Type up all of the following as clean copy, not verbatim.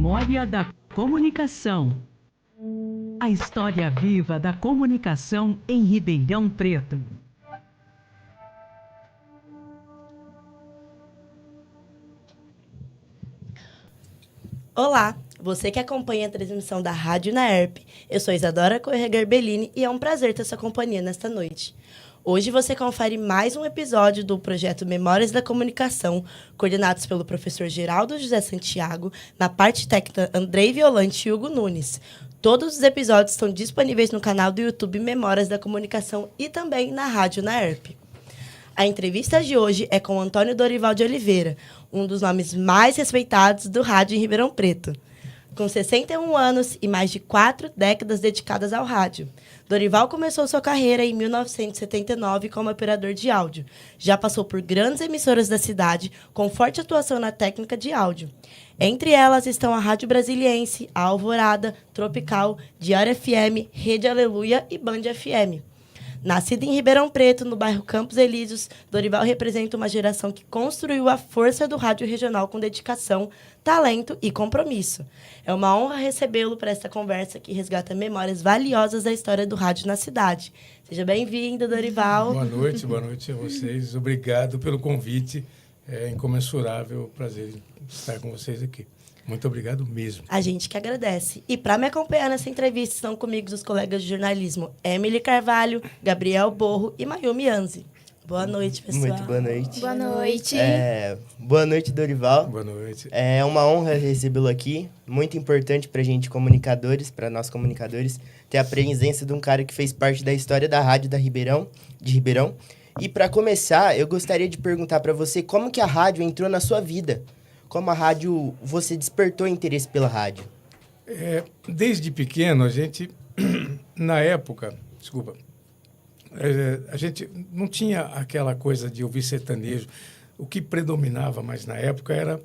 Memória da Comunicação. A história viva da comunicação em Ribeirão Preto. Olá, você que acompanha a transmissão da Rádio Naerp. Eu sou Isadora Corrêa Garbellini e é um prazer ter sua companhia nesta noite. Hoje você confere mais um episódio do projeto Memórias da Comunicação, coordenados pelo professor Geraldo José Santiago, na parte técnica Andrei Violante e Hugo Nunes. Todos os episódios estão disponíveis no canal do YouTube Memórias da Comunicação e também na Rádio Naerp. A entrevista de hoje é com Antônio Dorival de Oliveira, um dos nomes mais respeitados do rádio em Ribeirão Preto. Com 61 anos e mais de 4 décadas dedicadas ao rádio, Dorival começou sua carreira em 1979 como operador de áudio. Já passou por grandes emissoras da cidade, com forte atuação na técnica de áudio. Entre elas estão a Rádio Brasiliense, a Alvorada, Tropical, Diário FM, Rede Aleluia e Band FM. Nascido em Ribeirão Preto, no bairro Campos Elíseos, Dorival representa uma geração que construiu a força do rádio regional com dedicação, talento e compromisso. É uma honra recebê-lo para esta conversa que resgata memórias valiosas da história do rádio na cidade. Seja bem-vindo, Dorival. Boa noite a vocês. Obrigado pelo convite. É incomensurável prazer estar com vocês aqui. Muito obrigado mesmo. A gente que agradece. E para me acompanhar nessa entrevista estão comigo os colegas de jornalismo Emily Carvalho, Gabriel Borro e Mayumi Anzi. Boa noite, pessoal. Muito boa noite. Boa noite. Boa noite, Dorival. Boa noite. É uma honra recebê-lo aqui. Muito importante para a gente, comunicadores, para nós comunicadores, ter a presença de um cara que fez parte da história da rádio de Ribeirão. E para começar, eu gostaria de perguntar para você como que a rádio entrou na sua vida. Como a rádio, você despertou interesse pela rádio? Desde pequeno, a gente, na época, a gente não tinha aquela coisa de ouvir sertanejo. O que predominava mais na época era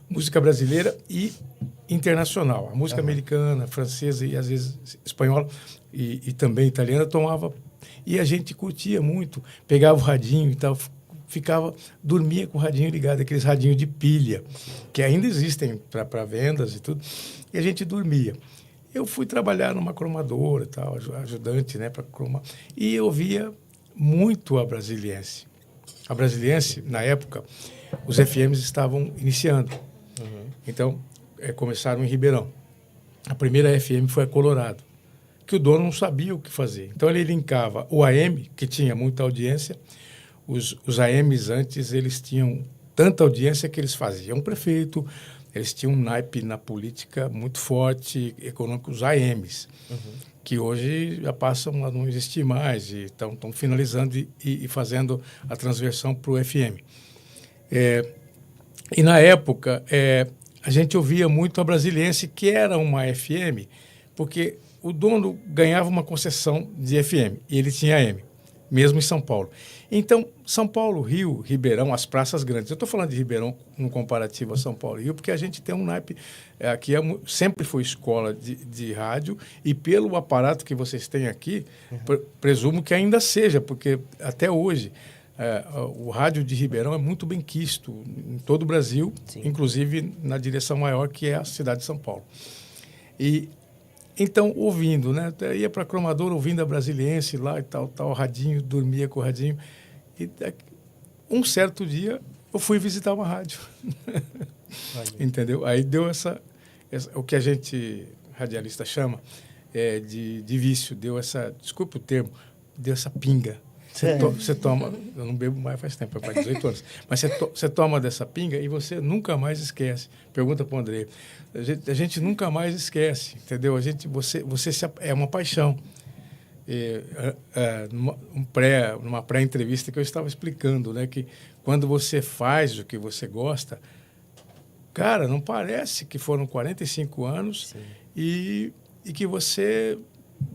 música brasileira e internacional. A música americana, francesa e às vezes espanhola e também italiana tomava. E a gente curtia muito, pegava o radinho e tal, dormia com o radinho ligado, aqueles radinhos de pilha, que ainda existem para vendas e tudo, e a gente dormia. Eu fui trabalhar numa cromadora e tal, ajudante, né, para cromar, e eu via muito a Brasiliense. A Brasiliense, na época, os FMs estavam iniciando. Então, começaram em Ribeirão. A primeira FM foi a Colorado, que o dono não sabia o que fazer. Então, ele linkava o AM, que tinha muita audiência. Os AMs antes, eles tinham tanta audiência que eles faziam prefeito, eles tinham um naipe na política muito forte, econômico, os AMs, que hoje já passam a não existir mais e estão finalizando e fazendo a transversão para o FM. E na época, a gente ouvia muito a Brasiliense, que era uma FM, porque o dono ganhava uma concessão de FM e ele tinha AM, mesmo em São Paulo. Então, São Paulo, Rio, Ribeirão, as praças grandes. Eu estou falando de Ribeirão no comparativo a São Paulo e Rio, porque a gente tem um naipe, aqui sempre foi escola de rádio, e pelo aparato que vocês têm aqui, presumo que ainda seja, porque até hoje o rádio de Ribeirão é muito bem quisto em todo o Brasil, sim, inclusive na direção maior, que é a cidade de São Paulo. E então, ouvindo, né? Eu ia para a cromadora ouvindo a Brasiliense lá e tal, radinho, dormia com o radinho. E um certo dia eu fui visitar uma rádio. Entendeu? Aí deu o que a gente, radialista, chama de vício, deu essa, desculpa o termo, deu essa pinga. Você toma, eu não bebo mais faz tempo, faz 18 anos, mas você toma dessa pinga e você nunca mais esquece. Pergunta para o André. A gente nunca mais esquece, entendeu? É uma paixão. Numa pré-entrevista que eu estava explicando, né, que quando você faz o que você gosta, cara, não parece que foram 45 anos e que você,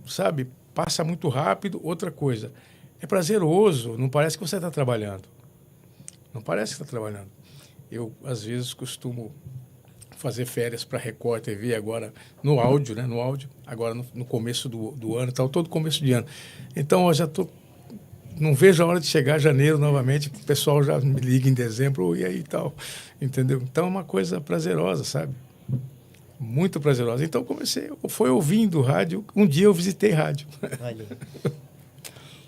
sabe, passa muito rápido. Outra coisa, é prazeroso, não parece que você está trabalhando. Não parece que está trabalhando. Eu, às vezes, costumo fazer férias para Record TV agora no áudio, né? No áudio, agora no começo do ano, todo começo de ano. Então, eu já estou não vejo a hora de chegar janeiro novamente, o pessoal já me liga em dezembro, e aí e tal, entendeu? Então é uma coisa prazerosa, sabe? Muito prazerosa. Então foi ouvindo rádio, um dia eu visitei rádio. Olha.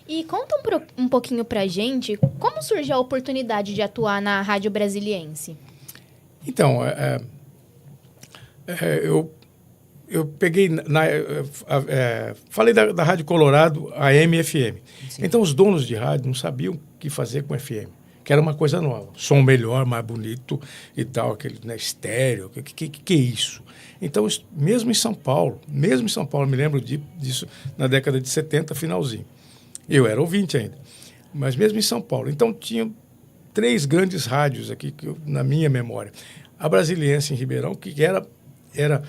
E conta um pouquinho pra gente como surgiu a oportunidade de atuar na Rádio Brasiliense. Então, eu peguei, falei da Rádio Colorado, AM e FM. Sim. Então, os donos de rádio não sabiam o que fazer com FM, que era uma coisa nova. Som melhor, mais bonito e tal, aquele, né, estéreo, que é isso? Então, mesmo em São Paulo, me lembro disso na década de 70, finalzinho. Eu era ouvinte ainda, mas mesmo em São Paulo. Então, tinha 3 grandes rádios aqui, na minha memória. A Brasiliense em Ribeirão, que era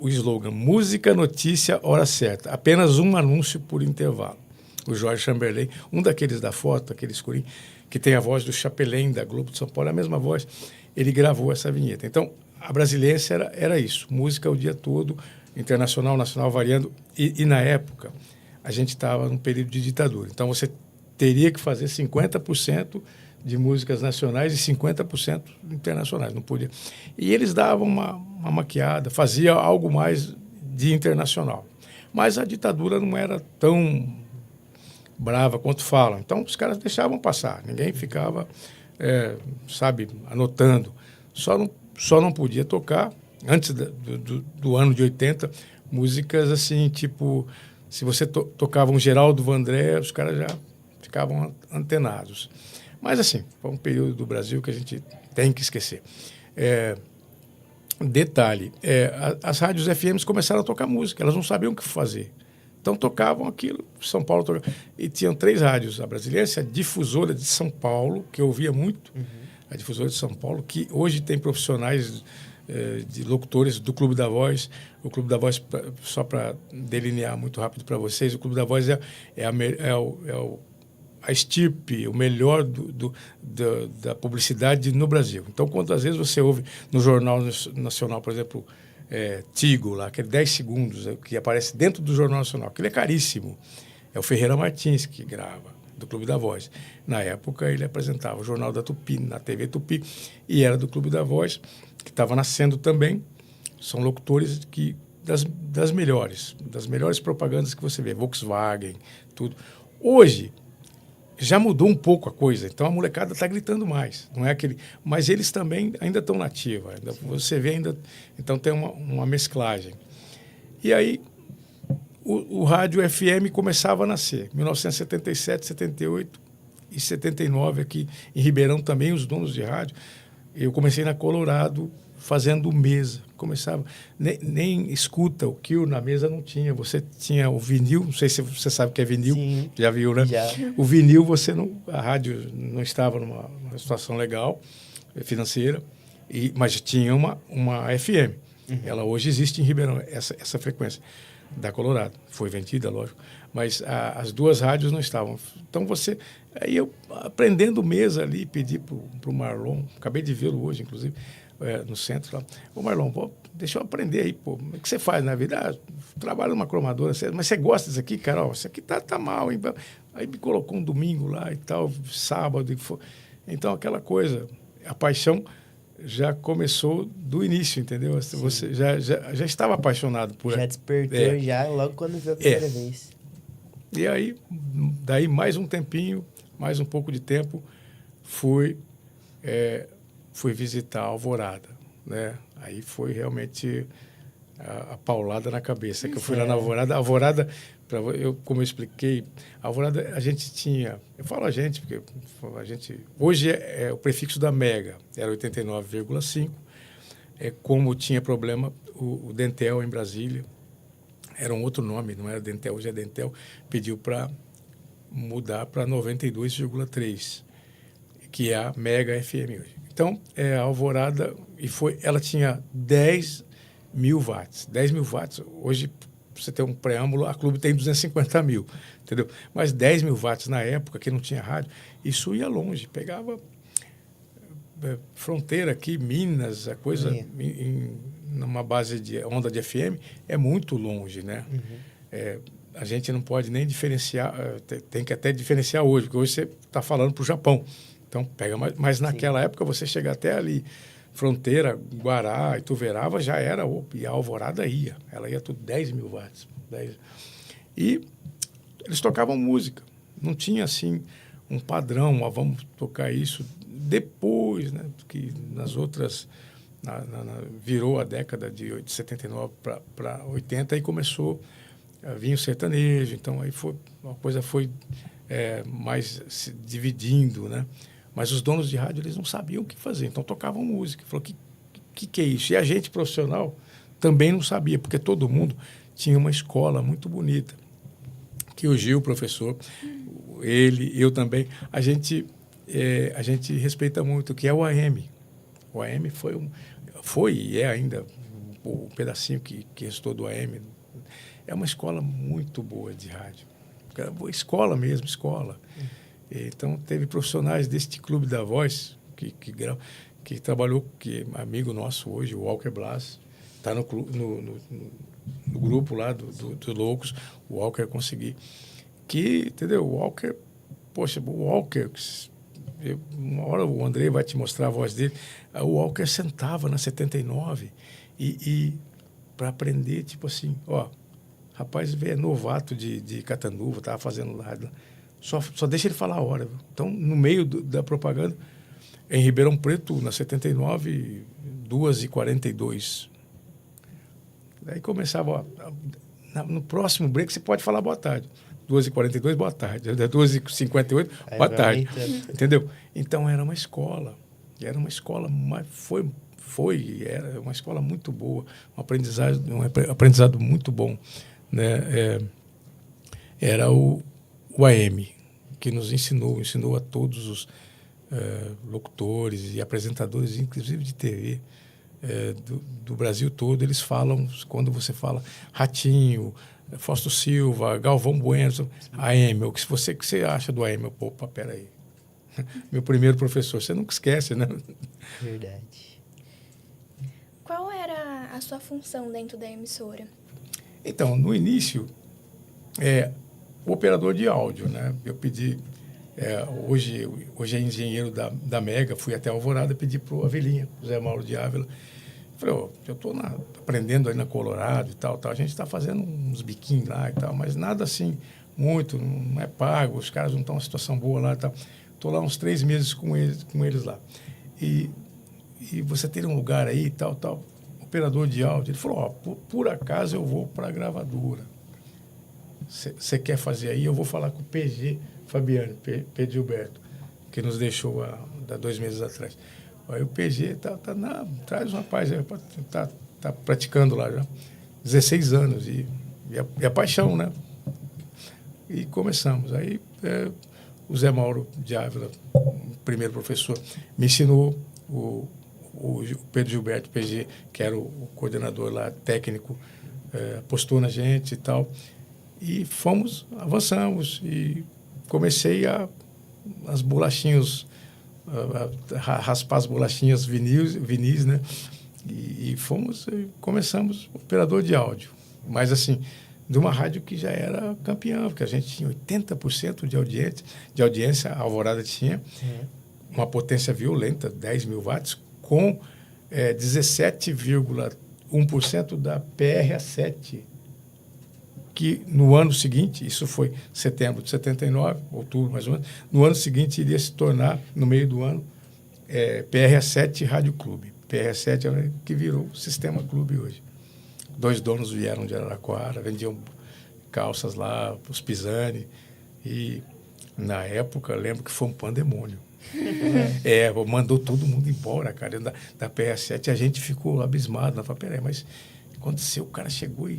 o slogan, música, notícia, hora certa. Apenas um anúncio por intervalo. O Jorge Chamberlain, um daqueles da foto, aquele escurinho, que tem a voz do Chapelin, da Globo de São Paulo, é a mesma voz, ele gravou essa vinheta. Então, a Brasiliense era isso, música o dia todo, internacional, nacional, variando. E na época, a gente estava num período de ditadura. Então, você teria que fazer 50% de músicas nacionais e 50% internacionais, não podia. E eles davam uma maquiada, fazia algo mais de internacional. Mas a ditadura não era tão brava quanto falam. Então, os caras deixavam passar, ninguém ficava, anotando. Só não podia tocar, antes do ano de 80, músicas assim, tipo, se você tocava um Geraldo Vandré, os caras já ficavam antenados. Mas, assim, foi um período do Brasil que a gente tem que esquecer. Detalhe, as rádios FMs começaram a tocar música, elas não sabiam o que fazer. Então, tocavam aquilo, São Paulo tocava. E tinham 3 rádios, a Brasiliense, a Difusora de São Paulo, que eu ouvia muito, a Difusora de São Paulo, que hoje tem profissionais de locutores do Clube da Voz. O Clube da Voz, só para delinear muito rápido para vocês, o Clube da Voz a estirpe, o melhor da publicidade no Brasil. Então, quantas vezes você ouve no Jornal Nacional, por exemplo, Tigo, lá, aquele 10 segundos que aparece dentro do Jornal Nacional, aquele é caríssimo. É o Ferreira Martins que grava, do Clube da Voz. Na época, ele apresentava o Jornal da Tupi, na TV Tupi, e era do Clube da Voz, que estava nascendo também. São locutores das melhores propagandas que você vê, Volkswagen, tudo. Hoje, já mudou um pouco a coisa, então a molecada está gritando mais, não é aquele, mas eles também ainda estão na ativa, você vê ainda, então tem uma mesclagem. E aí o rádio FM começava a nascer, 1977, 78 e 79 aqui em Ribeirão também, os donos de rádio. Eu comecei na Colorado fazendo mesa, começava, nem escuta, o Kill na mesa não tinha, você tinha o vinil, não sei se você sabe o que é vinil. Sim, já viu, né? Já. O vinil, a rádio não estava numa situação legal, financeira, mas tinha uma FM. Ela hoje existe em Ribeirão, essa frequência da Colorado, foi vendida, lógico, mas as 2 rádios não estavam. Então aí eu aprendendo mesa ali, pedi para o Marlon, acabei de vê-lo hoje, inclusive, no centro, lá. Ô Marlon, deixa eu aprender aí, pô, o que você faz na vida? Trabalho numa cromadora, mas você gosta disso aqui, cara? Isso aqui tá mal, hein? Aí me colocou um domingo lá e tal, sábado. Então, aquela coisa, a paixão já começou do início, entendeu? Sim. Você já estava apaixonado por... Já despertou, logo quando viu a primeira vez. E aí, daí mais um tempinho, mais um pouco de tempo, fui visitar a Alvorada, né? Aí foi realmente a paulada na cabeça, que eu fui lá na Alvorada. A Alvorada, como eu expliquei, a Alvorada a gente tinha... Eu falo a gente, porque a gente... Hoje o prefixo da Mega era 89,5. Como tinha problema, o Dentel em Brasília, era um outro nome, não era Dentel, hoje é Dentel, pediu para mudar para 92,3, que é a Mega FM hoje. Então, a Alvorada, ela tinha 10 mil watts. 10 mil watts, hoje, pra você ter um preâmbulo, a Clube tem 250 mil, entendeu? Mas 10 mil watts na época, que não tinha rádio, isso ia longe, pegava fronteira aqui, Minas, a coisa, numa base de onda de FM, é muito longe, né? a gente não pode nem diferenciar, tem que até diferenciar hoje, porque hoje você está falando para o Japão. Então, pega mais. Mas naquela época, você chega até ali, fronteira, Guará, Ituverava, já era, e a Alvorada ia. Ela ia tudo 10 mil watts. E eles tocavam música. Não tinha, assim, um padrão, vamos tocar isso. Depois, né, que nas outras... virou a década de 79 para 80 e começou a vir o sertanejo. Então, aí a coisa foi mais se dividindo, né? Mas os donos de rádio, eles não sabiam o que fazer, então tocavam música. Falou, que é isso? E a gente, profissional, também não sabia, porque todo mundo tinha uma escola muito bonita. Que o Gil, professor, ele, eu também, a gente respeita muito, que é o AM. O AM foi e é ainda o pedacinho que restou do AM. É uma escola muito boa de rádio. Escola mesmo, escola. Então, teve profissionais deste Clube da Voz, que trabalhou, que é amigo nosso hoje, o Walker Blas, está no grupo lá dos Loucos, o Walker consegui. Entendeu? O Walker, uma hora o André vai te mostrar a voz dele. O Walker sentava na 79 e para aprender, tipo assim, rapaz, é novato de Catanduva, estava fazendo lá. Só deixa ele falar a hora. Viu? Então, no meio da propaganda, em Ribeirão Preto, na 79, 2h42. Daí começava, no próximo break você pode falar boa tarde. 2h42, boa tarde. 2h58, boa tarde. Entendeu? Então, era uma escola. Era uma escola, mas era uma escola muito boa, um aprendizado muito bom. Né? Era o AM, que nos ensinou a todos os locutores e apresentadores, inclusive de TV, do Brasil todo. Eles falam, quando você fala Ratinho, Fausto Silva, Galvão Bueno, AM, o que você acha do AM? Opa, peraí. Meu primeiro professor, você nunca esquece, né? Verdade. Qual era a sua função dentro da emissora? Então, no início, o operador de áudio, né? Eu pedi, hoje é engenheiro da Mega, fui até Alvorada, pedi para o Avelinha, José Mauro de Ávila. Falei, eu estou aprendendo aí na Colorado e tal. A gente está fazendo uns biquinhos lá e tal, mas nada assim, muito, não é pago, os caras não estão em situação boa lá e tal. Estou lá uns 3 meses com eles lá. E você tem um lugar aí e tal, operador de áudio. Ele falou, por acaso eu vou para a gravadora. Você quer fazer aí? Eu vou falar com o PG Fabiano, Pedro Gilberto, que nos deixou há 2 meses atrás. Aí o PG traz um rapaz, tá praticando lá já, 16 anos, e a paixão, né? E começamos. Aí o Zé Mauro de Ávila, o primeiro professor, me ensinou, o Pedro Gilberto, PG, que era o coordenador lá, técnico, apostou na gente e tal. E avançamos, e comecei as bolachinhas, raspar as bolachinhas vinis, né? E começamos operador de áudio. Mas, assim, de uma rádio que já era campeã, porque a gente tinha 80% de audiência, a Alvorada tinha uma potência violenta, 10 mil watts, com 17,1% da PRA7, que no ano seguinte, isso foi setembro de 79, outubro mais ou menos, no ano seguinte iria se tornar, no meio do ano, PRA7 Rádio Clube. PRA7 é o que virou Sistema Clube hoje. 2 donos vieram de Araraquara, vendiam calças lá, os Pisani, e na época, lembro que foi um pandemônio. Mandou todo mundo embora, cara, da PRA7, a gente ficou abismado, falei, peraí, mas aconteceu, o cara chegou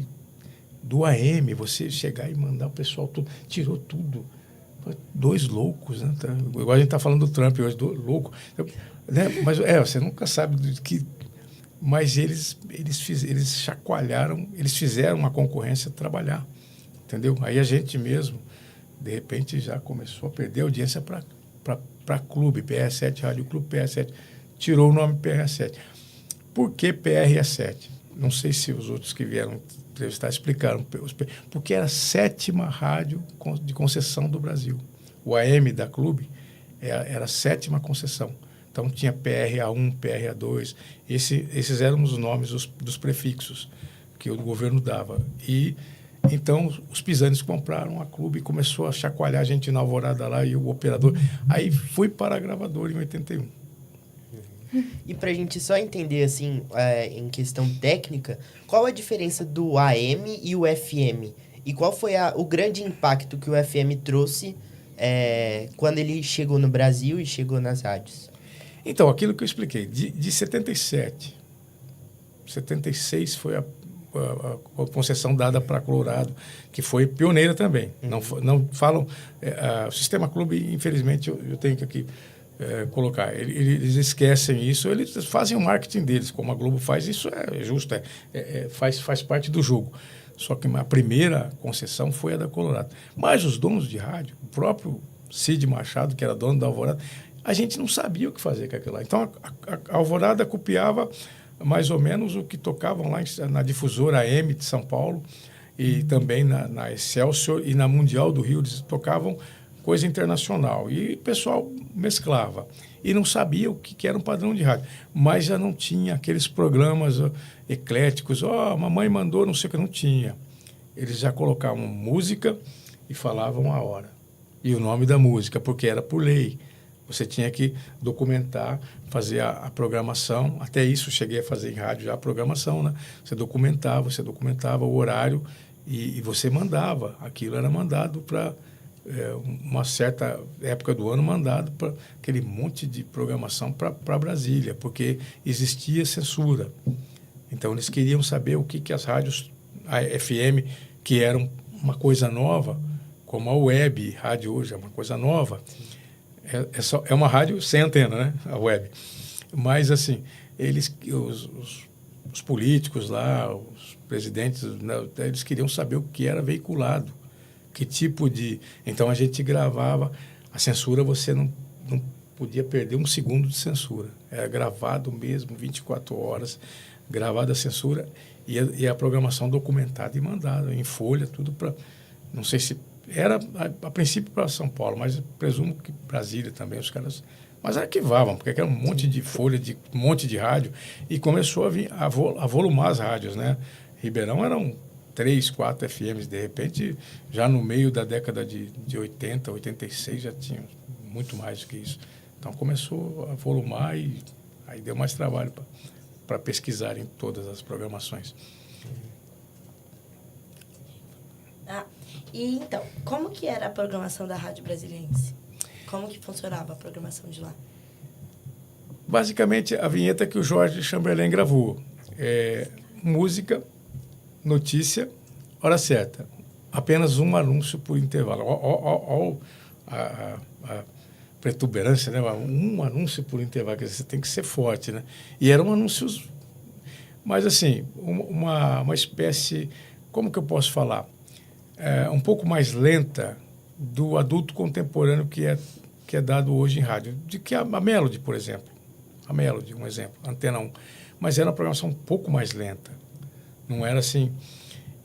do AM, você chegar e mandar o pessoal tudo, tirou tudo. 2 loucos, né? Igual a gente está falando do Trump hoje, louco. Né? Mas você nunca sabe do que... Mas eles chacoalharam, eles fizeram a concorrência trabalhar, entendeu? Aí a gente mesmo, de repente, já começou a perder audiência para clube, PRA7, Rádio Clube PRA7. Tirou o nome PRA7. Por que PRA7? não sei se os outros que vieram entrevistar explicaram, porque era a 7ª rádio de concessão do Brasil. O AM da Clube era a 7ª concessão. Então tinha PRA1, PRA2, esses eram os nomes dos prefixos que o governo dava. E então os pisanes compraram a Clube e começou a chacoalhar a gente na Alvorada lá e o operador. Aí fui para a gravadora em 81. E para a gente só entender, assim, em questão técnica, qual a diferença do AM e o FM? E qual foi o grande impacto que o FM trouxe quando ele chegou no Brasil e chegou nas rádios? Então, aquilo que eu expliquei, de 77, 76 foi a concessão dada para Colorado, que foi pioneira também. Não falam... o Sistema Clube, infelizmente, eu tenho que aqui colocar. Eles esquecem isso, eles fazem o marketing deles, como a Globo faz, isso é justo, faz parte do jogo. Só que a primeira concessão foi a da Colorado. Mas os donos de rádio, o próprio Cid Machado, que era dono da Alvorada, a gente não sabia o que fazer com aquilo lá. Então, a Alvorada copiava mais ou menos o que tocavam lá na difusora AM de São Paulo e também na Excelsior e na Mundial do Rio. Eles tocavam coisa internacional. E o pessoal mesclava. E não sabia o que era um padrão de rádio. Mas já não tinha aqueles programas ecléticos. Mamãe mandou, não sei o que, não tinha. Eles já colocavam música e falavam a hora. E o nome da música, porque era por lei. Você tinha que documentar, fazer a programação. Até isso, cheguei a fazer em rádio já a programação, né? Você documentava o horário e você mandava. Aquilo era mandado para uma certa época do ano, mandado para aquele monte de programação para Brasília, porque existia censura. Então, eles queriam saber o que as rádios, a FM, que eram uma coisa nova, como a web, rádio hoje é uma coisa nova, é uma rádio sem antena, né? A web. Mas, assim, os políticos lá, os presidentes, né, eles queriam saber o que era veiculado, que tipo de... Então, a gente gravava. A censura, você não podia perder um segundo de censura. Era gravado mesmo, 24 horas, gravada a censura e a programação documentada e mandada em folha, tudo para... Não sei se... Era, a princípio, para São Paulo, mas presumo que Brasília também, os caras... Mas arquivavam, porque era um monte de folha, um monte de rádio, e começou a volumar as rádios, né? Ribeirão eram 3, 4 FMs, de repente, já no meio da década de 80, 86, já tinha muito mais do que isso. Então, começou a volumar e aí deu mais trabalho para pesquisar em todas as programações. E então, como que era a programação da Rádio Brasiliense? Como que funcionava a programação de lá? Basicamente, a vinheta que o Jorge Chamberlain gravou. Música, notícia, hora certa. Apenas um anúncio por intervalo. A protuberância, né? Um anúncio por intervalo. Quer dizer, você tem que ser forte, né? E eram anúncios... Mas, assim, uma espécie... Como que eu posso falar? Um pouco mais lenta do adulto contemporâneo que é dado hoje em rádio. Que a Melody, por exemplo. A Melody, um exemplo. Antena 1. Mas era uma programação um pouco mais lenta. Não era assim...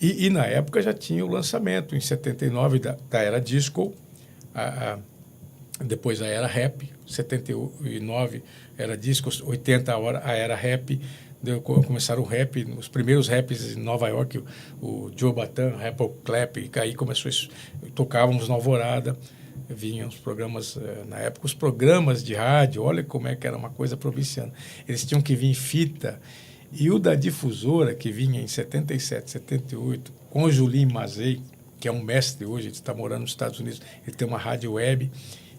E na época já tinha o lançamento, em 79, da era disco, depois a era rap, 79 era disco, 80 a era rap, começaram o rap, os primeiros raps em Nova York, o Joe Batan, Apple Clap, e aí começou isso, tocávamos na Alvorada, vinham os programas, na época, os programas de rádio, olha como é que era uma coisa provinciana. Eles tinham que vir em fita, e o da difusora, que vinha em 77, 78, com o Julinho Mazei, que é um mestre hoje, ele está morando nos Estados Unidos, ele tem uma rádio web,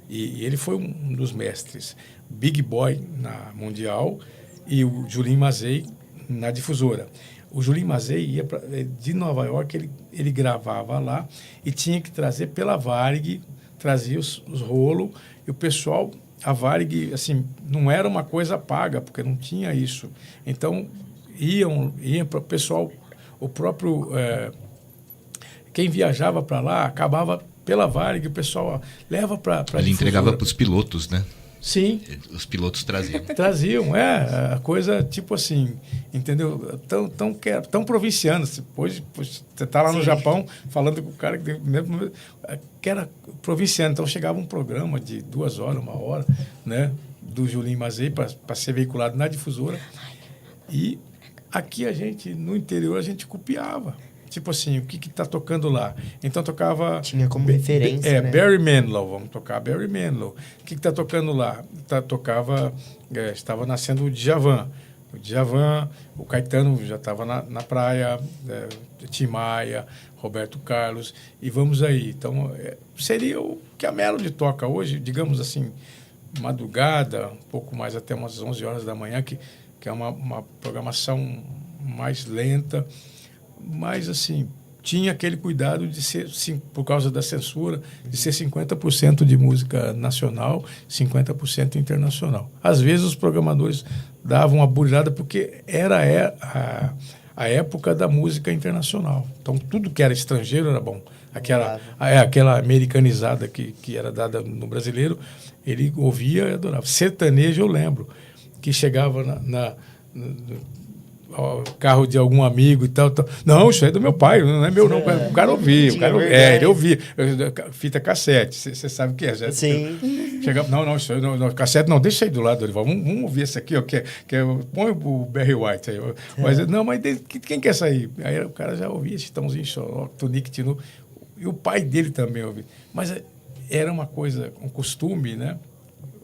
e ele foi um dos mestres. Big Boy na Mundial e o Julinho Mazei na difusora. O Julinho Mazei ia de Nova York, ele gravava lá e tinha que trazer pela Varig, trazia os rolos, e o pessoal, a Varig, assim, não era uma coisa paga, porque não tinha isso. Então, iam para o pessoal, o próprio... quem viajava para lá, acabava pela Varig, o pessoal leva para ele entregava para os pilotos, né? Sim. Os pilotos traziam. Traziam, a coisa tipo assim, entendeu? Tão provinciana. Hoje você está lá no Japão falando com o cara que era provinciano. Então chegava um programa de 2 horas, 1 hora, né? Do Julinho Mazei para ser veiculado na difusora. E aqui no interior, a gente copiava. Tipo assim, o que está tocando lá? Então tocava... Tinha como referência, né? Barry Manilow, vamos tocar Barry Manilow. O que está tocando lá? Estava nascendo o Djavan. O Caetano já estava na praia, Tim Maia, Roberto Carlos, e vamos aí. Então, seria o que a Melody toca hoje, digamos assim, madrugada, um pouco mais até umas 11 horas da manhã, que é uma programação mais lenta, mas, assim, tinha aquele cuidado de ser, sim, por causa da censura, de ser 50% de música nacional, 50% internacional. Às vezes, os programadores davam uma burilada porque era a época da música internacional. Então, tudo que era estrangeiro era bom. Aquela americanizada que era dada no brasileiro, ele ouvia e adorava. Sertanejo, eu lembro, que chegava carro de algum amigo e tal. Não, isso é do meu pai, não é meu, não. O cara ouvia. Ele ouvia. Fita cassete, você sabe o que é. Sim. Chegava, não, isso não, cassete não, deixa aí do lado, vamos ouvir esse aqui, ó, põe o Barry White aí. Mas quem quer sair? Aí o cara já ouvia Chitãozinho Choró, Tonique Tinu, e o pai dele também ouvia. Mas era uma coisa, um costume, né?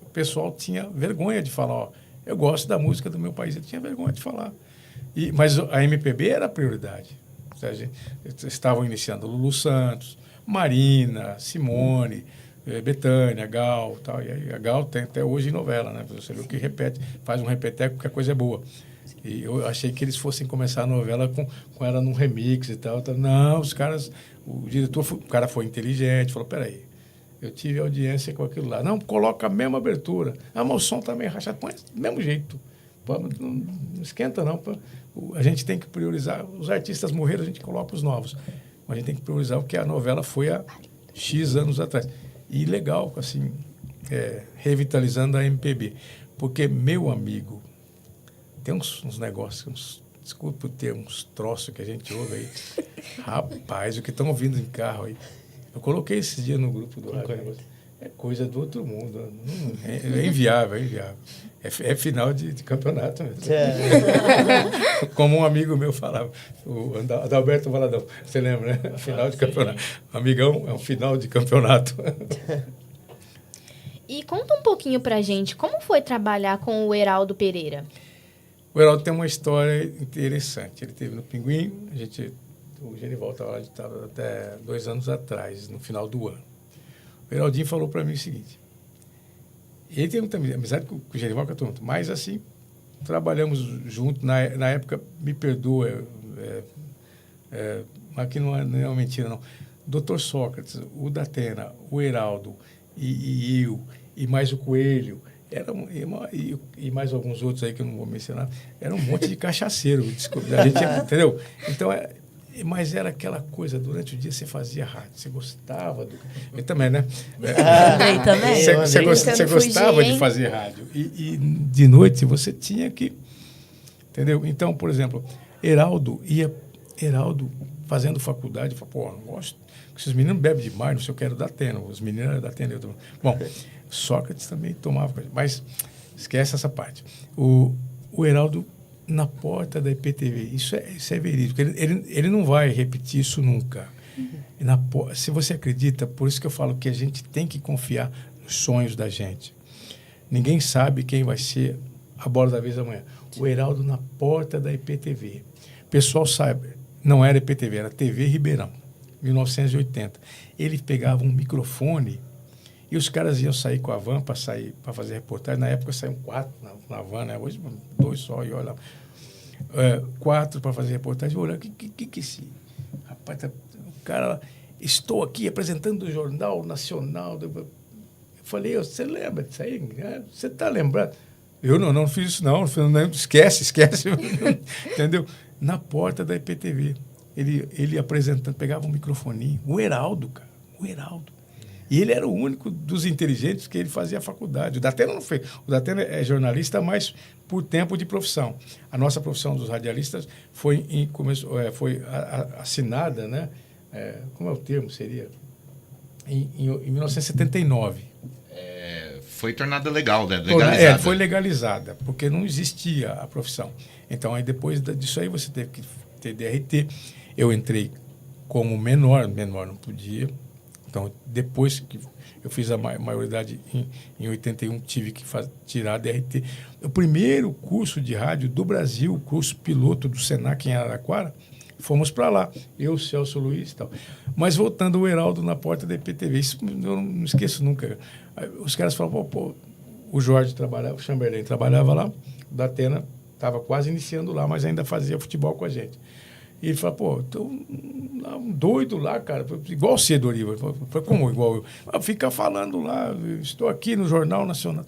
O pessoal tinha vergonha de falar, ó, eu gosto da música do meu país, ele tinha vergonha de falar. Mas a MPB era a prioridade. Estavam iniciando Lulu Santos, Marina, Simone, Bethânia, Gal, tal. E aí a Gal tem até hoje novela, né? Você viu que faz um repeteco porque a coisa é boa. E eu achei que eles fossem começar a novela com ela num remix e tal. Não, os caras, o cara foi inteligente, falou, peraí, eu tive audiência com aquilo lá. Não, coloca a mesma abertura. Mas o som tá meio rachado, põe do mesmo jeito. Não esquenta, não. A gente tem que priorizar. Os artistas morreram, a gente coloca os novos. Mas a gente tem que priorizar o que a novela foi há X anos atrás. E legal, assim, revitalizando a MPB. Porque, meu amigo, tem uns negócios, desculpa o termo, uns troços que a gente ouve aí. Rapaz, o que estão ouvindo em carro aí. Eu coloquei esse dia no grupo do rádio. É coisa do outro mundo. É inviável, é inviável. É final de campeonato mesmo. Como um amigo meu falava, o Adalberto Valadão. Você lembra, né? Final de campeonato. Amigão, é um final de campeonato. E conta um pouquinho pra gente, como foi trabalhar com o Heraldo Pereira? O Heraldo tem uma história interessante. Ele esteve no Pinguim, o Genival estava até 2 anos atrás, no final do ano. O Heraldinho falou para mim o seguinte, ele tem muita amizade com o Genival Catonto, mas assim, trabalhamos juntos, na época, me perdoa, aqui não é uma mentira, não. Dr. Sócrates, o Datena, o Heraldo e eu, e mais o Coelho, e mais alguns outros aí que eu não vou mencionar, era um monte de cachaceiro, a gente, entendeu? Então, mas era aquela coisa, durante o dia você fazia rádio, você gostava do... Eu também, né? Também. Você gostava de fazer rádio. E de noite você tinha que... Entendeu? Então, por exemplo, Heraldo fazendo faculdade, falou, pô, não gosto, esses meninos bebem demais, não sei o que, era da Atena, os meninos eram da Atena. Bom, Sócrates também tomava, mas esquece essa parte. O Heraldo na porta da IPTV, isso é verídico, ele não vai repetir isso nunca. Se você acredita, por isso que eu falo que a gente tem que confiar nos sonhos da gente. Ninguém sabe quem vai ser a bola da vez amanhã. O Heraldo na porta da IPTV. O pessoal sabe, não era IPTV, era TV Ribeirão, 1980. Ele pegava um microfone e os caras iam sair com a van para fazer reportagem. Na época saíam 4 na van, né? Hoje 2 só, e olha, 4 para fazer reportagem. Olha, que esse rapaz, o cara, estou aqui apresentando o Jornal Nacional. Eu falei, você lembra disso aí? Você está lembrando? Eu não fiz isso, não. Esquece. Entendeu? Na porta da IPTV. Ele apresentando, pegava um microfoninho. O Heraldo, cara. O Heraldo. E ele era o único dos inteligentes que ele fazia a faculdade. O Datena não fez. O Datena é jornalista, mas por tempo de profissão. A nossa profissão dos radialistas foi assinada, né? Como é o termo? Seria? Em 1979. Foi tornada legal, né? Legalizada. Foi legalizada, porque não existia a profissão. Então, aí depois disso aí você teve que ter DRT. Eu entrei como menor não podia. Então, depois que eu fiz a maioridade em 81, tive que tirar a DRT. O primeiro curso de rádio do Brasil, o curso piloto do Senac em Araraquara, fomos para lá, eu, Celso Luiz e tal. Mas voltando o Heraldo na porta da IPTV, isso eu não esqueço nunca. Os caras falavam, pô, o Jorge trabalhava, o Chamberlain trabalhava lá, o Datena estava quase iniciando lá, mas ainda fazia futebol com a gente. E ele falou, pô, tô um doido lá, cara, igual você, Doriva. Foi como igual eu? Fica falando lá, estou aqui no Jornal Nacional.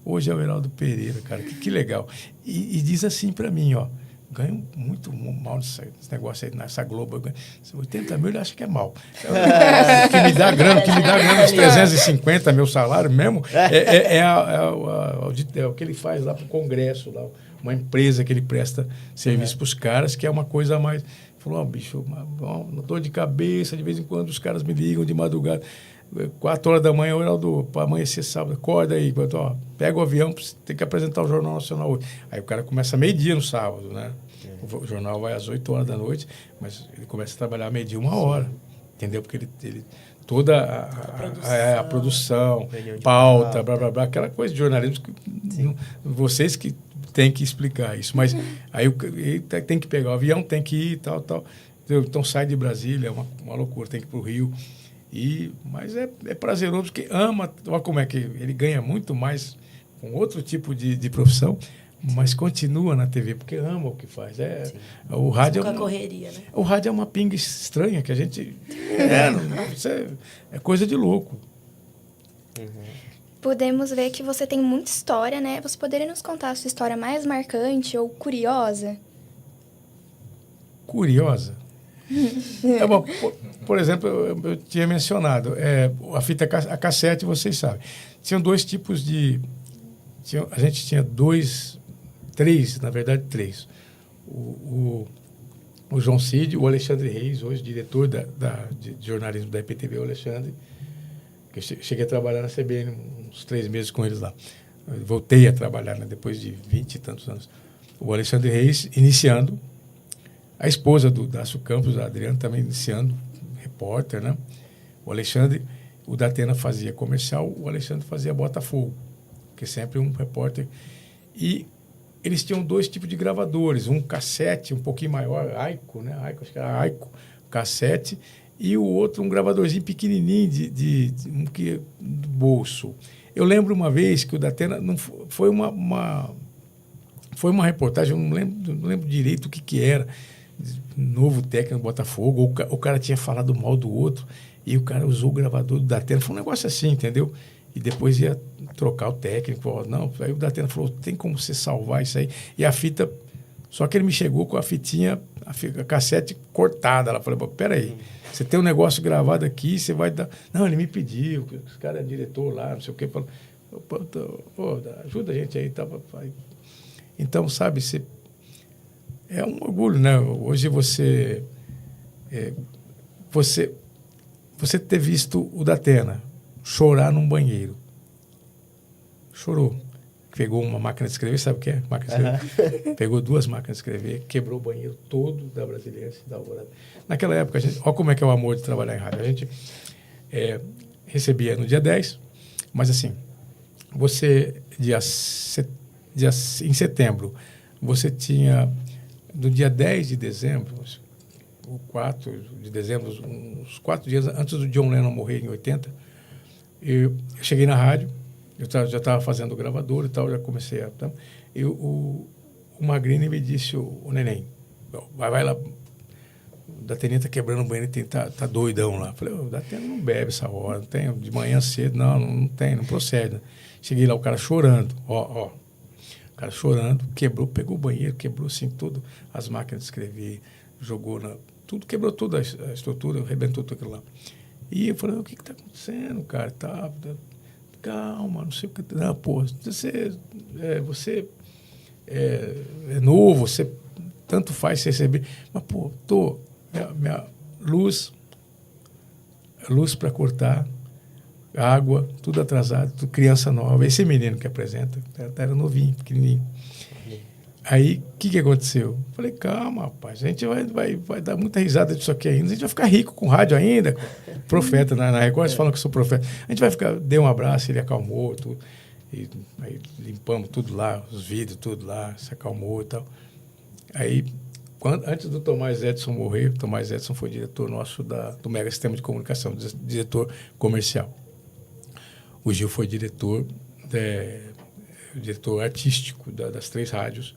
Hoje é o Heraldo Pereira, cara, que legal. E diz assim para mim, ó, ganho muito mal nesse negócio aí, nessa Globo. Eu ganho 80 mil, ele acha que é mal. Que me dá grana, uns 350 meu salário mesmo, é o que ele faz lá pro Congresso, lá, uma empresa que ele presta serviço para os caras, que é uma coisa a mais. Falou, bicho, dor de cabeça, de vez em quando os caras me ligam de madrugada, 4 horas da manhã, Heraldo, para amanhecer sábado, acorda aí, ó, pega o avião, tem que apresentar o Jornal Nacional hoje. Aí o cara começa meio-dia no sábado, né? O jornal vai às 8 horas da noite, mas ele começa a trabalhar meio-dia, 1 hora, entendeu? Porque ele toda a produção, pauta, blá, blá, blá, aquela coisa de jornalismo que vocês que têm que explicar isso. Mas aí ele tem que pegar o avião, tem que ir, tal. Então sai de Brasília, é uma loucura, tem que ir para o Rio. Mas é prazeroso, porque ama, olha como é que ele ganha muito mais com outro tipo de profissão, mas continua na TV, porque ama o que faz. O rádio a correria, né? O rádio é uma pinga estranha que a gente... Isso é coisa de louco. Podemos ver que você tem muita história, né? Você poderia nos contar a sua história mais marcante ou curiosa? Curiosa? Por exemplo, eu tinha mencionado, a fita a cassete, vocês sabem. Tinham 2 tipos de... a gente tinha 3, na verdade 3. O João Cid, o Alexandre Reis, hoje diretor de jornalismo da IPTV, o Alexandre, que eu cheguei a trabalhar na CBN uns 3 meses com eles lá. Eu voltei a trabalhar, né, depois de 20 e tantos anos. O Alexandre Reis iniciando, a esposa do Dácio Campos, a Adriana, também iniciando, repórter, né? O Alexandre, o Datena fazia comercial, o Alexandre fazia Botafogo, que é sempre um repórter. E eles tinham 2 tipos de gravadores, um cassete um pouquinho maior, Aico, né? Aico, acho que era Aico, cassete, e o outro um gravadorzinho pequenininho do bolso. Eu lembro uma vez que o Datena foi uma reportagem, eu não lembro direito o que era, novo técnico do Botafogo, ou o cara tinha falado mal do outro, e o cara usou o gravador do Datena, foi um negócio assim, entendeu? E depois ia trocar o técnico, não, aí o Datena falou, tem como você salvar isso aí? E a fita, só que ele me chegou com a fitinha, a cassete cortada, ela falou, peraí, você tem um negócio gravado aqui, você vai dar... Não, ele me pediu, os caras é diretor lá, não sei o quê, falou, ajuda a gente aí, tá? Então, sabe, é um orgulho, né? Hoje você ter visto o Datena chorar num banheiro. Chorou. Pegou uma máquina de escrever, sabe o que é? Máquina de escrever. Pegou 2 máquinas de escrever, quebrou o banheiro todo da Brasiliense, da Alvorada. Naquela época, olha como é que é o amor de trabalhar em rádio. A gente recebia no dia 10, mas assim, você, em setembro, você tinha, no dia 10 de dezembro, o 4 de dezembro, uns 4 dias antes do John Lennon morrer, em 80, eu cheguei na rádio, eu já estava fazendo o gravador e tal, já comecei a... E o Magrini me disse, o Neném, vai lá, o Datena tá quebrando o banheiro, tá doidão lá. Falei, o Datena não bebe essa hora, não tem, de manhã cedo, não tem, não procede. Cheguei lá, o cara chorando, o cara chorando, pegou o banheiro, quebrou assim tudo, as máquinas de escrever, jogou tudo, quebrou tudo, a estrutura, arrebentou tudo aquilo lá. E eu falei, o que está acontecendo, cara? Calma, não sei o que. Não, pô, você é novo, você tanto faz receber. Mas, pô, minha luz para cortar, água, tudo atrasado, tudo criança nova. Esse menino que apresenta, era novinho, pequenininho. Aí, o que aconteceu? Falei, calma, rapaz, a gente vai dar muita risada disso aqui ainda, a gente vai ficar rico com rádio ainda. Profeta, na Record, eles falam que eu sou profeta. A gente vai ficar, dei um abraço, ele acalmou, tudo. E aí limpamos tudo lá, os vídeos, tudo lá, se acalmou e tal. Aí, antes do Tomás Edson morrer, o Tomás Edson foi diretor nosso do Mega Sistema de Comunicação, diretor comercial. O Gil foi diretor artístico das 3 rádios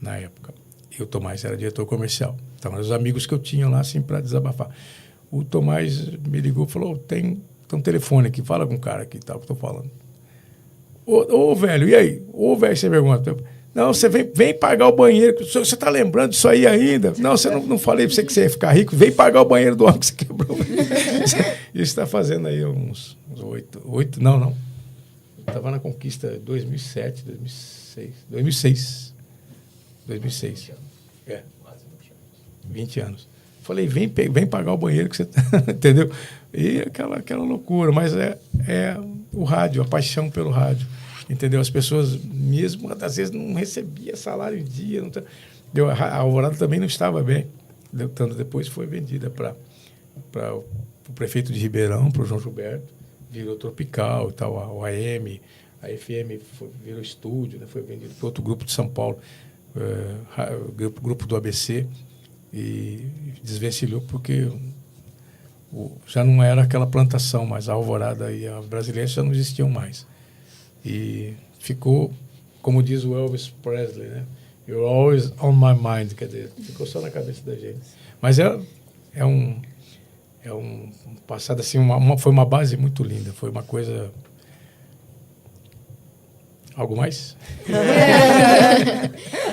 na época. E o Tomás era diretor comercial. Então, eram os amigos que eu tinha lá, assim, para desabafar. O Tomás me ligou e falou, tem um telefone aqui, fala com o cara aqui, tal, que eu estou falando. Ô, velho, e aí? Ô, velho, você pergunta. Não, você vem pagar o banheiro. Você está lembrando disso aí ainda? Não, você não falei para você que você ia ficar rico. Vem pagar o banheiro do homem que você quebrou. Isso está fazendo aí uns 8. Não. Estava na Conquista 2007, 2006. 2006. 20 anos. Falei, vem pagar o banheiro que você tá, entendeu? E aquela loucura, mas é o rádio, a paixão pelo rádio, entendeu? As pessoas mesmo, às vezes, não recebiam salário em dia. A Alvorada também não estava bem. Tanto depois foi vendida para o prefeito de Ribeirão, para o João Gilberto, virou Tropical e tal, o AM, a FM virou estúdio, né? Foi vendido para outro grupo de São Paulo, grupo do ABC, e desvencilhou porque já não era aquela plantação, mas a Alvorada e a Brasiliense já não existiam mais. E ficou, como diz o Elvis Presley, né? You're always on my mind, quer dizer, ficou só na cabeça da gente. Mas é um passado assim, foi uma base muito linda, foi uma coisa... Algo mais?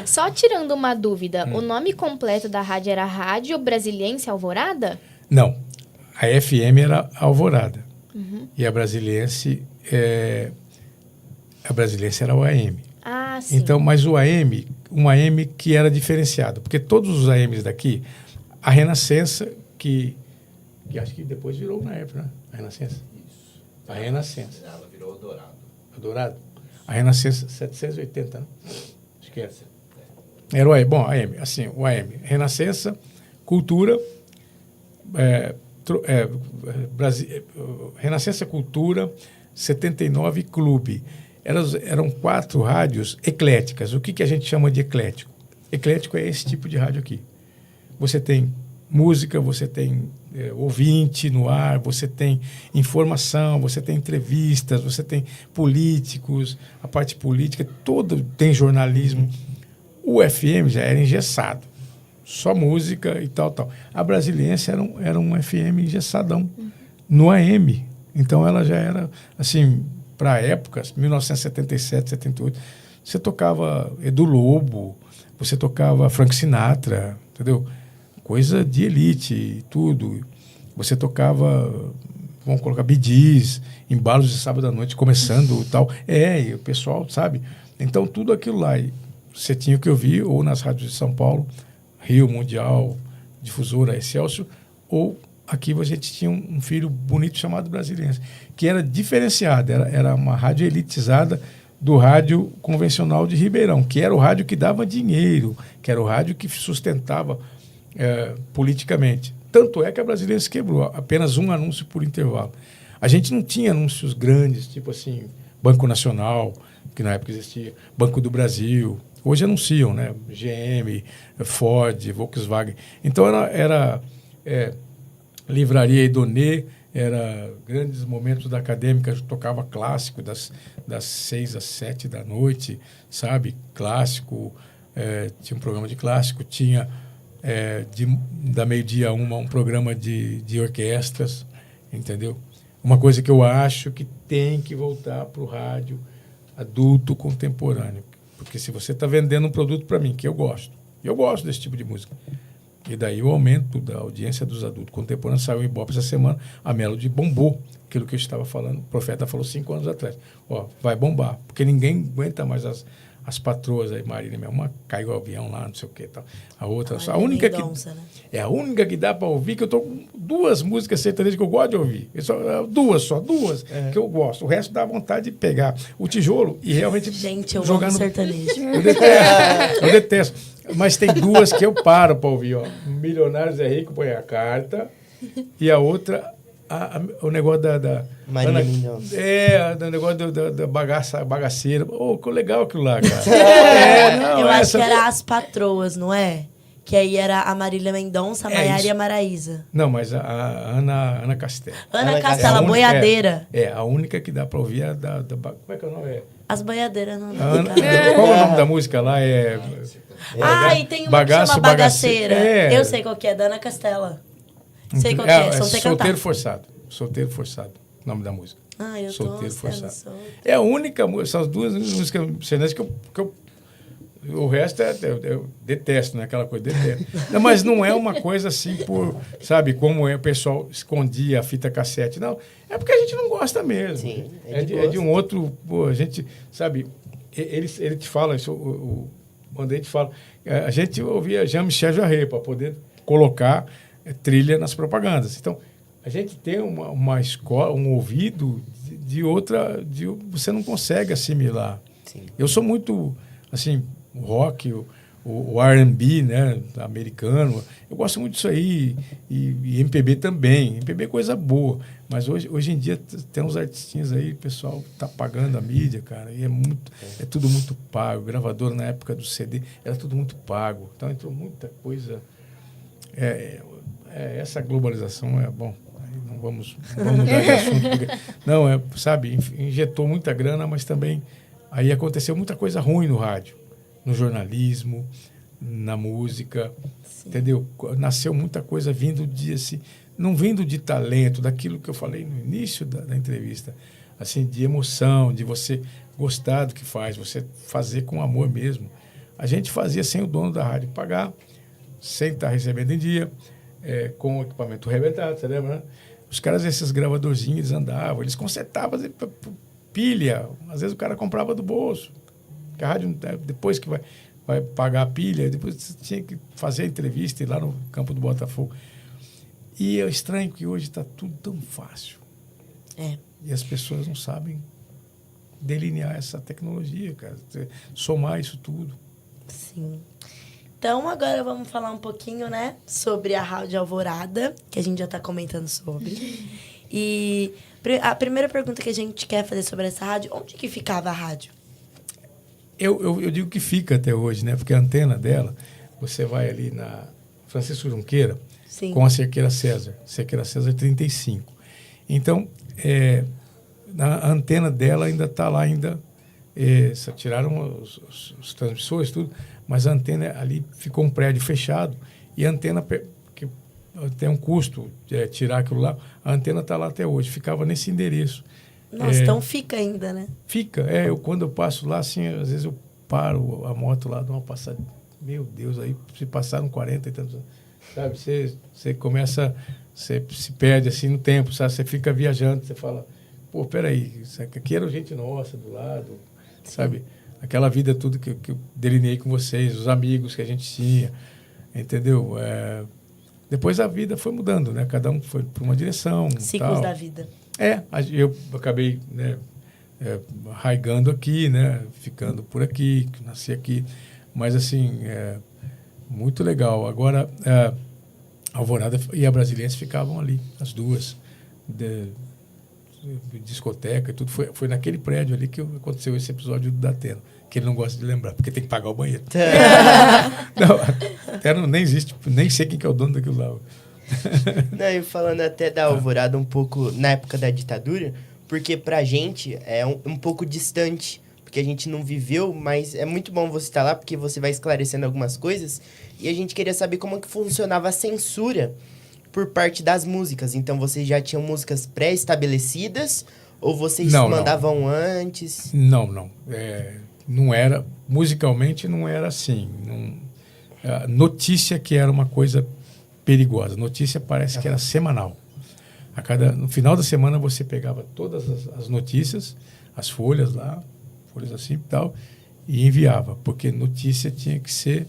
Só tirando uma dúvida, o nome completo da rádio era Rádio Brasiliense Alvorada? Não, a FM era Alvorada. E a Brasiliense era o AM. Ah, sim. Então, mas um AM que era diferenciado, porque todos os AMs daqui, a Renascença, que acho que depois virou na época, né? A Renascença? Isso. A Renascença. Ela virou Dourado. Dourado? A Renascença 780, né? Acho que era. Era o AM. Bom, AM, assim, o AM. Renascença, Cultura, Renascença, Cultura, 79 Clube. Eram 4 rádios ecléticas. O que a gente chama de eclético? Eclético é esse tipo de rádio aqui. Você tem música, você tem ouvinte no ar, você tem informação, você tem entrevistas, você tem políticos, a parte política, todo tem jornalismo. O FM já era engessado, só música e tal. A Brasiliense era um FM engessadão no AM. Então ela já era, assim, para épocas, 1977, 78, você tocava Edu Lobo, você tocava Frank Sinatra, entendeu? Coisa de elite e tudo. Você tocava, vamos colocar, Bee Gees, embalos de sábado à noite, começando e tal. E o pessoal, sabe? Então, tudo aquilo lá. E você tinha que ouvir ou nas rádios de São Paulo, Rio, Mundial, Difusora, Excelsior, ou aqui a gente tinha um filho bonito chamado Brasiliense, que era diferenciado, era uma rádio elitizada do rádio convencional de Ribeirão, que era o rádio que dava dinheiro, que era o rádio que sustentava politicamente. Tanto é que a Brasiliense quebrou, apenas um anúncio por intervalo. A gente não tinha anúncios grandes, tipo assim, Banco Nacional, que na época existia, Banco do Brasil. Hoje anunciam, né? GM, Ford, Volkswagen. Então era Livraria Idonê, era grandes momentos da acadêmica, tocava clássico das 6 às 7 da noite, sabe? Clássico, tinha um programa de clássico, tinha da meio-dia a um programa de orquestras, entendeu? Uma coisa que eu acho que tem que voltar para o rádio adulto contemporâneo. Porque se você está vendendo um produto para mim, que eu gosto desse tipo de música, E daí o aumento da audiência dos adultos contemporâneos. Saiu o Ibope essa semana, a Melody bombou. Aquilo que eu estava falando, o Profeta falou 5 anos atrás. Ó, vai bombar, porque ninguém aguenta mais as patroas aí, Marília, uma caiu o avião lá, não sei o que tal. A outra, a única Mendonça, né? é a única que dá para ouvir, que eu tô com 2 músicas sertanejas que eu gosto de ouvir. Duas que eu gosto. O resto dá vontade de pegar o tijolo e realmente Gente, eu jogar amo no sertanejo. Eu detesto. Mas tem 2 que eu paro para ouvir, ó. Milionários é Rico, põe a carta. E a outra, o negócio da Marília Mendonça. O negócio da bagaceira. Oh, que legal aquilo lá, cara. Eu acho que era As Patroas, não é? Que aí era a Marília Mendonça, a Maiara e a Maraísa. Não, mas a Ana Castela. Ana Castela, boiadeira. A única que dá para ouvir é como é que é o nome? As boiadeiras não. Qual é o nome da música lá? E tem uma que chama Bagaceira. Eu sei qual que é, da Ana Castela. Sei qual que é, só não sei cantar. Solteiro Forçado. Solteiro Forçado, o nome da música. Eu Solteiro tô Forçado. solto. É a única música, essas 2 músicas sertanejas que eu o resto eu detesto, né? Aquela coisa, detesto. Não, mas não é uma coisa assim sabe, como o pessoal escondia a fita cassete. Não, é porque a gente não gosta mesmo. Sim, é de um outro, a gente, sabe, ele te fala, o André te fala, a gente ouvia Jean-Michel Jarre para poder colocar trilha nas propagandas. Então, a gente tem uma escola, um ouvido de outra, você não consegue assimilar. Sim. Eu sou muito, assim, o rock, o R&B, né, americano, eu gosto muito disso aí, e MPB também. MPB é coisa boa, mas hoje em dia tem uns artistinhos aí, o pessoal tá pagando a mídia, cara, e é tudo muito pago. O gravador, na época do CD, era tudo muito pago, então entrou muita coisa. Essa globalização é bom. Não vamos mudar de assunto. Porque, não, sabe, injetou muita grana, mas também aí aconteceu muita coisa ruim no rádio, no jornalismo, na música. Sim. Entendeu? Nasceu muita coisa vindo não vindo de talento, daquilo que eu falei no início da entrevista, assim, de emoção, de você gostar do que faz, você fazer com amor mesmo. A gente fazia sem o dono da rádio pagar, sem estar recebendo em dia, com o equipamento rebentado, você lembra, né? Os caras, esses gravadorzinhos, eles andavam, eles consertavam pilha. Às vezes o cara comprava do bolso. Porque a rádio, depois que vai pagar a pilha, depois você tinha que fazer a entrevista, ir lá no campo do Botafogo. E é estranho que hoje está tudo tão fácil. E as pessoas não sabem delinear essa tecnologia, cara. Somar isso tudo. Sim. Então, agora vamos falar um pouquinho, né, sobre a Rádio Alvorada, que a gente já está comentando sobre. E a primeira pergunta que a gente quer fazer sobre essa rádio, onde que ficava a rádio? Eu digo que fica até hoje, né? Porque a antena dela, você vai ali na Francisco Junqueira, sim, com a Cerqueira César 35. Então, a antena dela ainda está lá, tiraram os transmissores, tudo, mas a antena ali ficou um prédio fechado e a antena, que tem um custo tirar aquilo lá, a antena está lá até hoje, ficava nesse endereço. Nossa, então fica ainda, né? Fica, quando eu passo lá, assim, às vezes eu paro a moto lá, dou uma passada, meu Deus, aí se passaram 40 e tantos anos, sabe, você começa, você se perde assim no tempo, sabe, você fica viajando, você fala, pô, peraí, aqui era gente nossa do lado, sim, sabe, aquela vida tudo que eu delineei com vocês, os amigos que a gente tinha, entendeu? Depois a vida foi mudando, né? Cada um foi para uma direção. Ciclos tal. Da vida. Eu acabei, né, arraigando aqui, né? Ficando por aqui, nasci aqui. Mas, assim, muito legal. Agora, a Alvorada e a Brasiliense ficavam ali, as duas. Discoteca e tudo. Foi naquele prédio ali que aconteceu esse episódio do Datena, que ele não gosta de lembrar, porque tem que pagar o banheiro. Não, nem existe, nem sei quem que é o dono daquilo lá. Não, e falando até da Alvorada um pouco na época da ditadura, porque pra gente é um pouco distante, porque a gente não viveu, mas é muito bom você estar lá, porque você vai esclarecendo algumas coisas, e a gente queria saber como que funcionava a censura por parte das músicas. Então, vocês já tinham músicas pré-estabelecidas ou vocês mandavam antes? Não. Não era, musicalmente não era assim. Notícia que era uma coisa perigosa. Notícia parece que era semanal. No final da semana você pegava todas as notícias, as folhas lá, folhas assim e tal, e enviava, porque notícia tinha que ser,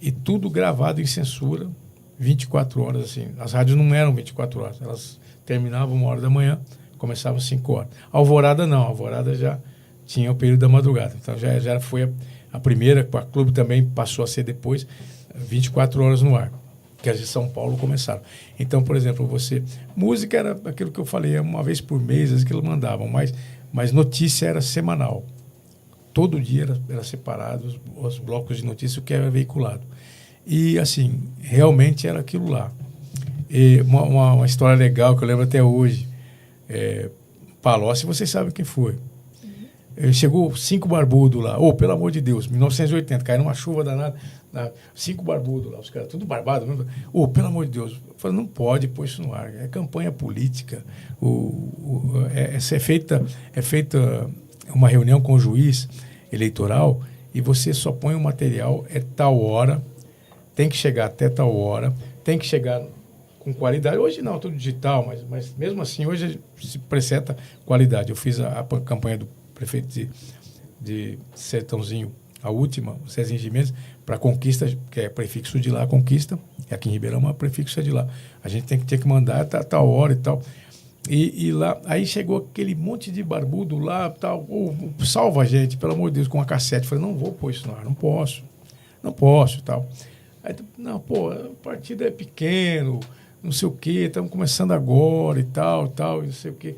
e tudo gravado em censura, 24 horas assim. As rádios não eram 24 horas, elas terminavam 1h da manhã, começavam 5 horas. Alvorada não, Alvorada já tinha o período da madrugada, então já foi a primeira, a Clube também passou a ser depois 24 horas no ar, que as de São Paulo começaram. Então, por exemplo, música era aquilo que eu falei, uma vez por mês, às vezes que eles mandavam, mas notícia era semanal. Todo dia era separado os blocos de notícia, o que era veiculado. E, assim, realmente era aquilo lá. E uma história legal que eu lembro até hoje, Palocci, vocês sabem quem foi. Chegou 5 barbudos lá, pelo amor de Deus, 1980, caiu uma chuva danada, 5 barbudos lá, os caras tudo barbado, pelo amor de Deus. Eu falei, não pode pôr isso no ar, é campanha política, é feita uma reunião com o juiz eleitoral e você só põe o material tal hora, tem que chegar até tal hora, tem que chegar com qualidade. Hoje não, tudo digital, mas mesmo assim, hoje se preceta qualidade. Eu fiz a campanha do prefeito de Sertãozinho, a última, o Cezinho Gimenez, para Conquista, que é prefixo de lá, Conquista, e aqui em Ribeirão é prefixo de lá. A gente tinha que mandar tal hora e tal. E lá, aí chegou aquele monte de barbudo lá, tal, salva a gente, pelo amor de Deus, com a cassete. Eu falei, não vou pôr isso no ar, não posso, tal. Aí, não, o partido é pequeno, não sei o quê, estamos começando agora e tal, não sei o quê.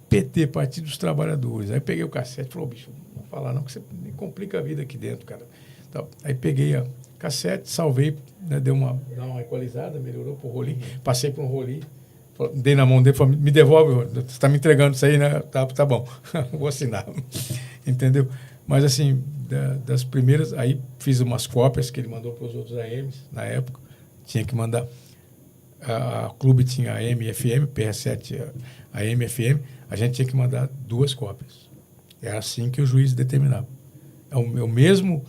PT, Partido dos Trabalhadores. Aí peguei o cassete e falei, bicho, não vou falar não, que você me complica a vida aqui dentro, cara. Então, aí peguei a cassete, salvei, né, deu uma equalizada, melhorou pro rolinho, passei para um rolinho, dei na mão dele, falei, me devolve, você está me entregando isso aí, né? Tá bom, vou assinar. Entendeu? Mas assim, das primeiras, aí fiz umas cópias que ele mandou para os outros AMs, na época, tinha que mandar. A Clube tinha AM e FM, PR7 AM e FM, a gente tinha que mandar 2 cópias. Era assim que o juiz determinava. É o mesmo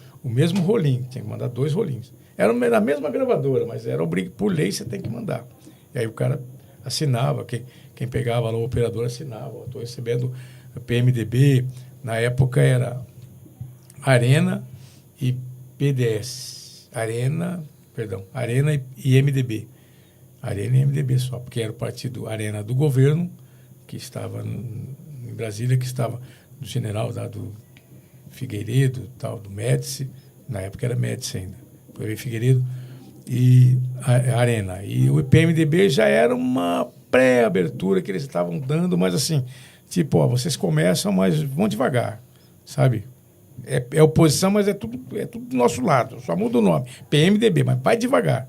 rolinho, tinha que mandar 2 rolinhos. Era na mesma gravadora, mas era por lei você tem que mandar. E aí o cara assinava, quem pegava lá o operador assinava. Estou recebendo PMDB, na época era Arena e PDS. Arena e MDB. Arena e MDB só, porque era o partido Arena do governo, que estava em Brasília, que estava do general lá do Figueiredo, tal, do Médici, na época era Médici ainda, foi Figueiredo, e a Arena. E o PMDB já era uma pré-abertura que eles estavam dando, mas assim, tipo, vocês começam, mas vão devagar, sabe? É oposição, mas é tudo do nosso lado, só muda o nome, PMDB, mas vai devagar.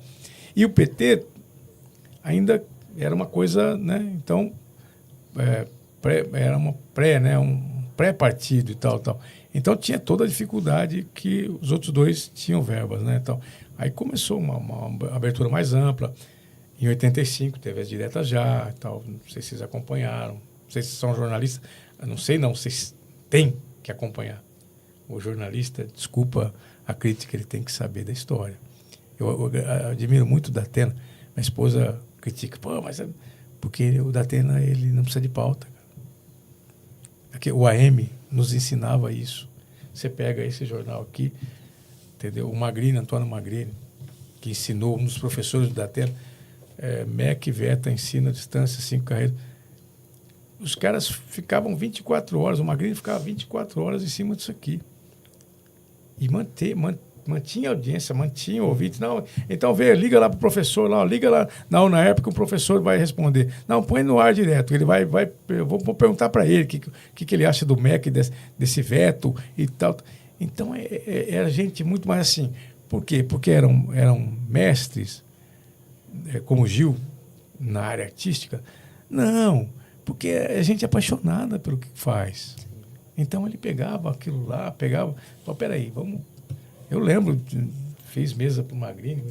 E o PT ainda era uma coisa, né? Então, era uma um pré-partido e tal. Então, tinha toda a dificuldade que os outros 2 tinham verbas, né? Então, aí começou uma abertura mais ampla. Em 85, teve as diretas já e tal. Não sei se vocês acompanharam. Não sei se são jornalistas. Não sei, não. Vocês têm que acompanhar. O jornalista, desculpa a crítica, ele tem que saber da história. Eu admiro muito o Datena. Minha esposa critica, mas porque o Datena, ele não precisa de pauta. Aqui, o AM nos ensinava isso. Você pega esse jornal aqui, entendeu? O Magrini, Antônio Magrini, que ensinou, um dos professores do Datena, MEC, VETA, ensino à distância, 5 carreiras. Os caras ficavam 24 horas, o Magrini ficava 24 horas em cima disso aqui. E mantinha a audiência, mantinha o ouvinte. Não, então liga lá para o professor, liga lá. Não, na época o professor vai responder. Não, põe no ar direto. Ele vai eu vou perguntar para ele o que ele acha do MEC, desse veto e tal. Então, era gente muito mais assim. Por quê? Porque eram mestres, como o Gil, na área artística. Não, porque é gente apaixonada pelo que faz. Então, ele pegava aquilo lá, falava, peraí, vamos... Eu lembro, fiz mesa para o Magrini,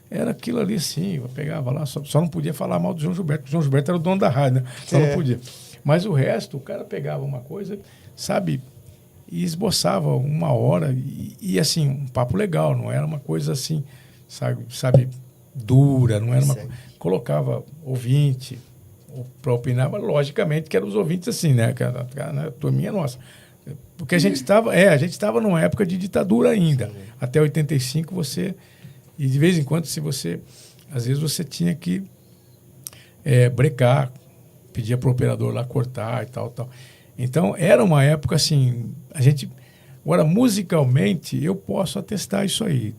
era aquilo ali assim, eu pegava lá, só não podia falar mal do João Gilberto, porque o João Gilberto era o dono da rádio, né? Só não podia. Mas o resto, o cara pegava uma coisa, sabe, e esboçava 1 hora, e assim, um papo legal, não era uma coisa assim, sabe dura, não era uma... Colocava ouvinte, para opinar, mas logicamente que eram os ouvintes assim, né? A turminha nossa. Porque a gente estava numa época de ditadura ainda. Sim. Até 85 você... E de vez em quando, às vezes você tinha que brecar, pedia para o operador lá cortar e tal. Então, era uma época assim... Agora, musicalmente, eu posso atestar isso aí.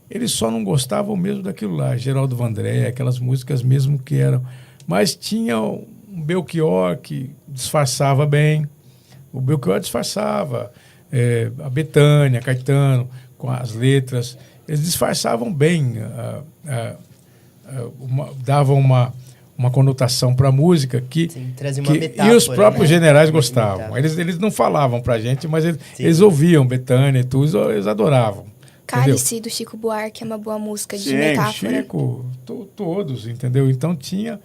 Eles só não gostavam mesmo daquilo lá. Geraldo Vandré, aquelas músicas mesmo que eram... Mas tinha um Belchior que disfarçava bem. O Belchior disfarçava. A Bethânia, Caetano, com as letras... Eles disfarçavam bem, davam uma conotação para a música que, sim, trazia uma metáfora, e os próprios generais uma gostavam. Eles não falavam para a gente, mas eles ouviam Bethânia e tudo, eles adoravam. Cálice, do Chico Buarque, é uma boa música de metáfora. Chico, todos, entendeu? Então tinha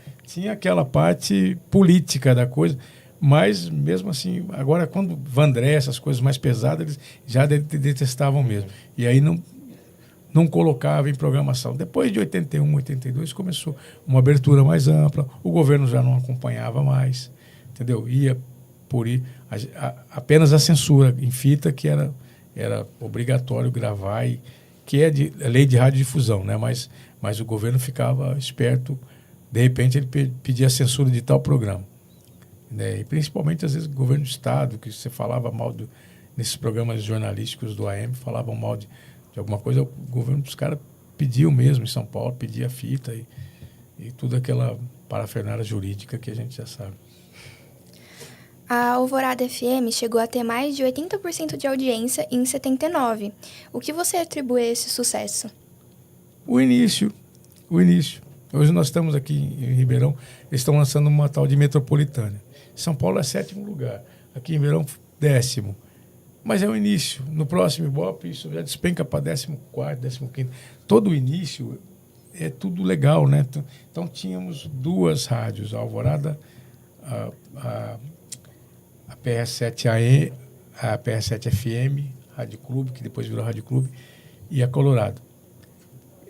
aquela parte política da coisa, mas mesmo assim, agora quando Vandré, essas coisas mais pesadas, eles já detestavam mesmo. E aí não colocava em programação. Depois de 81, 82, começou uma abertura mais ampla, o governo já não acompanhava mais, entendeu? Ia por ir, apenas a censura em fita, que era obrigatório gravar, que é lei de radiodifusão, né? Mas o governo ficava esperto, de repente ele pedia a censura de tal programa. Né? E principalmente, às vezes, o governo do Estado, que você falava mal nesses programas jornalísticos do AM, falavam mal de alguma coisa, o governo dos caras pediu mesmo em São Paulo, pedia a fita e toda aquela parafernália jurídica que a gente já sabe. A Alvorada FM chegou a ter mais de 80% de audiência em 79. O que você atribui a esse sucesso? O início. Hoje nós estamos aqui em Ribeirão, eles estão lançando uma tal de metropolitana. São Paulo é 7º lugar, aqui em Ribeirão 10º. Mas é o início. No próximo Ibope, isso já despenca para 14º, 15º. Todo o início é tudo legal, né? Então, tínhamos 2 rádios, a Alvorada, a PR7 a PR7 FM, Rádio Clube, que depois virou Rádio Clube, e a Colorado.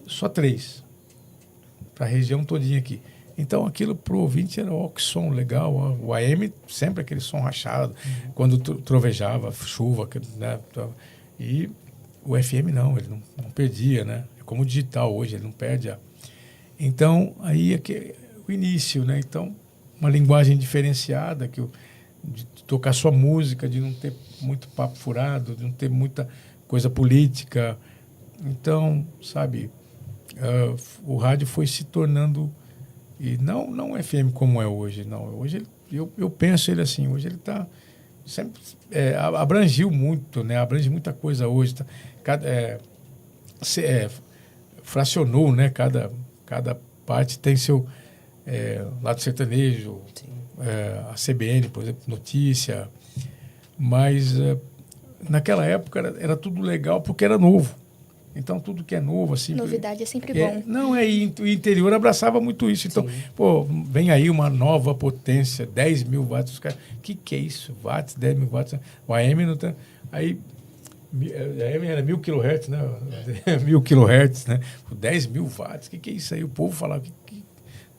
Só 3, para a região todinha aqui. Então, aquilo para o ouvinte era que som legal. O AM, sempre aquele som rachado, quando trovejava, chuva, né? E o FM não, ele não perdia, né? É como o digital hoje, ele não perde. Então, aí é o início, né? Então, uma linguagem diferenciada, de tocar sua música, de não ter muito papo furado, de não ter muita coisa política. Então, sabe, o rádio foi se tornando... E não o FM como é hoje, não. Hoje eu penso ele assim, hoje ele está sempre abrangiu muito, né? Abrange muita coisa hoje, fracionou, né? Cada parte tem seu lado sertanejo, a CBN, por exemplo, notícia, mas naquela época era tudo legal porque era novo. Então, tudo que é novo, assim... Novidade é sempre bom. O interior abraçava muito isso. Então, vem aí uma nova potência, 10 mil watts. Os caras, que é isso? Watts, 10 mil watts. O AM não tem... Aí, a AM era 1000 kHz, né? 1000 kHz, né? 10 mil watts, que é isso aí? O povo falava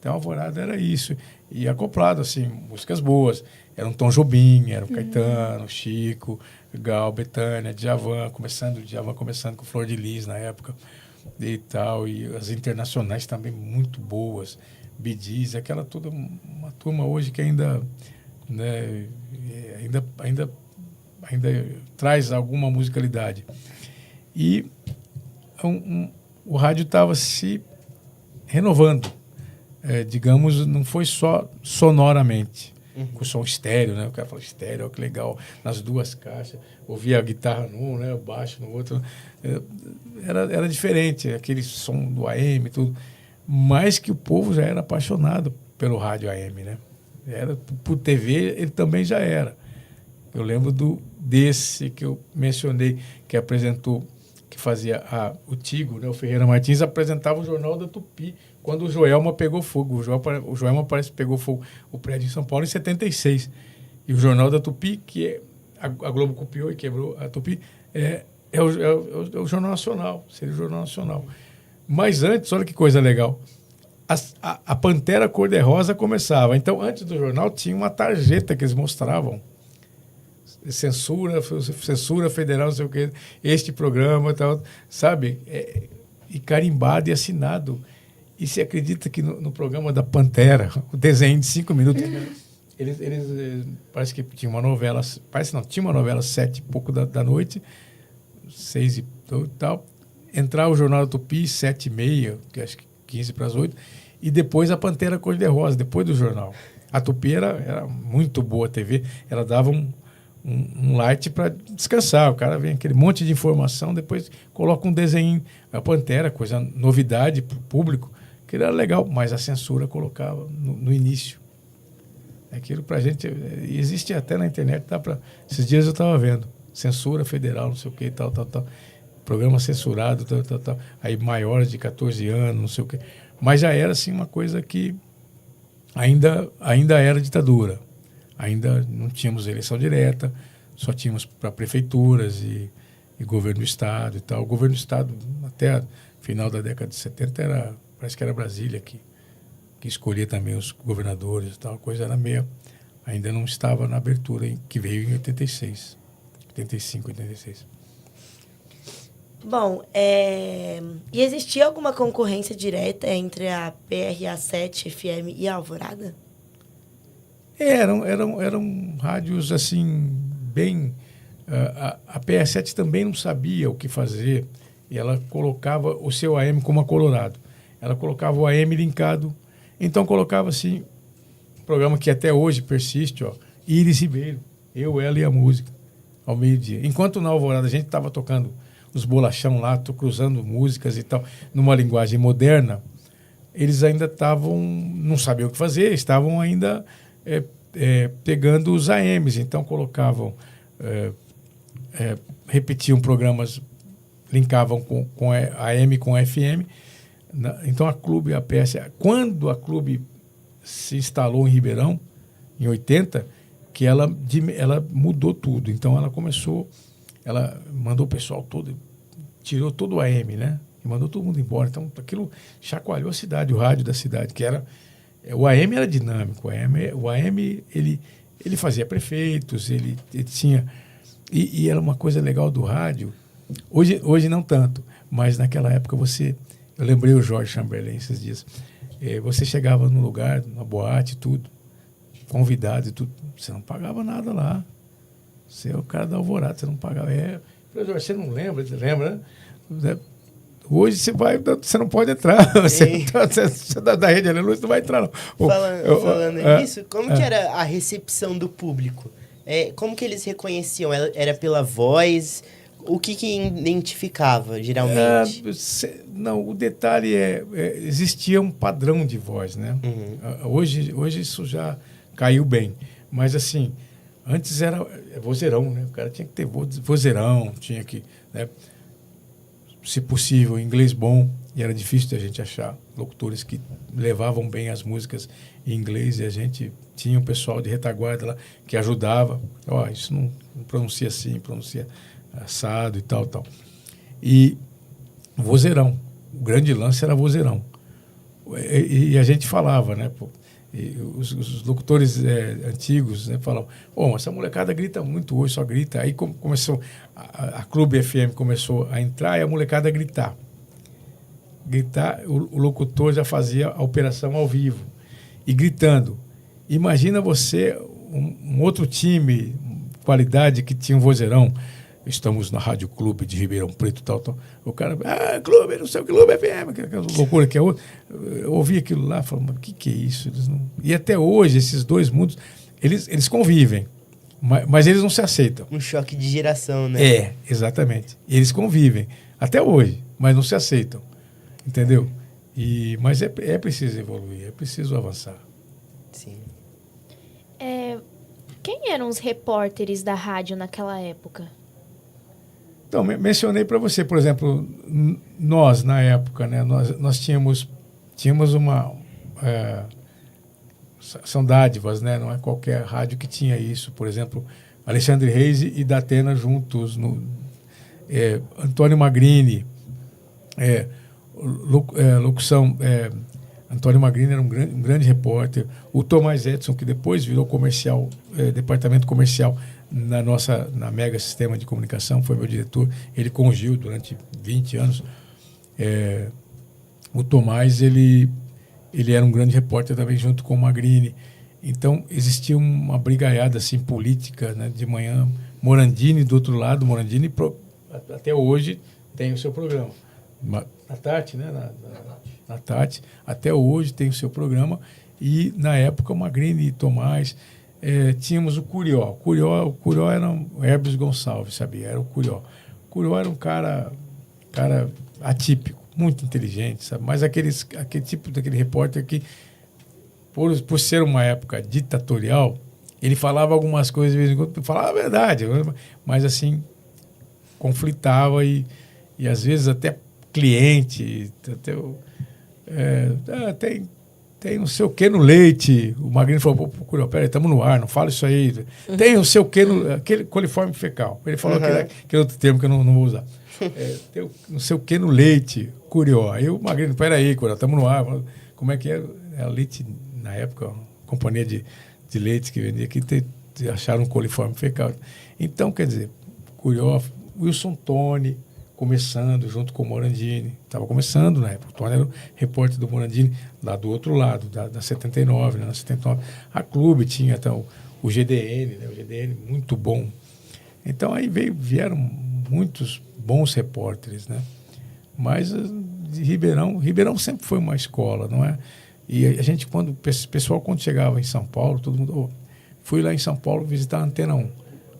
Então, a Alvorada era isso. E acoplado, assim, músicas boas. Era um Tom Jobim, era o Caetano, Chico... Gal, Bethânia, Djavan começando com Flor de Lis na época e tal, e as internacionais também muito boas, Bee Gees, aquela toda uma turma hoje que ainda, né, ainda traz alguma musicalidade. E o rádio estava se renovando, digamos, não foi só sonoramente. Com som estéreo, né? O cara fala estéreo, que legal, nas 2 caixas, ouvia a guitarra num, né? O baixo no outro. Era diferente, aquele som do AM e tudo. Mas que o povo já era apaixonado pelo rádio AM, né? Por TV, ele também já era. Eu lembro desse que eu mencionei, que apresentou, que fazia o Tigo, né? O Ferreira Martins apresentava o Jornal da Tupi, quando o Joelma pegou fogo. O Joelma parece que pegou fogo o prédio em São Paulo em 76. E o Jornal da Tupi, que a Globo copiou e quebrou a Tupi, é o Jornal Nacional, seria o Jornal Nacional. Mas antes, olha que coisa legal, a Pantera Cor-de-Rosa começava. Então, antes do jornal, tinha uma tarjeta que eles mostravam. Censura federal, não sei o quê, este programa, tal, sabe? E carimbado e assinado. E se acredita que no programa da Pantera, o desenho de 5 minutos, eles parece que tinha uma novela, tinha uma novela 7 e pouco da noite, 6 e tal, entrar o Jornal da Tupi, 7h30, que acho que 15 para as 8, e depois a Pantera Cor-de-Rosa, depois do jornal. A Tupi era muito boa a TV, ela dava um light para descansar. O cara vem aquele monte de informação, depois coloca um desenho, a Pantera, coisa novidade para o público, que era legal, mas a censura colocava no início. Aquilo para a gente, existe até na internet, esses dias eu estava vendo, censura federal, não sei o que, tal, programa censurado, tal, aí maiores de 14 anos, não sei o que, mas já era assim uma coisa que ainda era ditadura. Ainda não tínhamos eleição direta, só tínhamos para prefeituras e governo do estado e tal. O governo do estado, até o final da década de 70, parece que era Brasília que escolhia também os governadores e tal. A coisa era meio... Ainda não estava na abertura, que veio em 85, 86. Bom, e existia alguma concorrência direta entre a PRA7 FM e a Alvorada? Eram rádios assim, bem... A PR7 também não sabia o que fazer, e ela colocava o seu AM como a Colorado. Ela colocava o AM linkado, então colocava assim, um programa que até hoje persiste, ó, Iris Ribeiro, Eu, Ela e a Música, ao meio-dia. Enquanto na Alvorada a gente estava tocando os bolachão lá, cruzando músicas e tal, numa linguagem moderna, eles ainda não sabiam o que fazer, estavam ainda... pegando os AMs, então colocavam, repetiam programas, linkavam com a AM com a FM. Então a Clube, a PS, quando a Clube se instalou em Ribeirão, em 80, que ela mudou tudo. Então ela mandou o pessoal todo, tirou todo o AM, né? E mandou todo mundo embora. Então aquilo chacoalhou a cidade, o rádio da cidade, que era... O AM era dinâmico, o AM ele fazia prefeitos, ele tinha... E era uma coisa legal do rádio. Hoje não tanto, mas naquela época eu lembrei o Jorge Chamberlain esses dias. Você chegava num lugar, numa boate, tudo, convidado e tudo, você não pagava nada lá. Você é o cara da Alvorada, você não pagava. Você não lembra? Você lembra, né? Hoje você não pode entrar. Você da Rede Aleluia, você não vai entrar, não. Falando nisso, como que era a recepção do público? Como que eles reconheciam? Era pela voz? O que identificava, geralmente? Não, o detalhe existia um padrão de voz, né? Uhum. Hoje isso já caiu bem. Mas, assim, antes era vozeirão, né? O cara tinha que ter vozeirão, tinha que... Né? Se possível, inglês bom, e era difícil de a gente achar locutores que levavam bem as músicas em inglês, e a gente tinha um pessoal de retaguarda lá que ajudava. Isso não pronuncia assim, pronuncia assado e tal. E vozeirão, o grande lance era vozeirão. E a gente falava, né? Os locutores antigos, né, falavam, essa molecada grita muito hoje, só grita. Aí começou, a Clube FM começou a entrar e a molecada a gritar. O locutor já fazia a operação ao vivo. E gritando. Imagina você, um outro time, qualidade, que tinha um vozeirão. Estamos na Rádio Clube de Ribeirão Preto, tal. O cara, Clube, não sei o Clube FM, aquela loucura que é outra. Eu ouvi aquilo lá e falei, mas o que é isso? E até hoje, esses dois mundos, eles convivem, mas eles não se aceitam. Um choque de geração, né? Exatamente. E eles convivem, até hoje, mas não se aceitam, entendeu? Mas é preciso evoluir, é preciso avançar. Sim. Quem eram os repórteres da rádio naquela época? Então, mencionei para você, por exemplo, nós, na época, né, nós tínhamos uma... são dádivas, né? Não é qualquer rádio que tinha isso. Por exemplo, Alexandre Reis e Datena juntos, Antônio Magrini, locução, Antônio Magrini era um grande repórter. O Tomás Edson, que depois virou comercial, departamento comercial na Mega Sistema de Comunicação, foi meu diretor. Ele com o Gil durante 20 anos. O Tomás, ele era um grande repórter também, junto com o Magrini. Então, existia uma brigaiada assim, política, né, de manhã. Morandini, do outro lado, Morandini, até hoje, tem o seu programa. Na Tati, né? Na Tati, até hoje tem o seu programa. E, na época, o Magrini e Tomás, tínhamos o Curió. O Curió era o Herbes Gonçalves, sabia? Era o Curió. O Curió era um cara atípico, muito inteligente, sabe? Mas aquele tipo daquele repórter que, por ser uma época ditatorial, ele falava algumas coisas, de vez em quando, falava a verdade, mas assim, conflitava e às vezes até cliente, tem não sei o que no leite. O Magrini falou, pô, peraí, estamos no ar, não fala isso aí. Tem não sei o que, aquele coliforme fecal. Ele falou aquele outro termo que eu não vou usar. Tem não sei o que no leite, Curió. Aí o Magrini, peraí, Curió, estamos no ar. Como é que é? Leite, na época, uma companhia de leite que vendia aqui, acharam um coliforme fecal. Então, quer dizer, Curió, Wilson Toni, começando junto com o Morandini. Estava começando na época. O Tony era o repórter do Morandini, lá do outro lado, da 79, né? Na 79. A Clube tinha até o GDN, né? O GDN muito bom. Então, aí vieram muitos bons repórteres, né? Mas de Ribeirão sempre foi uma escola, não é? E a gente, o pessoal, quando chegava em São Paulo, todo mundo... fui lá em São Paulo visitar a Antena 1.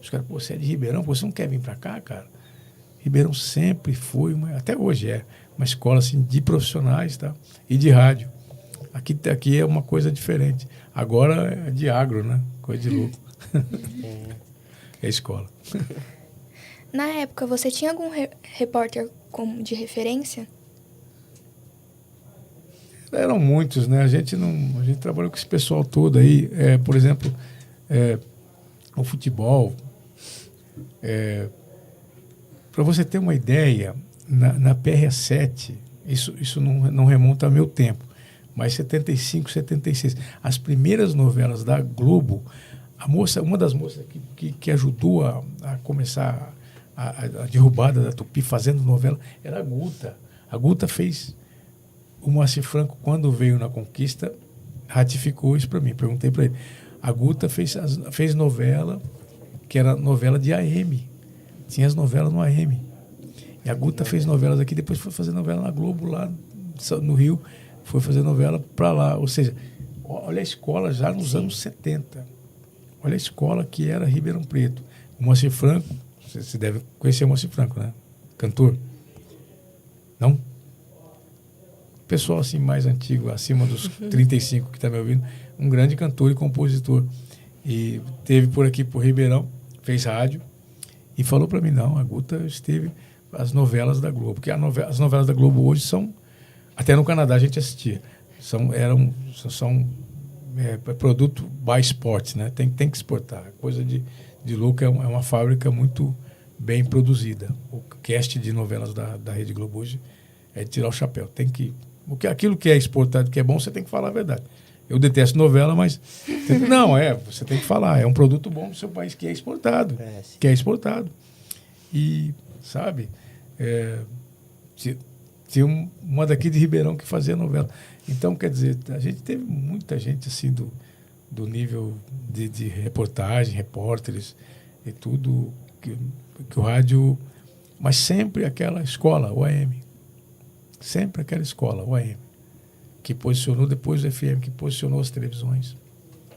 Os caras, você é de Ribeirão? Você não quer vir para cá, cara? Ribeirão sempre foi, até hoje uma escola assim, de profissionais, tá? E de rádio. Aqui é uma coisa diferente. Agora é de agro, né? Coisa de louco. É escola. Na época, você tinha algum repórter de referência? Eram muitos, né? A gente trabalhou com esse pessoal todo aí. Por exemplo, o futebol. Para você ter uma ideia, na PRA7, isso não remonta ao meu tempo, mas 75, 76, as primeiras novelas da Globo, uma das moças que ajudou a começar a derrubada da Tupi fazendo novela era a Guta. A Guta fez... O Moacir Franco, quando veio na Conquista, ratificou isso para mim. Perguntei para ele. A Guta fez novela, que era novela de AM. Tinha as novelas no AM. E a Guta fez novelas aqui, depois foi fazer novela na Globo, lá no Rio. Foi fazer novela para lá. Ou seja, olha a escola já nos anos 70. Olha a escola que era Ribeirão Preto. O Moacir Franco, você deve conhecer o Moacir Franco, né? Cantor. Não? Pessoal assim mais antigo, acima dos 35 que está me ouvindo, um grande cantor e compositor. E teve por aqui, por Ribeirão, fez rádio e falou para mim, não, a Guta esteve as novelas da Globo, porque as novelas da Globo hoje são, até no Canadá a gente assistia, são produto by sport, né? Tem que exportar, coisa de louco, é uma fábrica muito bem produzida. O cast de novelas da Rede Globo hoje é de tirar o chapéu, aquilo que é exportado, que é bom, você tem que falar a verdade. Eu detesto novela, mas... você tem que falar. É um produto bom do seu país que é exportado. E, sabe, tinha uma daqui de Ribeirão que fazia novela. Então, quer dizer, a gente teve muita gente, assim, do nível de reportagem, repórteres e tudo, que o rádio... Mas sempre aquela escola, o AM. Sempre aquela escola, o AM, que posicionou depois do FM, que posicionou as televisões.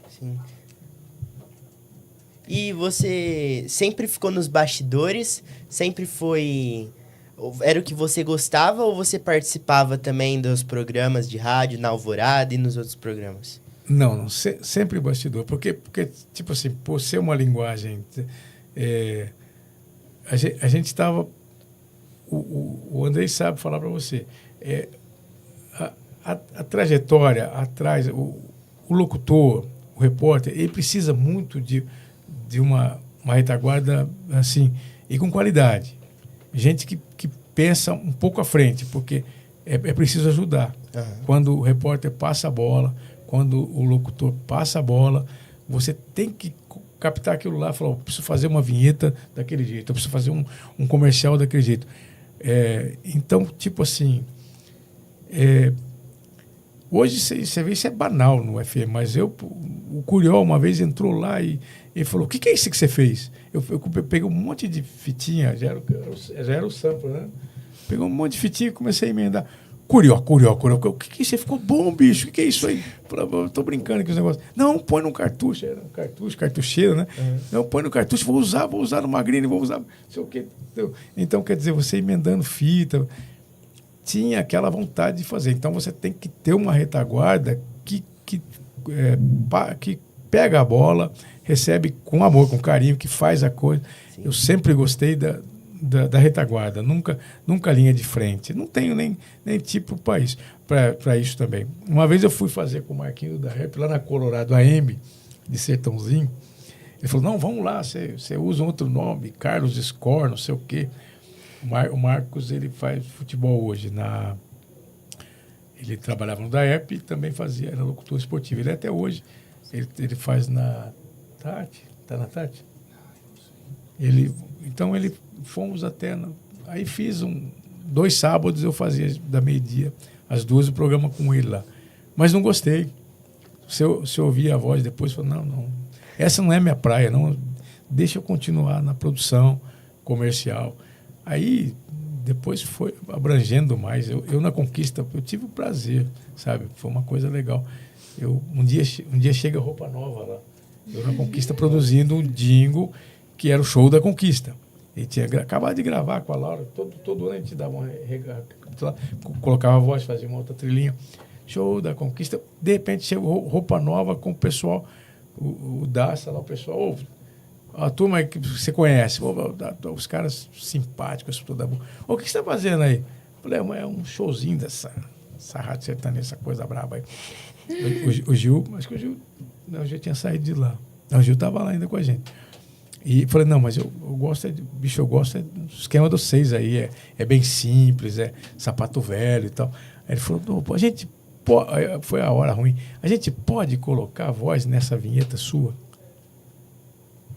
Sim. E você sempre ficou nos bastidores? Sempre foi... Era o que você gostava ou você participava também dos programas de rádio, na Alvorada e nos outros programas? Não, sempre bastidor. Porque, tipo assim, por ser uma linguagem... a gente estava... O Andrei sabe falar para você. A trajetória atrás, o locutor, o repórter, ele precisa muito de uma retaguarda assim, e com qualidade. Gente que pensa um pouco à frente, porque é preciso ajudar. Quando o repórter passa a bola, quando o locutor passa a bola, você tem que captar aquilo lá e falar, preciso fazer uma vinheta daquele jeito, eu preciso fazer um comercial daquele jeito. Então, tipo assim, hoje você vê isso é banal no FM, mas o Curió uma vez entrou lá e ele falou, o que é isso que você fez? Eu peguei um monte de fitinha, já era o sample, né? Peguei um monte de fitinha e comecei a emendar. Curió. O que é isso? Ficou bom, bicho. O que é isso aí? Eu tô brincando aqui os negócios. Não, põe num cartucho. Era um cartucho, cartucheiro, né? Não, põe no cartucho. Vou usar no Magrini, vou usar. Não sei o quê. Então, quer dizer, você emendando fita. Tinha aquela vontade de fazer. Então, você tem que ter uma retaguarda que pega a bola, recebe com amor, com carinho, que faz a coisa. Sim. Eu sempre gostei da retaguarda, nunca linha de frente. Não tenho nem tipo para isso também. Uma vez eu fui fazer com o Marquinhos da Rap lá na Colorado AM, de Sertãozinho. Ele falou, não, vamos lá, você usa um outro nome, Carlos Score, não sei o quê. O Marcos, ele faz futebol hoje. Ele trabalhava no DAEP e também era locutor esportivo. Ele até hoje, ele faz na Tati. Tá na Tati? Então, fomos até... Aí fiz 2 sábados, eu fazia da meio-dia, às 2, o programa com ele lá. Mas não gostei. Se eu ouvir a voz depois, eu falei, não, essa não é minha praia, não. Deixa eu continuar na produção comercial. Aí, depois foi abrangendo mais. Eu na Conquista, eu tive o prazer, sabe? Foi uma coisa legal. Um dia chega roupa nova lá. Eu na Conquista produzindo um jingle que era o show da Conquista. Ele tinha acabado de gravar com a Laura. Todo ano a gente dava colocava a voz, fazia uma outra trilhinha. Show da Conquista. De repente chegou roupa nova com o pessoal, o Daça lá, o pessoal... A turma que você conhece, os caras simpáticos, toda boa. O que você está fazendo aí? Eu falei, é um showzinho dessa rádio sertaneja, essa coisa braba aí. O Gil, acho que o Gil tinha saído de lá. Não, o Gil estava lá ainda com a gente. E falei, não, mas eu gosto do esquema dos 6 aí, é bem simples, é sapato velho e tal. Aí ele falou, a gente pode, foi a hora ruim, a gente pode colocar a voz nessa vinheta sua?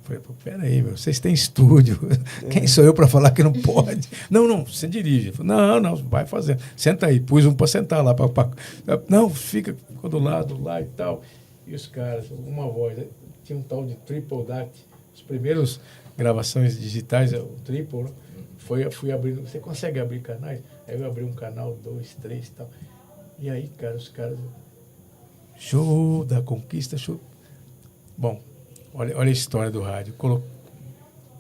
Falei, peraí, vocês têm estúdio. Quem sou eu para falar que não pode? Não, você dirige. Falei, não, vai fazendo. Senta aí. Pus um para sentar lá. Não, ficou do lado lá e tal. E os caras, uma voz. Tinha um tal de Triple Dat. As primeiras gravações digitais, o Triple, né? Fui abrindo. Você consegue abrir canais? Aí eu abri um canal, 2, 3 e tal. E aí, cara, os caras... Show da Conquista, show... Bom... Olha a história do rádio.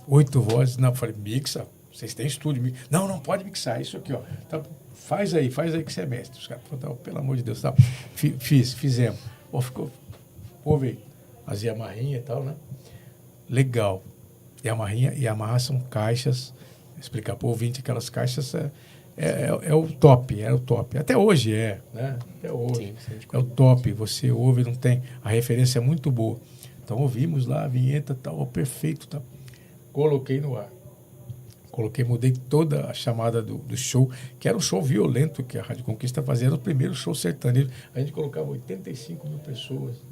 8 vozes. Não, falei, mixa. Vocês têm estúdio. Não pode mixar. Isso aqui, ó. Tá, faz aí que você é mestre. Os caras falaram, pelo amor de Deus. Tá. Fizemos. Houve as Yamahinha e tal, né? Legal. Yamaha são caixas. Explicar para o ouvinte, aquelas caixas é o top. Era o top. Até hoje né? Até hoje. Sim, é o top. Você ouve, não tem... A referência é muito boa. Então, ouvimos lá a vinheta, tal, perfeito, tal. Coloquei no ar. Mudei toda a chamada do show, que era um show violento que a Rádio Conquista fazia, era o primeiro show sertanejo. A gente colocava 85 mil pessoas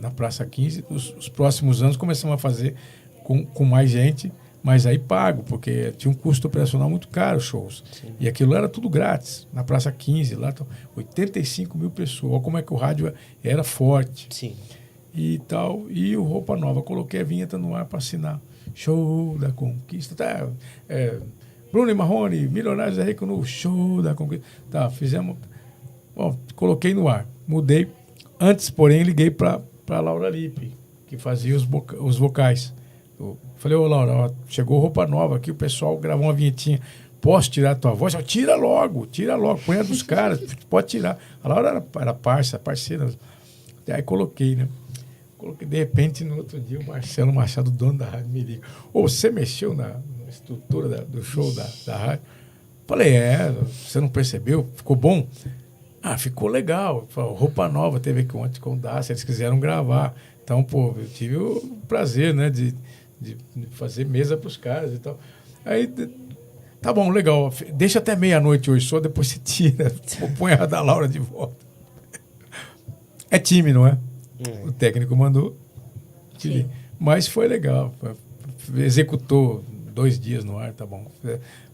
na Praça 15. Os próximos anos começamos a fazer com mais gente, mas aí pago, porque tinha um custo operacional muito caro os shows. Sim. E aquilo era tudo grátis, na Praça 15, lá, 85 mil pessoas. Olha como é que o rádio era forte. Sim. E tal, e o Roupa Nova, coloquei a vinheta no ar para assinar. Show da Conquista, tá? Bruno e Marrone, Milionários da Rico no Show da Conquista. Tá, fizemos. Bom, coloquei no ar, mudei. Antes, porém, liguei para Laura Lippe, que fazia os vocais. Eu falei, ô Laura, ó, chegou Roupa Nova aqui, o pessoal gravou uma vinhetinha. Posso tirar a tua voz? Eu, tira logo, põe a dos caras, pode tirar. A Laura era parceira. Aí coloquei, né? De repente, no outro dia, o Marcelo Machado, dono da rádio, me liga. Você mexeu na estrutura do show da rádio? Falei, você não percebeu? Ficou bom? Ficou legal. Roupa Nova teve aqui ontem com o Dacia, eles quiseram gravar. Então, eu tive o prazer, né, de fazer mesa para os caras e tal. Aí, de Tá bom, legal. Deixa até meia-noite hoje só, depois você tira. Põe a da Laura de volta. É time, não é? O técnico mandou. Tirei. Mas foi legal. Executou 2 dias no ar, tá bom.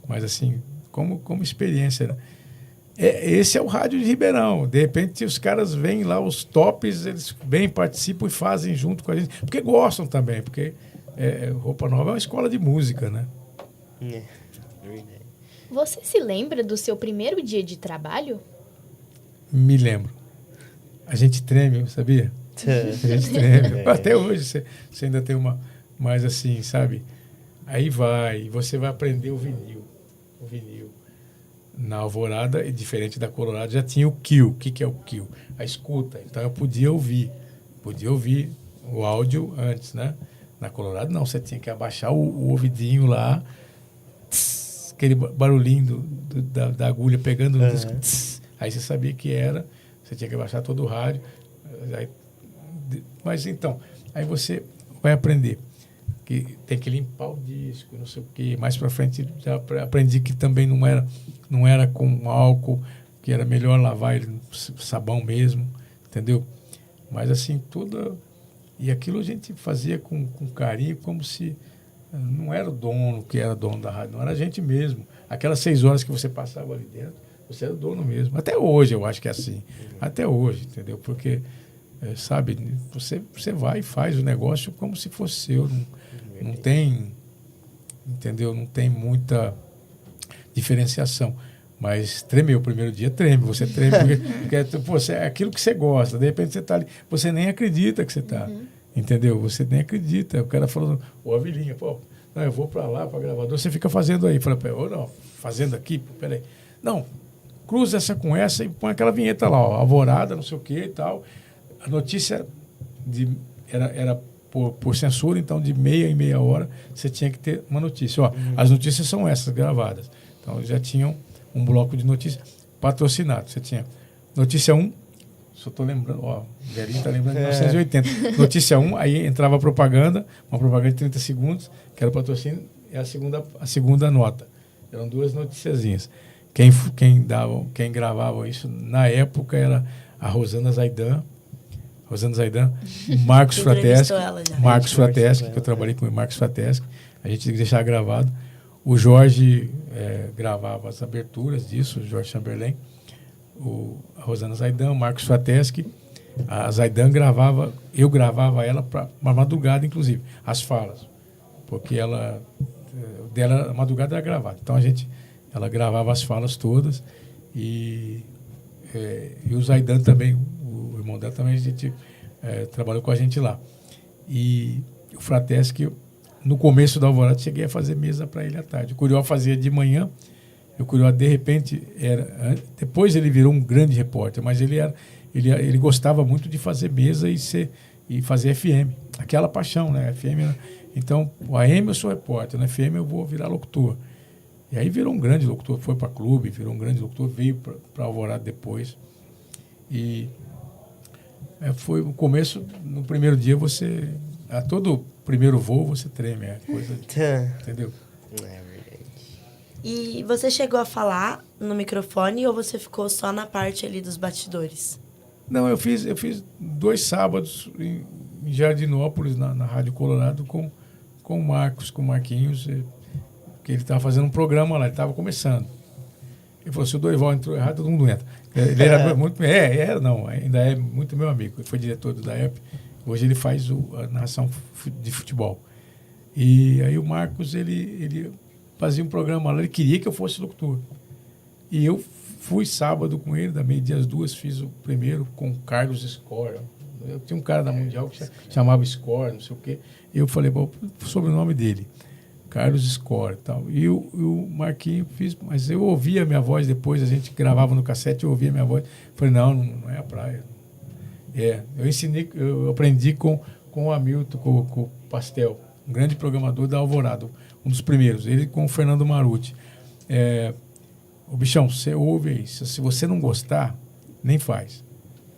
Mas assim, como experiência, né? Esse é o rádio de Ribeirão. De repente os caras vêm lá, os tops, eles vêm, participam e fazem junto com a gente. Porque gostam também, porque Roupa Nova é uma escola de música, né? Você se lembra do seu primeiro dia de trabalho? Me lembro. A gente treme, sabia? A gente treme. Até hoje você ainda tem uma... Mas assim, sabe? Aí você vai aprender o vinil. O vinil. Na Alvorada, diferente da Colorado, já tinha o kill. O que é o kill? A escuta. Então eu podia ouvir o áudio antes, né? Na Colorado não, você tinha que abaixar o ouvidinho lá, aquele barulhinho da agulha pegando no disco. Aí você sabia que era, você tinha que abaixar todo o rádio. Mas então, aí você vai aprender que tem que limpar o disco, não sei o quê. Mais para frente já aprendi que também não era com álcool, que era melhor lavar ele no sabão mesmo, entendeu? Mas assim, tudo... E aquilo a gente fazia com carinho, como se não era o dono que era dono da rádio, não era a gente mesmo. Aquelas 6 horas que você passava ali dentro, você era o dono mesmo. Até hoje eu acho que é assim. Até hoje, entendeu? Porque, sabe, você vai e faz o negócio como se fosse seu. Não tem, entendeu? Não tem muita diferenciação. Mas tremeu o primeiro dia, treme. Você treme porque é aquilo que você gosta. De repente você está ali, você nem acredita que você está. Entendeu? Você nem acredita. O cara falando, ô Avilinha, não, eu vou para lá, para gravador, você fica fazendo aí. Fala, não, fazendo aqui, peraí. Não, cruza essa com essa e põe aquela vinheta lá, ó, Alvorada, não sei o que e tal. A notícia era por censura, então de meia em meia hora você tinha que ter uma notícia. Ó, as notícias são essas, gravadas. Então já tinham um bloco de notícias patrocinado. Você tinha notícia 1, só estou lembrando, ó, o velhinho está lembrando de 1980. Notícia 1, aí entrava uma propaganda de 30 segundos, que era o patrocínio, e a segunda nota. Eram 2 noticiazinhas. Quem gravava isso na época era a Rosana Zaidan, Marcos Frateschi, que eu trabalhei com o Marcos Frateschi, a gente tem que deixar gravado. O Jorge gravava as aberturas disso, o Jorge Chamberlain, a Rosana Zaidan, o Marcos Frateschi. A Zaidan eu gravava ela para uma madrugada, inclusive, as falas, porque a madrugada era gravada. Então ela gravava as falas todas e o Zaidan também, o irmão dela também, a gente trabalhou com a gente lá. E o Frateschi, no começo da Alvorada, cheguei a fazer mesa para ele à tarde. O Curió fazia de manhã, e o Curió, de repente, depois ele virou um grande repórter, mas ele gostava muito de fazer mesa e fazer FM. Aquela paixão, né? FM, então, o AM eu sou repórter, no FM eu vou virar locutor. E aí virou um grande locutor, foi para clube, virou um grande locutor, veio para Alvorada depois. E foi o começo, no primeiro dia a todo primeiro voo você treme, coisa, entendeu? É verdade. E você chegou a falar no microfone ou você ficou só na parte ali dos bastidores? Não, eu fiz 2 sábados em Jardinópolis, na Rádio Colorado, com o Marcos, com o Marquinhos, que ele estava fazendo um programa lá, ele estava começando. Ele falou, se o Dorival entrou errado, todo mundo entra. Ele era muito... ainda é muito meu amigo. Ele foi diretor da ERP. Hoje ele faz a narração de futebol. E aí o Marcos, ele fazia um programa lá, ele queria que eu fosse locutor. E eu fui sábado com ele, da meio-dia às 2, fiz o primeiro com o Carlos Score. Eu tinha um cara da Mundial que chamava Score, não sei o quê. E eu falei, bom, o sobrenome dele, Carlos Score e tal. E o Marquinho fiz, mas eu ouvia a minha voz depois, a gente gravava no cassete, eu ouvia a minha voz. Falei, não é a praia. Eu aprendi com o Hamilton, com o Pastel, um grande programador da Alvorada, um dos primeiros, ele com o Fernando Maruti. O bichão, você ouve aí, se você não gostar, nem faz.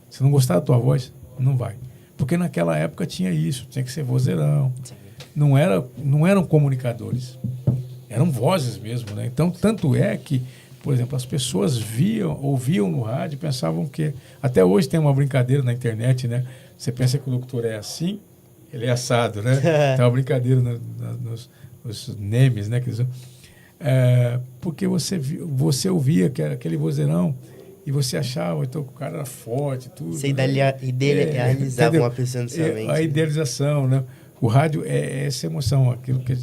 Se não gostar da tua voz, não vai. Porque naquela época tinha isso, tinha que ser vozeirão. Não eram comunicadores, eram vozes mesmo, né? Então, tanto é que, por exemplo, as pessoas ouviam no rádio e pensavam que... Até hoje tem uma brincadeira na internet, né? Você pensa que o locutor é assim, ele é assado, né? Tem uma brincadeira nos memes, né? Porque você ouvia que era aquele vozeirão e você achava então, que o cara era forte, tudo. Você idealizava uma pessoa no seu mente. A idealização, né? O rádio é essa emoção, aquilo que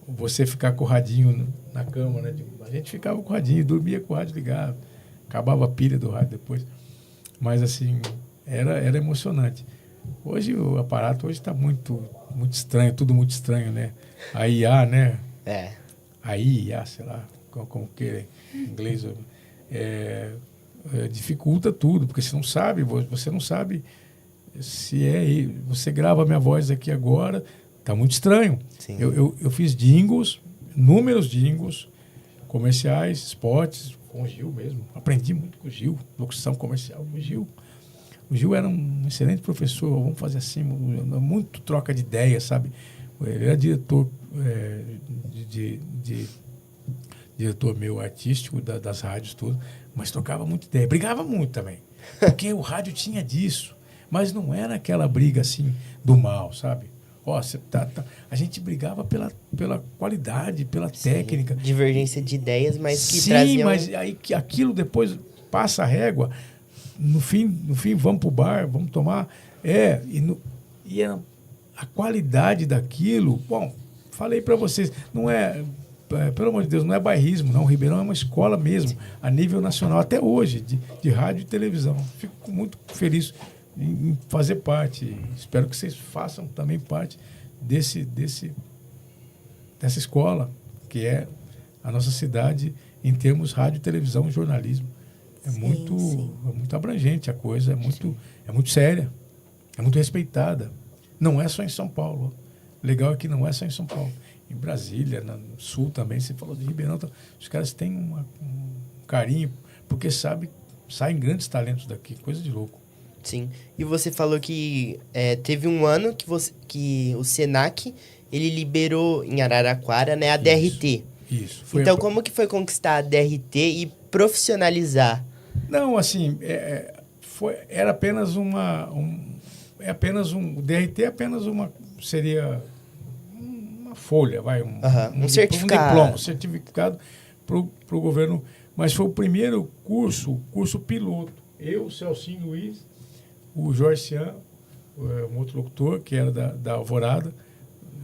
você ficar com o radinho na cama, né? A gente ficava com o radinho, dormia com o rádio ligado, acabava a pilha do rádio depois. Mas assim, era emocionante. Hoje o aparato está muito estranho, tudo muito estranho, né? A IA, né? A IA, sei lá, como que em inglês, dificulta tudo, porque você não sabe se você grava a minha voz aqui agora, tá muito estranho. Sim. Eu fiz jingles, inúmeros jingles, comerciais, spots, com o Gil mesmo. Aprendi muito com o Gil, locução comercial com o Gil. O Gil era um excelente professor, vamos fazer assim, muito troca de ideias, sabe? Ele era diretor diretor meu artístico das rádios, tudo, mas trocava muita ideia. Brigava muito também, porque o rádio tinha disso, mas não era aquela briga assim do mal, sabe? A gente brigava pela qualidade, pela técnica. Divergência de ideias, mas que traziam... Sim, mas aí que aquilo depois passa a régua. No fim, vamos pro bar, vamos tomar. A qualidade daquilo... Bom, falei para vocês, não pelo amor de Deus, não é bairrismo, não. O Ribeirão é uma escola mesmo, a nível nacional, até hoje, de rádio e televisão. Fico muito feliz em fazer parte. Espero que vocês façam também parte dessa escola, que é a nossa cidade em termos rádio, televisão e jornalismo. É muito abrangente a coisa, é muito séria, é muito respeitada. Não é só em São Paulo. Legal é que não é só em São Paulo. Em Brasília, no Sul também, você falou de Ribeirão, então, os caras têm um carinho, porque saem grandes talentos daqui, coisa de louco. Sim. E você falou que teve um ano que o Senac ele liberou em Araraquara, né, a DRT. Isso. Então, como que foi conquistar a DRT e profissionalizar? Não, assim, era apenas o DRT é apenas seria uma folha, um certificado. Um certificado para o governo, mas foi o primeiro curso piloto. Eu, Celcinho Luiz, o Jorge Cian, um outro locutor, que era da Alvorada,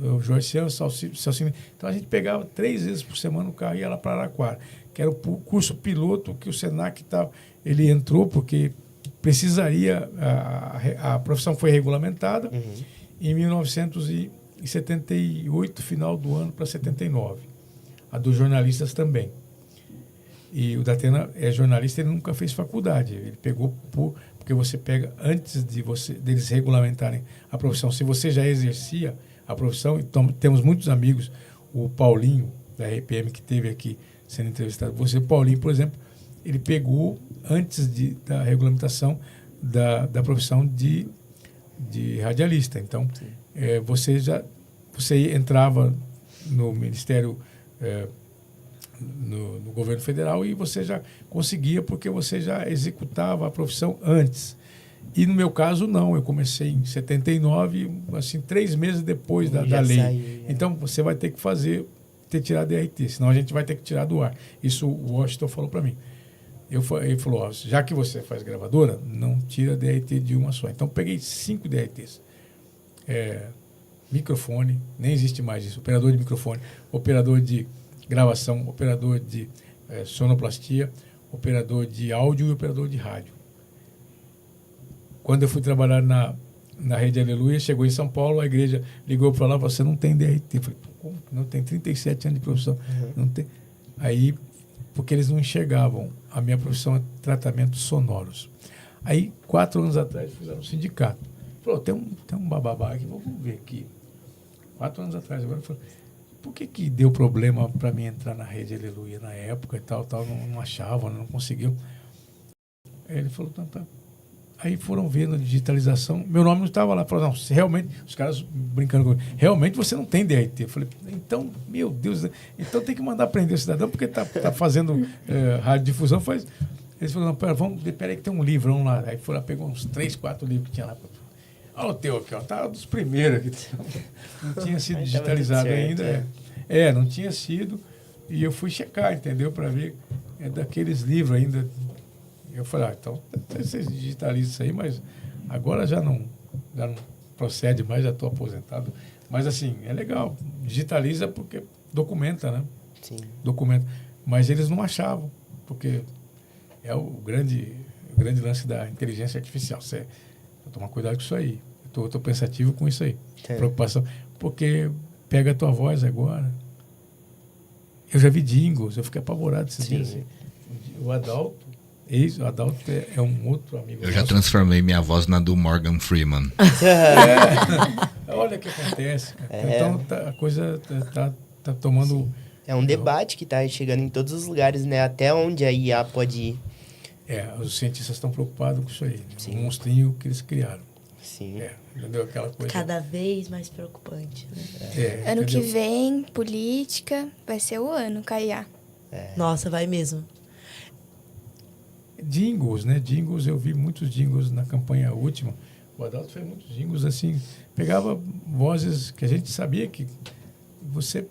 o Jorge Cian, o Celcinho. Então a gente pegava 3 vezes por semana o carro e ia lá para Araraquara, que era o curso piloto que o Senac ele entrou, porque precisaria, a profissão foi regulamentada em 1978, final do ano para 79. A dos jornalistas também. E o Datena é jornalista, ele nunca fez faculdade. Ele pegou porque você pega, antes deles regulamentarem a profissão, se você já exercia a profissão, então temos muitos amigos, o Paulinho, da RPM, que esteve aqui sendo entrevistado. O Paulinho, por exemplo, ele pegou, antes da regulamentação da profissão de radialista. Então, você entrava no Ministério, no governo federal, e você já conseguia, porque você já executava a profissão antes. E no meu caso, não. Eu comecei em 79, assim, 3 meses depois da lei. Saiu, Então, você vai ter que ter tirado DRT, senão a gente vai ter que tirar do ar. Isso o Washington falou para mim. Ele falou, já que você faz gravadora, não tira DRT de uma só. Então, peguei 5 DRTs. Microfone, nem existe mais isso. Operador de microfone, operador de gravação, operador de sonoplastia, operador de áudio e operador de rádio. Quando eu fui trabalhar na Rede Aleluia, chegou em São Paulo, a igreja ligou para lá, você não tem DRT. Eu falei, como? Não tem 37 anos de profissão. Não tem. Aí, porque eles não enxergavam. A minha profissão é tratamento sonoros. Aí, 4 anos atrás, fizeram um sindicato. Falou, tem um bababá aqui, vamos ver aqui. 4 anos atrás, agora, falou, por que deu problema para mim entrar na Rede Aleluia na época e tal, não achavam, não conseguiam. Aí ele falou, tá. Aí foram vendo a digitalização. Meu nome não estava lá. Falaram, não, se realmente, os caras brincando comigo, realmente você não tem DRT. Eu falei, então, meu Deus, então tem que mandar prender o cidadão, porque tá fazendo radiodifusão. Eles falaram, peraí que tem um livro, vamos lá. Aí foi lá, pegou uns 3, 4 livros que tinha lá. Olha o teu aqui, ó, tá dos primeiros aqui. Não tinha sido digitalizado ainda. Não tinha sido. E eu fui checar, entendeu? Para ver, daqueles livros ainda. Eu falei, então vocês digitalizam isso aí, mas agora já não procede mais, já estou aposentado. Mas assim, é legal, digitaliza porque documenta, né? Sim. Documenta. Mas eles não achavam, porque é o grande lance da inteligência artificial. Você tomar cuidado com isso aí. Eu estou pensativo com isso aí. Preocupação. Porque pega a tua voz agora. Eu já vi jingles, eu fiquei apavorado esses dias. Assim. O Adalto é um outro amigo. Eu já transformei minha voz na do Morgan Freeman. Olha o que acontece. Então a coisa tá tomando... É um debate que está chegando em todos os lugares, né? Até onde a IA pode ir. Os cientistas estão preocupados com isso aí. Sim. O monstrinho que eles criaram. Sim. Entendeu? Aquela coisa... Cada vez mais preocupante. Né? Ano entendeu? que vem, política, vai ser o ano, IA. Nossa, vai mesmo. Jingles, né? Jingles, eu vi muitos jingles na campanha última. O Adalto fez muitos jingles assim, pegava vozes que a gente sabia que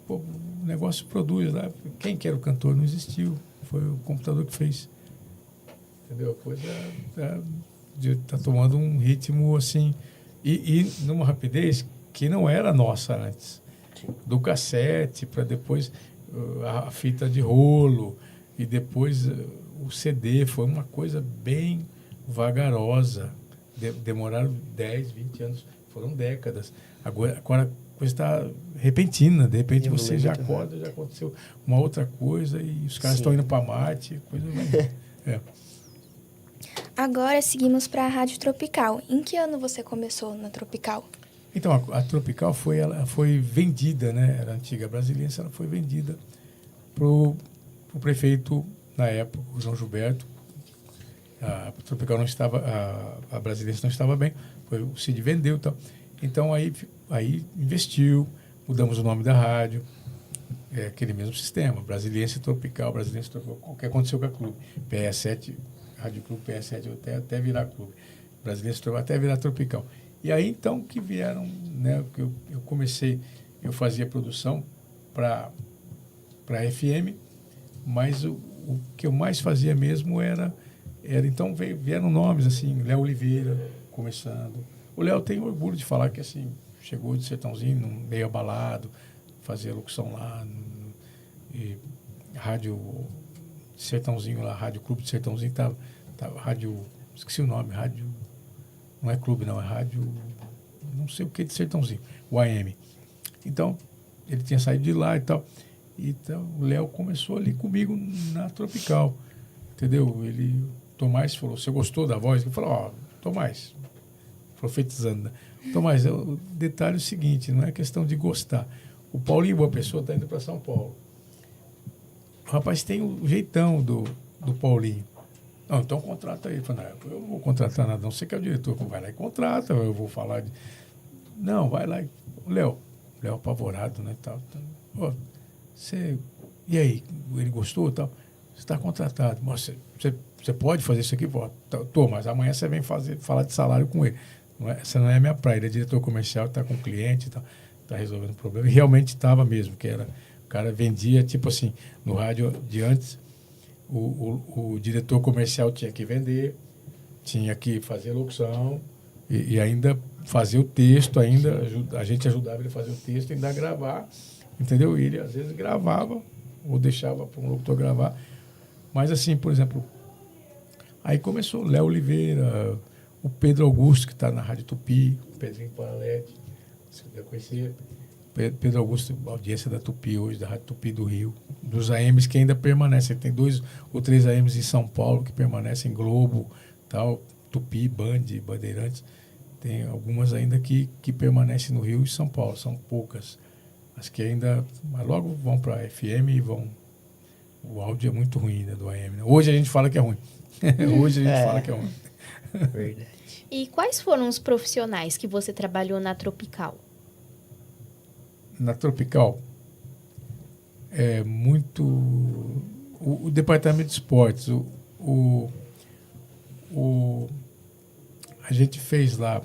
o negócio produz lá. Quem que era o cantor não existiu, foi o computador que fez. Entendeu? A coisa tá tomando um ritmo assim, e numa rapidez que não era nossa antes. Do cassete para depois a fita de rolo e depois o CD, foi uma coisa bem vagarosa. Demoraram 10, 20 anos, foram décadas. Agora a coisa está repentina, de repente você já acorda, já aconteceu uma outra coisa e os caras estão indo para Marte, coisa Agora seguimos para a Rádio Tropical. Em que ano você começou na Tropical? Então, a Tropical foi vendida, né? Era antiga Brasiliense, ela foi vendida pro prefeito na época, o João Gilberto. A Tropical não estava, a Brasiliense não estava bem, o Cid vendeu e tal. Então, aí investiu, mudamos o nome da rádio, aquele mesmo sistema, Brasiliense Tropical, o que aconteceu com a Clube, PS7, Rádio Clube PS7 até virar Clube, Brasiliense Tropical até virar Tropical. E aí, então, que vieram, né, que eu comecei, eu fazia produção para FM, mas o que eu mais fazia mesmo era então, vieram nomes, assim, Léo Oliveira, começando. O Léo tem orgulho de falar que, assim, chegou de Sertãozinho, meio abalado, fazia locução lá, e rádio Sertãozinho lá, Rádio Clube de Sertãozinho, tava rádio, esqueci o nome, rádio, não é clube não, é rádio, não sei o que de Sertãozinho, o AM. Então, ele tinha saído de lá e tal. Então, o Léo começou ali comigo na Tropical, entendeu? Tomás falou, você gostou da voz? Eu falei, Tomás, profetizando, né? Tomás, o detalhe é o seguinte, não é questão de gostar. O Paulinho Boa Pessoa está indo para São Paulo. O rapaz tem o jeitão do Paulinho. Não, então contrata ele. Eu falei, eu não vou contratar nada, não. Você que é o diretor, vai lá e contrata, eu vou falar de... Não, vai lá. O Léo apavorado, né? Tal. E aí, ele gostou e tal? Você está contratado. Você pode fazer isso aqui? Tô, mas amanhã você vem falar de salário com ele. Essa não é a minha praia. Ele é diretor comercial, está com cliente, está resolvendo o problema. E realmente estava mesmo, que era... O cara vendia, tipo assim, no rádio de antes, o diretor comercial tinha que vender, tinha que fazer locução e ainda fazer o texto, a gente ajudava ele a fazer o texto e ainda gravar, entendeu? E ele às vezes gravava ou deixava para um locutor gravar. Mas assim, por exemplo, aí começou o Léo Oliveira, o Pedro Augusto, que está na Rádio Tupi, o Pedrinho Paralete, você deve conhecer. Pedro Augusto, audiência da Tupi hoje, da Rádio Tupi do Rio, dos AMs que ainda permanecem. Tem 2 ou 3 AMs em São Paulo que permanecem, Globo, tal, Tupi, Band, Bandeirantes. Tem algumas ainda que permanecem no Rio e São Paulo, são poucas. As que ainda, mas logo vão para a FM e vão... O áudio é muito ruim, né, do AM. Né? Hoje a gente fala que é ruim, Hoje a gente fala que é ontem. Verdade. E quais foram os profissionais que você trabalhou na Tropical? Na Tropical, é muito... O departamento de esportes, a gente fez lá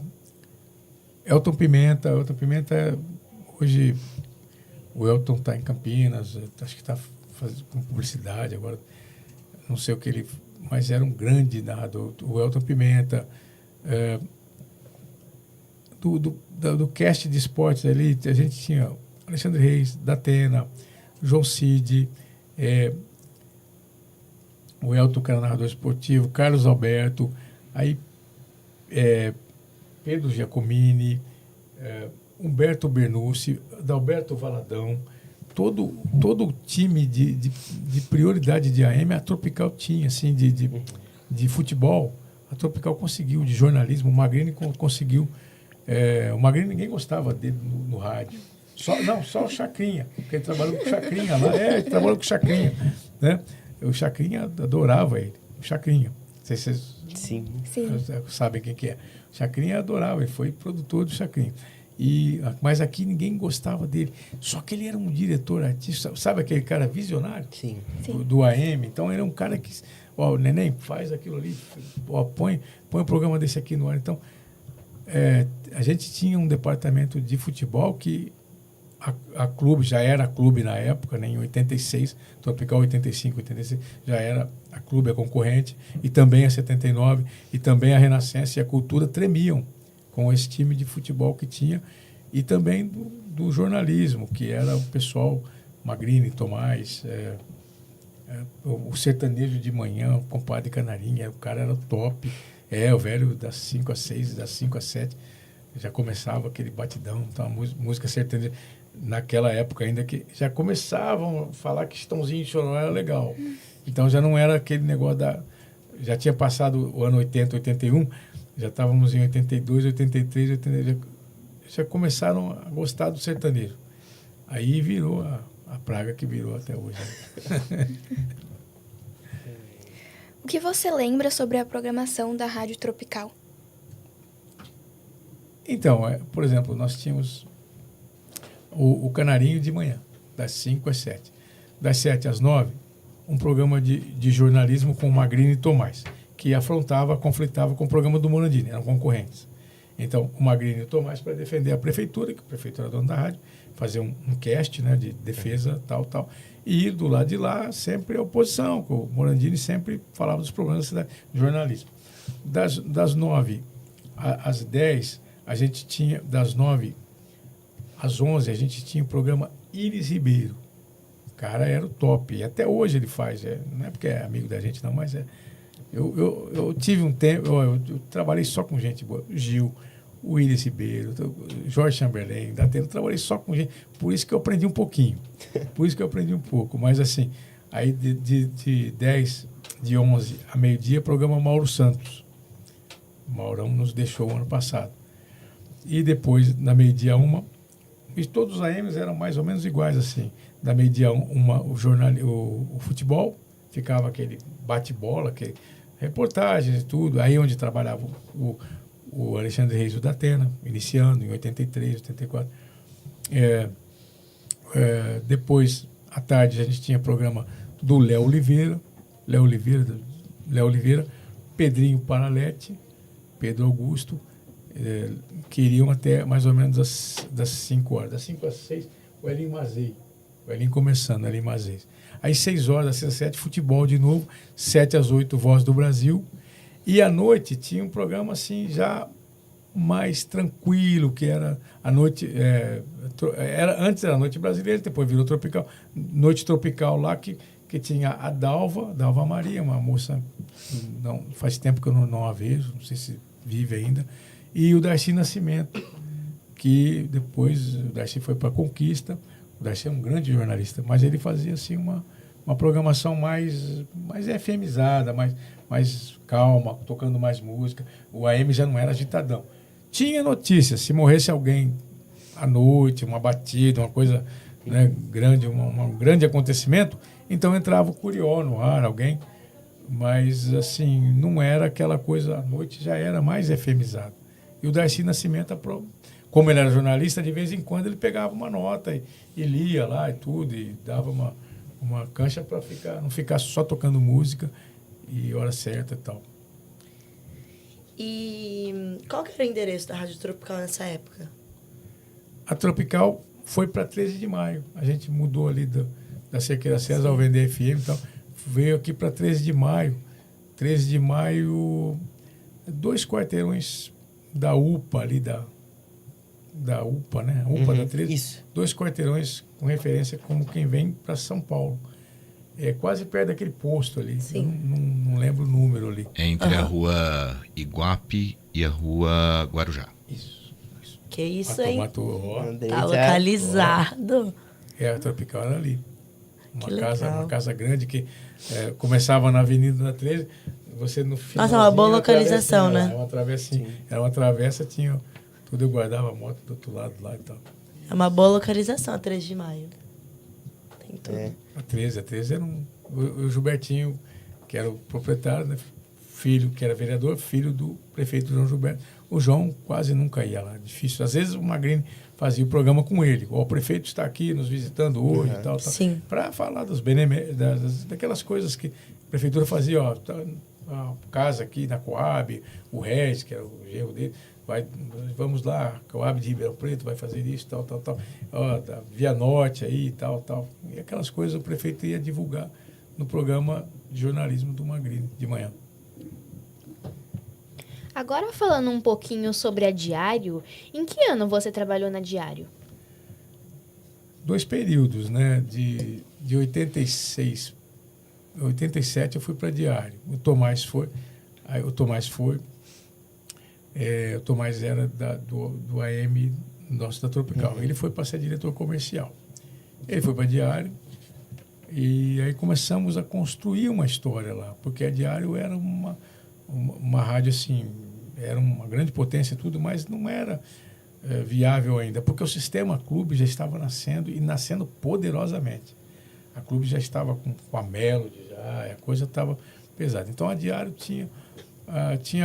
Elton Pimenta, hoje o Elton está em Campinas, acho que está fazendo com publicidade agora, não sei o que ele... Mas era um grande narrador, o Elton Pimenta, do cast de esportes ali, a gente tinha Alexandre Reis, Datena, João Cid, o Elton, que era narrador esportivo, Carlos Alberto, aí Pedro Giacomini, Humberto Bernucci, Dalberto Valadão, todo o time de prioridade de AM, a Tropical tinha, assim, de futebol, a Tropical conseguiu, de jornalismo, o Magrini conseguiu. O Magrini ninguém gostava dele no rádio. Só o Chacrinha, porque ele trabalhou com o Chacrinha lá. Ele trabalhou com o Chacrinha, né? O Chacrinha adorava ele, o Chacrinha. Não sei se vocês sabem quem que é. O Chacrinha adorava, ele foi produtor do Chacrinha. Mas aqui ninguém gostava dele. Só que ele era um diretor artista, sabe aquele cara visionário? Sim. Do AM. Então ele era um cara que, Neném, faz aquilo ali, põe um programa desse aqui no ar. Então, a gente tinha um departamento de futebol que a clube, já era clube na época, né, em 86, Tropical 85, 86, já era a clube, a concorrente, e também a 79, e também a Renascença e a Cultura tremiam com esse time de futebol que tinha, e também do jornalismo, que era o pessoal Magrini, Tomás, o sertanejo de manhã, o compadre Canarinha, o cara era top, o velho das 5 às 6, das 5 às 7, já começava aquele batidão, então a música sertaneja, naquela época ainda, que já começavam a falar que Estãozinho de Choró era legal, então já não era aquele negócio já tinha passado o ano 80, 81, já estávamos em 82, 83, 83, já começaram a gostar do sertanejo. Aí virou a praga que virou até hoje. O que você lembra sobre a programação da Rádio Tropical? Então, por exemplo, nós tínhamos o Canarinho de manhã, das 5 às 7. Das 7 às 9, um programa de jornalismo com o Magrini e Tomás, que conflitava com o programa do Morandini, eram concorrentes. Então, o Magrini e o Tomás, para defender a prefeitura, que a prefeitura era dona da rádio, fazer um cast, né, de defesa, tal. E do lado de lá, sempre a oposição, o Morandini sempre falava dos problemas da cidade, jornalismo. Das 9 às 10, a gente tinha, das 9 às 11, a gente tinha o programa Iris Ribeiro. O cara era o top, e até hoje ele faz, não é porque é amigo da gente não, mas eu tive um tempo, eu trabalhei só com gente boa, Gil, o Iris Ribeiro, Jorge Chamberlain, Datena, trabalhei só com gente, por isso que eu aprendi um pouquinho, mas assim, aí de 10, de 11 a meio-dia, programa Mauro Santos. O Maurão nos deixou o ano passado. E depois, na meio-dia, e todos os AMs eram mais ou menos iguais, assim. Da meio-dia, o futebol, ficava aquele bate-bola, reportagens e tudo. Aí onde trabalhava o Alexandre Reis, o Datena, iniciando em 83, 84. Depois, à tarde, a gente tinha programa do Léo Oliveira, Pedrinho Paralete, Pedro Augusto, queriam até mais ou menos das 5 horas. Das 5 às 6, o Elinho Mazei. O Elinho começando, o Elinho Mazei. Aí 6 horas, das 6 às 7, futebol de novo. 7 às 8, Voz do Brasil. E à noite tinha um programa assim já mais tranquilo, que era a noite... antes era a Noite Brasileira, depois virou Tropical. Noite Tropical lá, que tinha a Dalva Maria, uma moça... Não, faz tempo que eu não a vejo, não sei se vive ainda. E o Darcy Nascimento, que depois o Darcy foi para a Conquista. O Darcy é um grande jornalista, mas ele fazia assim uma programação mais FMizada, mais calma, tocando mais música. O AM já não era agitadão. Tinha notícias, se morresse alguém à noite, uma batida, uma coisa, né, grande, um grande acontecimento, então entrava o Curió no ar, alguém Mas, assim, não era aquela coisa, à noite já era mais efemizado. E o Darcy Nascimento, como ele era jornalista, de vez em quando ele pegava uma nota e lia lá e tudo, e dava uma cancha para não ficar só tocando música e hora certa e tal. E qual que era o endereço da Rádio Tropical nessa época? A Tropical foi para 13 de maio. A gente mudou ali da Cerqueira César ao Vender FM e tal. Veio aqui para 13 de maio. 13 de maio, 2 quarteirões da UPA ali, da UPA, né? A UPA da 13. Isso. 2 quarteirões com referência como quem vem para São Paulo. É quase perto daquele posto ali. Sim. Eu não lembro o número ali. É entre a rua Iguape e a rua Guarujá. Isso. Que isso, hein? Andrei Tá já- localizado. A Tropical era ali. Que legal. Uma casa grande que começava na Avenida da 13, você no final. Nossa, uma boa localização, né? Era uma travessinha. Era uma travessa, tinha tudo, eu guardava a moto do outro lado lá e tal. É uma boa localização, a 3 de maio. Tem tudo. É. A 13 era o Gilbertinho, que era o proprietário, né? Filho, que era vereador, filho do prefeito João Gilberto. O João quase nunca ia lá, difícil. Às vezes o Magrini fazia o programa com ele. O prefeito está aqui nos visitando hoje e tal. Sim. Para falar daquelas coisas que a prefeitura fazia, ó, tá, a casa aqui na Coab, o Regis, que era o genro dele, vamos lá, Coab de Ribeirão Preto vai fazer isso, tal. Ó, da Via Norte aí, tal. E aquelas coisas o prefeito ia divulgar no programa de jornalismo do Magrini, de manhã. Agora falando um pouquinho sobre a Diário, em que ano você trabalhou na Diário? 2 períodos, né? De 86, 87 eu fui para Diário. O Tomás foi. O Tomás era do AM nosso da Tropical. Ele foi para ser diretor comercial. Ele foi para Diário e aí começamos a construir uma história lá, porque a Diário era uma rádio assim, era uma grande potência e tudo, mas não era viável ainda, porque o sistema clube já estava nascendo e nascendo poderosamente. A clube já estava com a Melody, a coisa estava pesada. Então a Diário tinha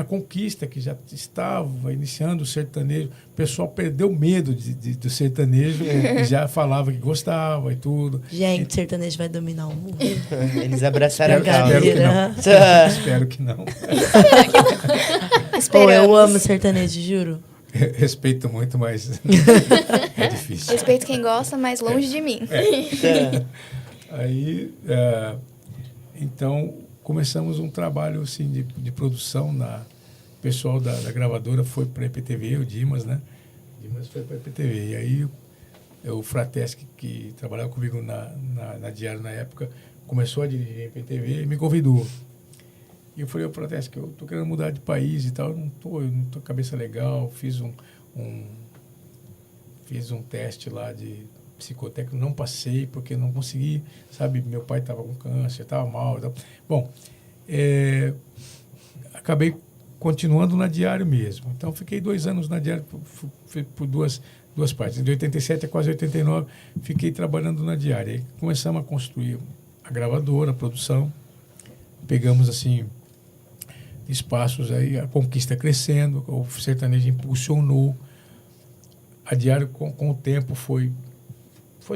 a Conquista, que já estava iniciando o sertanejo. O pessoal perdeu medo do sertanejo e já falava que gostava e tudo. Gente, sertanejo vai dominar o mundo. Eles abraçaram a Brincadeira. causa. Espero que não. Pô, eu amo sertanejo, juro. Respeito muito, mas é difícil. Respeito quem gosta, mas longe de mim. Aí, então, começamos um trabalho assim, de produção. O pessoal da gravadora foi para a EPTV, o Dimas, né? O Dimas foi para a EPTV. E aí, o Fratesc, que trabalhava comigo na Diário na época, começou a dirigir a EPTV e me convidou. E eu falei, Fratesc, eu estou querendo mudar de país e tal, eu não tô com a cabeça legal, fiz um teste lá de psicotécnico, não passei porque não consegui, sabe, meu pai estava com câncer, estava mal. Bom, acabei continuando na Diário mesmo. Então, fiquei 2 anos na Diário por duas partes. De 87 a quase 89, fiquei trabalhando na Diário. Aí começamos a construir a gravadora, a produção. Pegamos, assim, espaços aí, a Conquista crescendo, o sertanejo impulsionou. A Diário, com o tempo, foi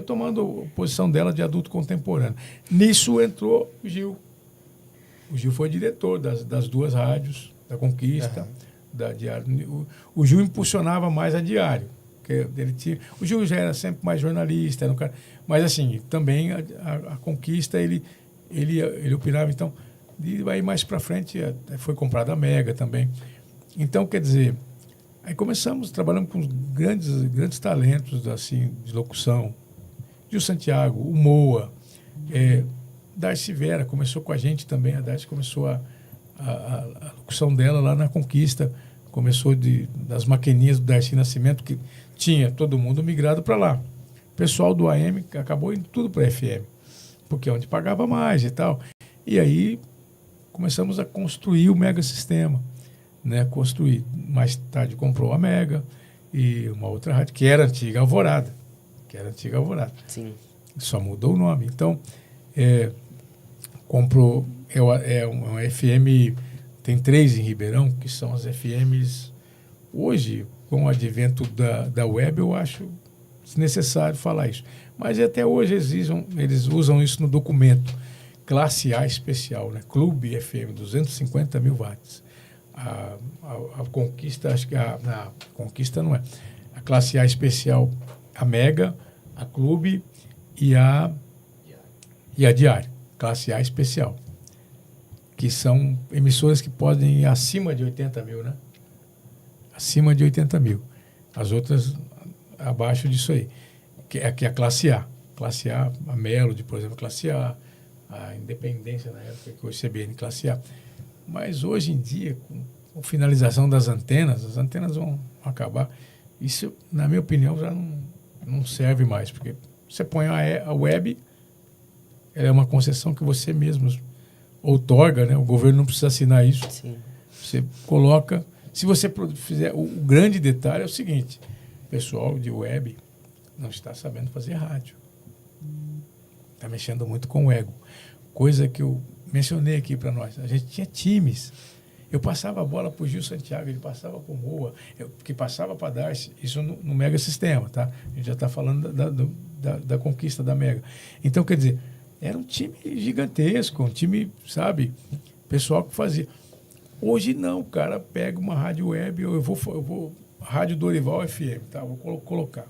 tomando a posição dela de adulto contemporâneo. Nisso entrou o Gil. O Gil foi diretor das 2 rádios, da Conquista, da Diário. O Gil impulsionava mais a Diário. O Gil já era sempre mais jornalista, era um cara, mas assim, também a Conquista, ele opinava. Então, e aí mais para frente foi comprada a Mega também. Então, quer dizer, aí trabalhamos com grandes talentos assim, de locução. Gil Santiago, o Moa, Darcy Vera começou com a gente também. A Darcy começou a locução dela lá na Conquista, começou das maquininhas do Darcy Nascimento, que tinha todo mundo migrado para lá. O pessoal do AM acabou indo tudo para FM, porque é onde pagava mais e tal. E aí começamos a construir o Mega Sistema, né? Mais tarde comprou a Mega e uma outra rádio, que era a antiga Alvorada. Sim. Só mudou o nome. Então, comprou é uma FM, tem 3 em Ribeirão, que são as FMs. Hoje, com o advento da web, eu acho desnecessário falar isso. Mas até hoje eles usam isso no documento. Classe A especial, né? Clube FM, 250 mil watts. A Conquista, acho que a Conquista não é. A classe A especial, a Mega, a Clube e a Diário. Classe A especial. Que são emissoras que podem ir acima de 80 mil, né? Acima de 80 mil. As outras abaixo disso aí. Que é a classe A. Classe A, a Melody, por exemplo, classe A. A Independência, na época que o CBN classe A. Mas hoje em dia, com a finalização das antenas, as antenas vão acabar. Isso, na minha opinião, já não serve mais, porque você põe a web, ela é uma concessão que você mesmo outorga, né? O governo não precisa assinar isso. Sim. Você coloca... Se você fizer... O grande detalhe é o seguinte, o pessoal de web não está sabendo fazer rádio. Está mexendo muito com o ego. Coisa que eu mencionei aqui para nós. A gente tinha times. Eu passava a bola para o Gil Santiago, ele passava para o Moa, que passava para Darcy. Isso no Mega Sistema, tá? A gente já está falando da conquista da Mega. Então, quer dizer, era um time gigantesco, um time, sabe, pessoal que fazia. Hoje não, o cara pega uma rádio web, eu vou Rádio Dorival FM, tá? Vou colocar.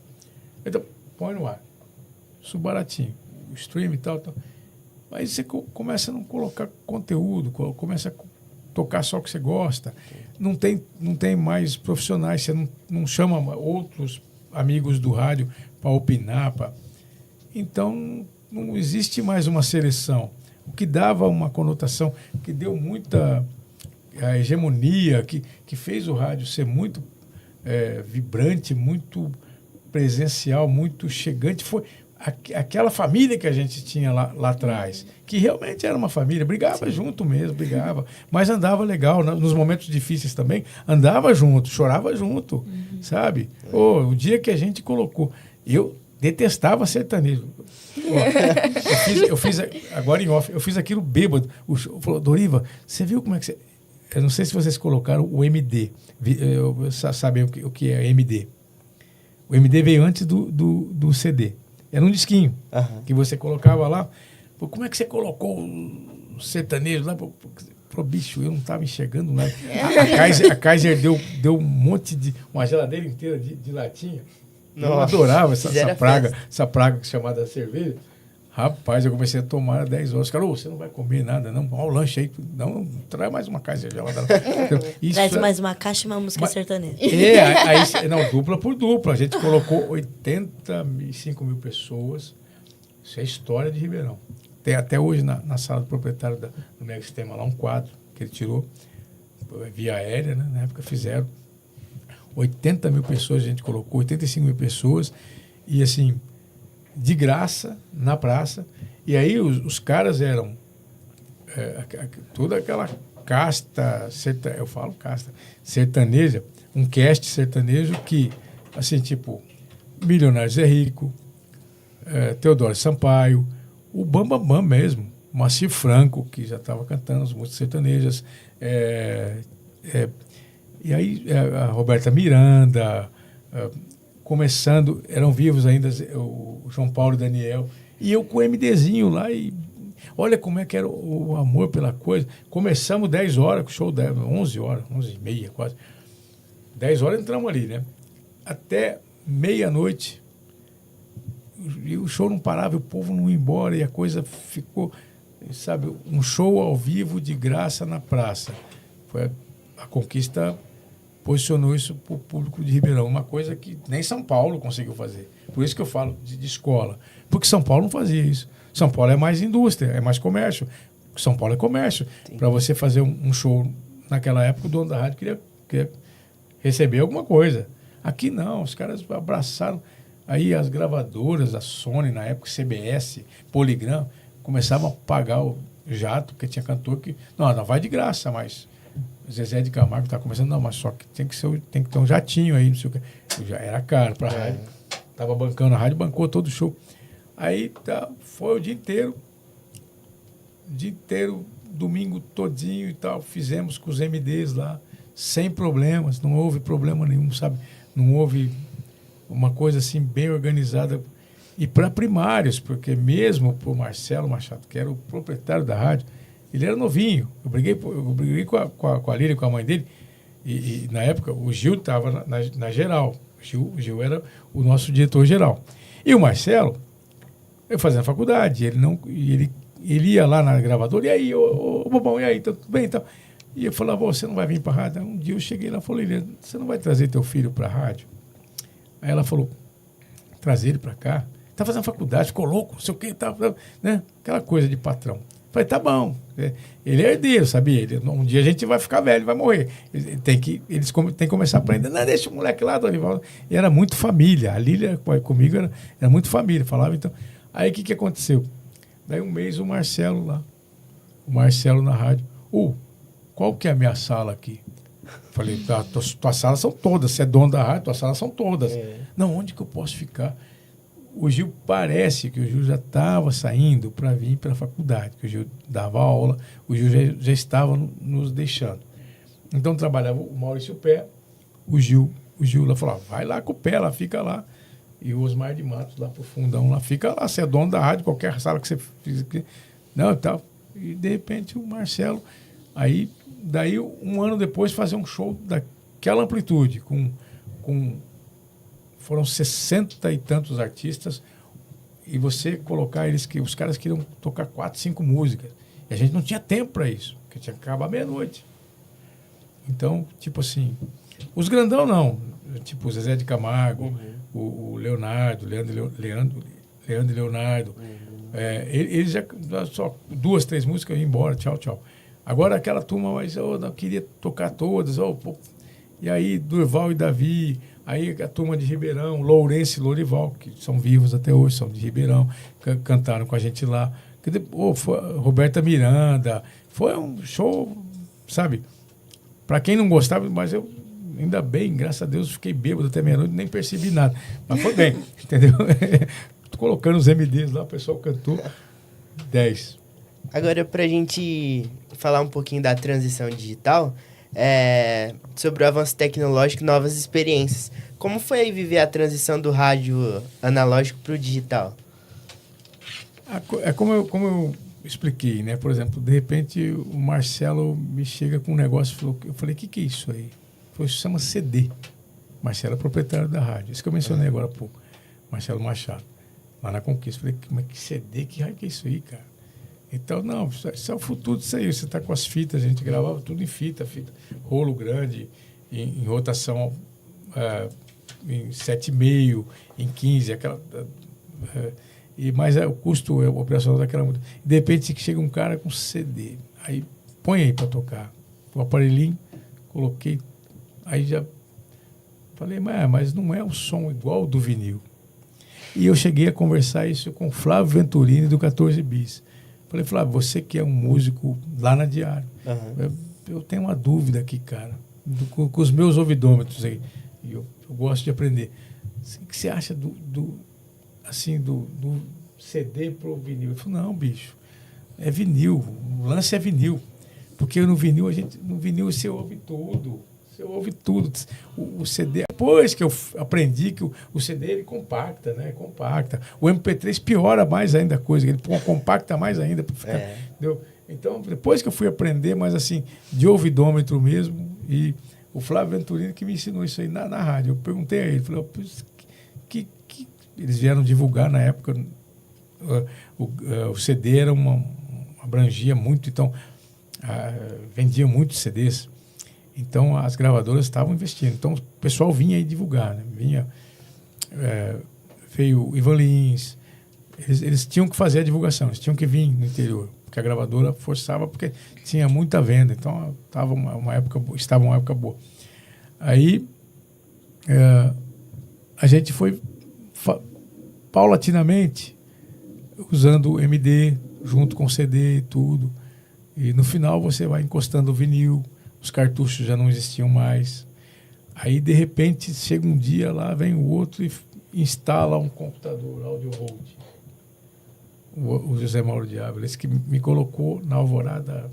Então, põe no ar. Isso baratinho. O stream e tal. Mas você começa a não colocar conteúdo, começa a tocar só o que você gosta. Não tem mais profissionais, você não chama outros amigos do rádio para opinar. Então, não existe mais uma seleção. O que dava uma conotação, que deu muita a hegemonia, que fez o rádio ser muito vibrante, muito presencial, muito chegante, foi aquela família que a gente tinha lá atrás, que realmente era uma família, brigava Sim. junto mesmo, mas andava legal, nos momentos difíceis também, andava junto, chorava junto, sabe? O dia que a gente colocou, eu detestava sertanejo. Eu fiz agora em off, eu fiz aquilo bêbado. O show falou, Doriva, você viu como é que você... Eu não sei se vocês colocaram o MD, sabem o que é MD. O MD veio antes do CD. Era um disquinho que você colocava lá. Pô, como é que você colocou o sertanejo lá? Pro bicho, eu não estava enxergando nada. A Kaiser deu um monte de... Uma geladeira inteira de latinha. Nossa, eu adorava essa praga chamada cerveja. Rapaz, eu comecei a tomar 10 horas. Cara, você não vai comer nada, não. Olha o lanche aí. Não, traz mais uma Kaiser gelada. Traz mais uma caixa e uma música sertaneja. Não, dupla por dupla. A gente colocou 85 mil pessoas. Isso é história de Ribeirão. Tem até hoje na sala do proprietário do Mega Sistema lá um quadro que ele tirou via aérea, né? Na época fizeram. 80 mil pessoas a gente colocou, 85 mil pessoas. E assim... de graça, na praça. E aí os caras eram toda aquela casta, eu falo casta, sertaneja, um cast sertanejo que, assim, tipo, Milionários é Rico, Teodoro Sampaio, o Bambambam mesmo, Moacir Franco, que já estava cantando as músicas sertanejas, e aí a Roberta Miranda... começando, eram vivos ainda o João Paulo e Daniel, e eu com o MDzinho lá, e olha como é que era o amor pela coisa. Começamos 10 horas, com o show 11 horas, 11h30 quase. 10 horas entramos ali, né? Até meia-noite, e o show não parava, o povo não ia embora, e a coisa ficou, sabe, um show ao vivo de graça na praça. Foi a conquista... posicionou isso para o público de Ribeirão, uma coisa que nem São Paulo conseguiu fazer. Por isso que eu falo de escola. Porque São Paulo não fazia isso. São Paulo é mais indústria, é mais comércio. São Paulo é comércio. Para você fazer um show naquela época, o dono da rádio queria receber alguma coisa. Aqui não, os caras abraçaram. Aí as gravadoras, a Sony, na época, CBS, Polygram, começavam a pagar o jato, porque tinha cantor que... Não vai de graça, mas... Zezé de Camargo está começando, não, mas só que tem que ter um jatinho aí, não sei o que. Já era caro para a rádio. Estava bancando a rádio, bancou todo o show. Aí foi o dia inteiro domingo todinho e tal, fizemos com os MDs lá, sem problemas, não houve problema nenhum, sabe? Não houve uma coisa assim bem organizada. E para primários, porque mesmo para o Marcelo Machado, que era o proprietário da rádio, ele era novinho. Eu briguei com a Lília, com a mãe dele, e na época o Gil estava na geral. O Gil era o nosso diretor-geral. E o Marcelo, eu fazia faculdade, ele ia lá na gravadora, e aí, ô Bobão, e aí, tudo bem e tal? E eu falava, você não vai vir para a rádio? Um dia eu cheguei lá e falei, Lília, você não vai trazer teu filho para a rádio? Aí ela falou, trazer ele para cá? Tá fazendo faculdade, ficou louco, não sei o que, tá, né? Aquela coisa de patrão. Falei, tá bom. Ele é herdeiro, sabia? Um dia a gente vai ficar velho, vai morrer. Eles têm que começar a aprender. Não, deixa o moleque lá, Dorival. E era muito família. A Lília comigo era muito família. Falava, então. Aí o que aconteceu? Daí um mês o Marcelo lá. O Marcelo na rádio. Qual que é a minha sala aqui? Falei, tuas salas são todas. Você é dono da rádio, tuas salas são todas. Não, onde que eu posso ficar? O Gil parece que o Gil já estava saindo para vir para a faculdade, que o Gil dava aula, o Gil já estava nos deixando. Então trabalhava o Maurício Pé, o Gil lá falou, vai lá com o Pé, lá fica lá. E o Osmar de Matos lá pro fundão, lá fica lá, você é dono da rádio, qualquer sala que você fizer. Não, e tal. E de repente o Marcelo, daí um ano depois fazer um show daquela amplitude, foram 60 e tantos artistas, e você colocar os caras queriam tocar 4, 5 músicas. E a gente não tinha tempo para isso, porque tinha que acabar meia-noite. Então, tipo assim, os grandão não, tipo o Zezé de Camargo, o Leonardo, Leandro e Leonardo, eles já só 2, 3 músicas iam embora, tchau, tchau. Agora aquela turma, mas eu não queria tocar todas, e aí Durval e Davi, aí a turma de Ribeirão, Lourenço e Lorival, que são vivos até hoje, são de Ribeirão, cantaram com a gente lá. Roberta Miranda, foi um show, sabe? Para quem não gostava, mas eu, ainda bem, graças a Deus, fiquei bêbado até meia-noite, nem percebi nada. Mas foi bem, entendeu? Tô colocando os MDs lá, o pessoal cantou 10. Agora, pra gente falar um pouquinho da transição digital, sobre o avanço tecnológico e novas experiências. Como foi viver a transição do rádio analógico para o digital? Como eu expliquei, né? Por exemplo, de repente o Marcelo me chega com um negócio, eu falei, o que é isso aí? Isso chama CD. Marcelo é proprietário da rádio. Isso que eu mencionei agora há pouco. Marcelo Machado, lá na Conquista. Eu falei, mas que CD? Que raio que é isso aí, cara? Então, não, isso é o futuro disso aí. Você está com as fitas, a gente gravava tudo em fita, rolo grande, em rotação em 7,5, em 15, mas o custo operacional daquela. De repente chega um cara com CD, aí põe aí para tocar. O aparelhinho, coloquei, aí já falei, mas não é um som igual ao do vinil. E eu cheguei a conversar isso com o Flávio Venturini, do 14 Bis. Falei, Flávio, você que é um músico lá na Diário, eu tenho uma dúvida aqui, cara, com os meus ouvidômetros aí, e eu gosto de aprender. O que você acha do CD pro vinil? Eu falei, não, bicho, é vinil, o lance é vinil, porque no vinil você ouve tudo. Você ouve tudo. O CD, depois que eu aprendi que o CD ele compacta, né? Compacta. O MP3 piora mais ainda a coisa, ele compacta mais ainda. Entendeu? Então, depois que eu fui aprender, mas assim, de ouvidômetro mesmo, e o Flávio Venturini que me ensinou isso aí na rádio. Eu perguntei a ele, falei, que eles vieram divulgar na época, o CD era abrangia muito, então vendia muitos CDs. Então, as gravadoras estavam investindo. Então, o pessoal vinha aí divulgar, né? Veio o Ivan Lins. Eles tinham que fazer a divulgação, eles tinham que vir no interior, porque a gravadora forçava, porque tinha muita venda. Então, estava uma época boa. Aí, a gente foi paulatinamente usando o MD junto com o CD e tudo. E, no final, você vai encostando o vinil. Os cartuchos já não existiam mais. Aí, de repente, chega um dia lá, vem o outro e instala um computador Audio Hold. O José Mauro de Ávila, esse que me colocou na alvorada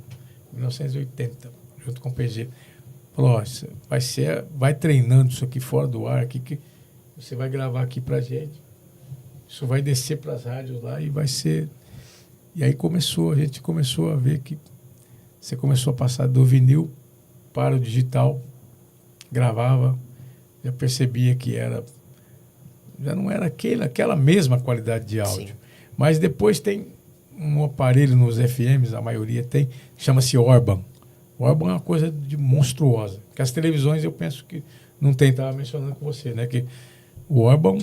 1980, junto com o PG. Falou, ó, vai treinando isso aqui fora do ar, aqui, que você vai gravar aqui pra gente. Isso vai descer para as rádios lá e vai ser... E aí a gente começou a ver que você começou a passar do vinil para o digital, gravava, já percebia que já não era aquela mesma qualidade de áudio. Sim. Mas depois tem um aparelho nos FMs, a maioria tem, que chama-se Orban. O Orban é uma coisa monstruosa, que as televisões eu penso que não tem, estava mencionando com você, né, que o Orban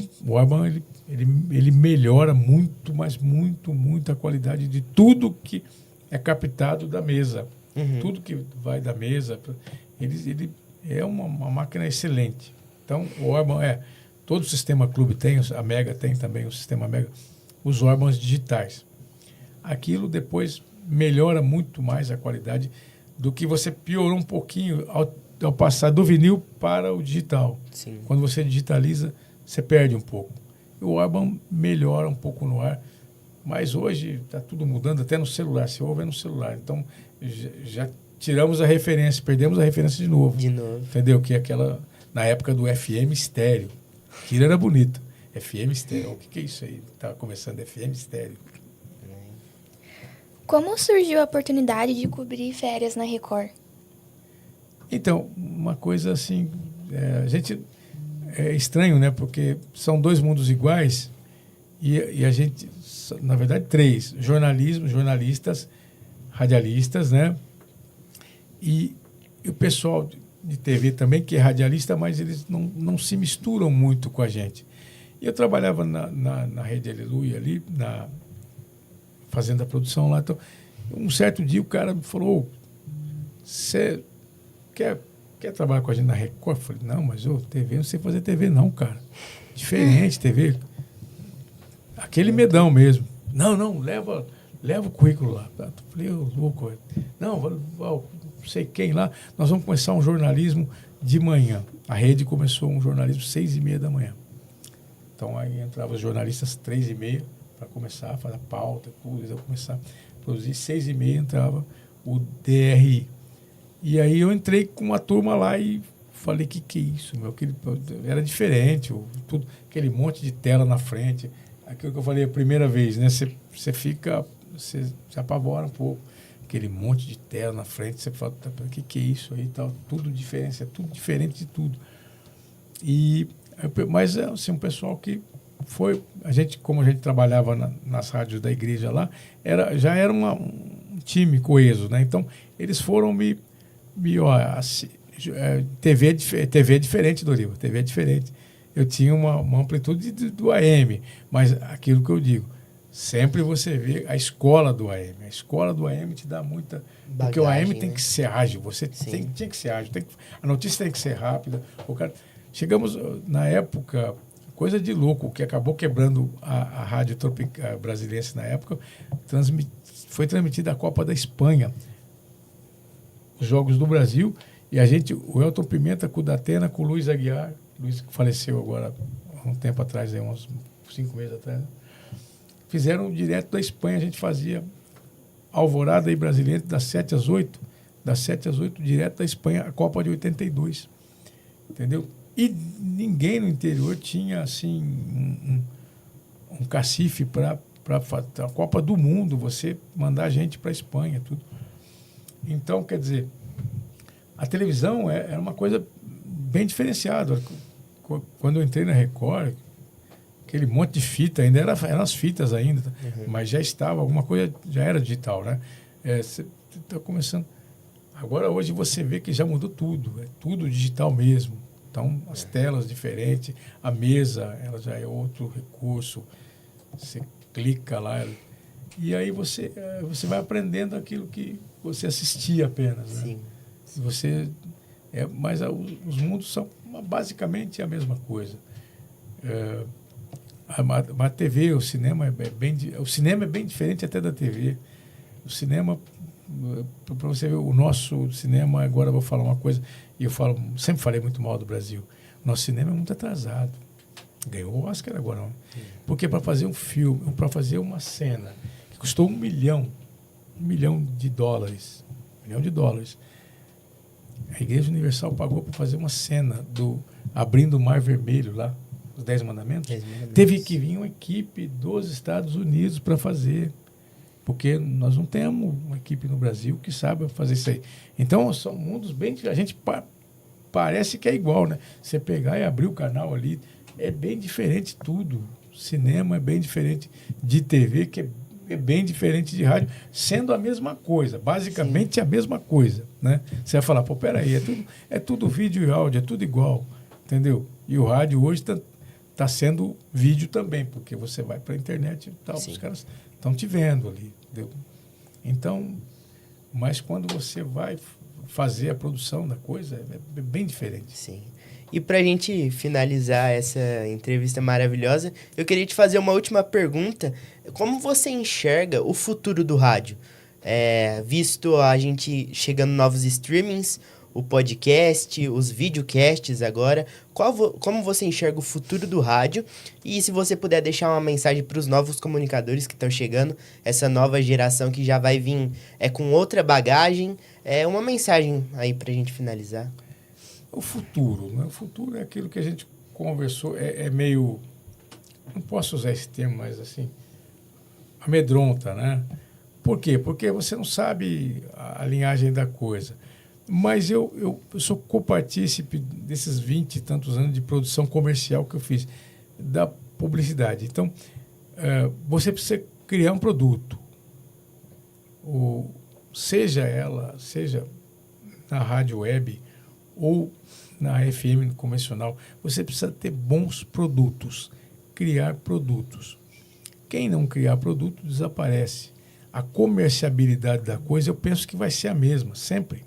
ele melhora muito, mas muito a qualidade de tudo que é captado da mesa. Uhum. Tudo que vai da mesa, ele é uma máquina excelente. Então, o Orban todo o sistema Clube tem, a Mega tem também, o sistema Mega, os Orbans digitais. Aquilo depois melhora muito mais a qualidade do que você piorou um pouquinho ao passar do vinil para o digital. Sim. Quando você digitaliza, você perde um pouco. O Orban melhora um pouco no ar, mas hoje está tudo mudando, até no celular. Se ouve, é no celular. Então, já tiramos a referência, perdemos a referência de novo. Entendeu? Que é aquela, na época do FM estéreo. Aquilo era bonito. FM estéreo. O que é isso aí? Estava começando FM estéreo. Como surgiu a oportunidade de cobrir férias na Record? Então, uma coisa assim... a gente... É estranho, né? Porque são dois mundos iguais e a gente, na verdade, três. Jornalistas, radialistas, né? E o pessoal de TV também, que é radialista, mas eles não se misturam muito com a gente. E eu trabalhava na Rede Aleluia ali, fazendo a produção lá. Então, um certo dia o cara me falou, você quer trabalhar com a gente na Record? Eu falei, não, mas TV, não sei fazer TV não, cara. Diferente, TV. Aquele medão mesmo. Não, leva o currículo lá. Eu falei, louco. Não sei quem lá. Nós vamos começar um jornalismo de manhã. A Rede começou um jornalismo 6h30 da manhã. Então aí entravam os jornalistas 3h30 para começar a fazer a pauta, tudo. Eu começar a produzir. 6h30 entrava o DRI. E aí eu entrei com uma turma lá e falei, que é isso, meu? Era diferente, tudo, aquele monte de tela na frente. Aquilo que eu falei a primeira vez, né? Você se apavora um pouco. Aquele monte de tela na frente, você fala, que é isso aí? Tal, tudo diferente, é tudo diferente de tudo. Mas é assim, um pessoal que foi... Como a gente trabalhava nas rádios da igreja lá, já era um time coeso, né? Então, eles foram TV é diferente, Doriva. TV é diferente. Eu tinha uma amplitude do AM, mas aquilo que eu digo, sempre você vê a escola do AM. A escola do AM te dá muita... Bagagem, porque o AM tem que ser ágil. Você tinha que ser ágil. A notícia tem que ser rápida. Chegamos, na época, coisa de louco, que acabou quebrando a rádio brasiliense na época, foi transmitida a Copa da Espanha. Os Jogos do Brasil, e o Elton Pimenta com o Datena, com o Luiz Aguiar, Luiz que faleceu agora há um tempo atrás, uns 5 meses atrás, né? Fizeram direto da Espanha. A gente fazia Alvorada e Brasiliense das 7 às 8, direto da Espanha, a Copa de 82, entendeu? E ninguém no interior tinha assim um cacife para a Copa do Mundo, você mandar gente para a Espanha, tudo. Então, quer dizer, a televisão era uma coisa bem diferenciada. Quando eu entrei na Record, aquele monte de fita, ainda eram as fitas ainda, mas já estava, alguma coisa já era digital, né? Você está começando... Agora, hoje, você vê que já mudou tudo, é tudo digital mesmo. Então, as telas diferentes, a mesa, ela já é outro recurso. Você clica lá, e aí você vai aprendendo aquilo que você assistia apenas, né? Sim. Mas os mundos são basicamente a mesma coisa. A TV, o cinema é bem diferente até da TV. O cinema, para você ver, o nosso cinema, agora eu vou falar uma coisa, e sempre falei muito mal do Brasil. O nosso cinema é muito atrasado. Ganhou o Oscar agora, não. Porque para fazer um filme, para fazer uma cena que custou $1 milhão de dólares, $1 milhão. A Igreja Universal pagou para fazer uma cena abrindo o Mar Vermelho lá, os 10 Mandamentos. Teve que vir uma equipe dos Estados Unidos para fazer, porque nós não temos uma equipe no Brasil que saiba fazer isso aí. Então, são mundos bem diferentes. A gente parece que é igual, né? Você pegar e abrir o canal ali, é bem diferente tudo. Cinema é bem diferente de TV, que é bem diferente de rádio, sendo a mesma coisa, basicamente a mesma coisa, né? Você vai falar, pô, peraí, é tudo vídeo e áudio, é tudo igual, entendeu? E o rádio hoje está sendo vídeo também, porque você vai para a internet e tal, os caras estão te vendo ali, entendeu? Então, mas quando você vai fazer a produção da coisa, é bem diferente. Sim. E para a gente finalizar essa entrevista maravilhosa, eu queria te fazer uma última pergunta. Como você enxerga o futuro do rádio? Visto a gente chegando novos streamings, o podcast, os videocasts agora, como você enxerga o futuro do rádio? E se você puder deixar uma mensagem para os novos comunicadores que estão chegando, essa nova geração que já vai vir com outra bagagem, uma mensagem aí para a gente finalizar. O futuro, né? O futuro é aquilo que a gente conversou, é meio, não posso usar esse termo, mas assim, amedronta, né? Por quê? Porque você não sabe a linhagem da coisa. Mas eu sou copartícipe desses 20 e tantos anos de produção comercial que eu fiz, da publicidade. Então, você precisa criar um produto. Seja na rádio web ou na FM convencional, você precisa ter bons produtos, criar produtos. Quem não criar produto desaparece. A comerciabilidade da coisa, eu penso que vai ser a mesma, sempre.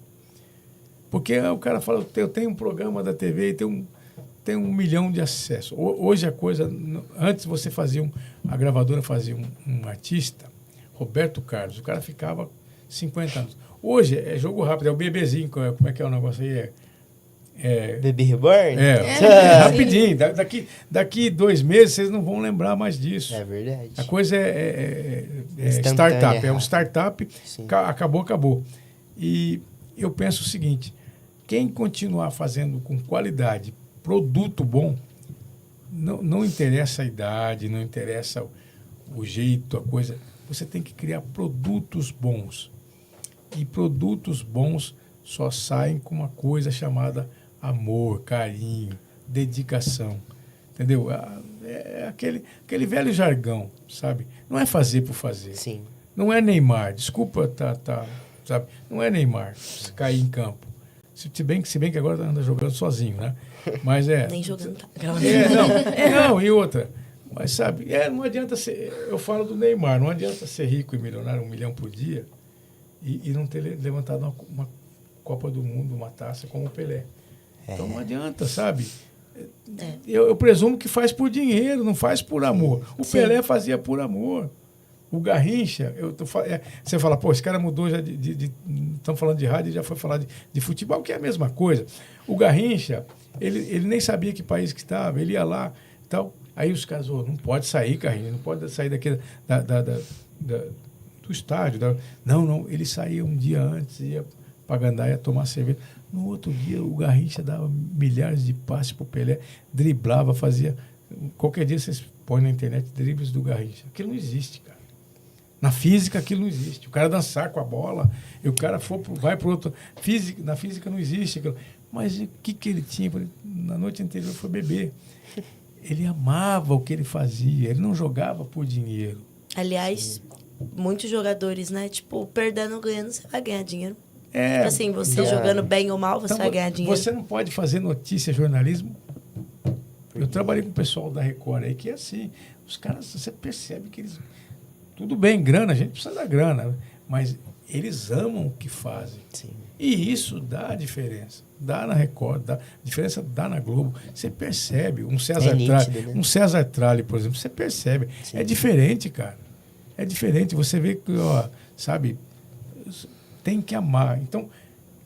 Porque o cara fala, eu tenho um programa da TV e tem 1 milhão de acessos. Hoje a coisa, antes você fazia, a gravadora fazia um artista, Roberto Carlos, o cara ficava 50 anos. Hoje é jogo rápido, é o bebezinho, como é que é o negócio aí? Bebê Reborn? Rapidinho. Daqui 2 meses vocês não vão lembrar mais disso. É verdade. A coisa é startup. É um startup, acabou. E eu penso o seguinte, quem continuar fazendo com qualidade, produto bom, não interessa a idade, não interessa o jeito, a coisa. Você tem que criar produtos bons. E produtos bons só saem com uma coisa chamada amor, carinho, dedicação, entendeu? É aquele velho jargão, sabe? Não é fazer por fazer. Sim. Não é Neymar, desculpa, sabe? Não é Neymar, se cair em campo. Se bem que agora anda jogando sozinho, né? Mas Nem jogando, tá? Não, e outra. Mas sabe, não adianta ser, eu falo do Neymar, não adianta ser rico e milionário 1 milhão por dia e não ter levantado uma Copa do Mundo, uma taça como o Pelé. Então não adianta, sabe? Eu presumo que faz por dinheiro, não faz por amor. O Pelé fazia por amor. O Garrincha, você fala, pô, esse cara mudou já estamos falando de rádio e já foi falar de futebol, que é a mesma coisa. O Garrincha, ele nem sabia que país que estava, ele ia lá e tal. Aí os caras, não pode sair, Garrincha, não pode sair daqui do estádio. Não, ele saía um dia antes, ia para Gandaia tomar cerveja. No outro dia, o Garrincha dava milhares de passes para o Pelé, driblava, fazia... Qualquer dia vocês põem na internet dribles do Garrincha. Aquilo não existe, cara. Na física, aquilo não existe. O cara dançar com a bola, e o cara vai para outro... Na física não existe aquilo. Mas o que ele tinha? Na noite anterior foi beber. Ele amava o que ele fazia. Ele não jogava por dinheiro. Aliás, muitos jogadores, né? Tipo, perdendo ou ganhando, você vai ganhar dinheiro. Tipo assim, você jogando bem ou mal, você vai ganhar dinheiro. Você não pode fazer notícia, jornalismo. Eu trabalhei com o pessoal da Record aí, que é assim. Os caras, você percebe que eles... Tudo bem, grana, a gente precisa da grana. Mas eles amam o que fazem. Sim. E isso dá a diferença. Dá na Record, a diferença dá na Globo. Você percebe. Um César Tralli, por exemplo, você percebe. Sim. É diferente, cara. É diferente. Você vê que, sabe... Tem que amar. Então,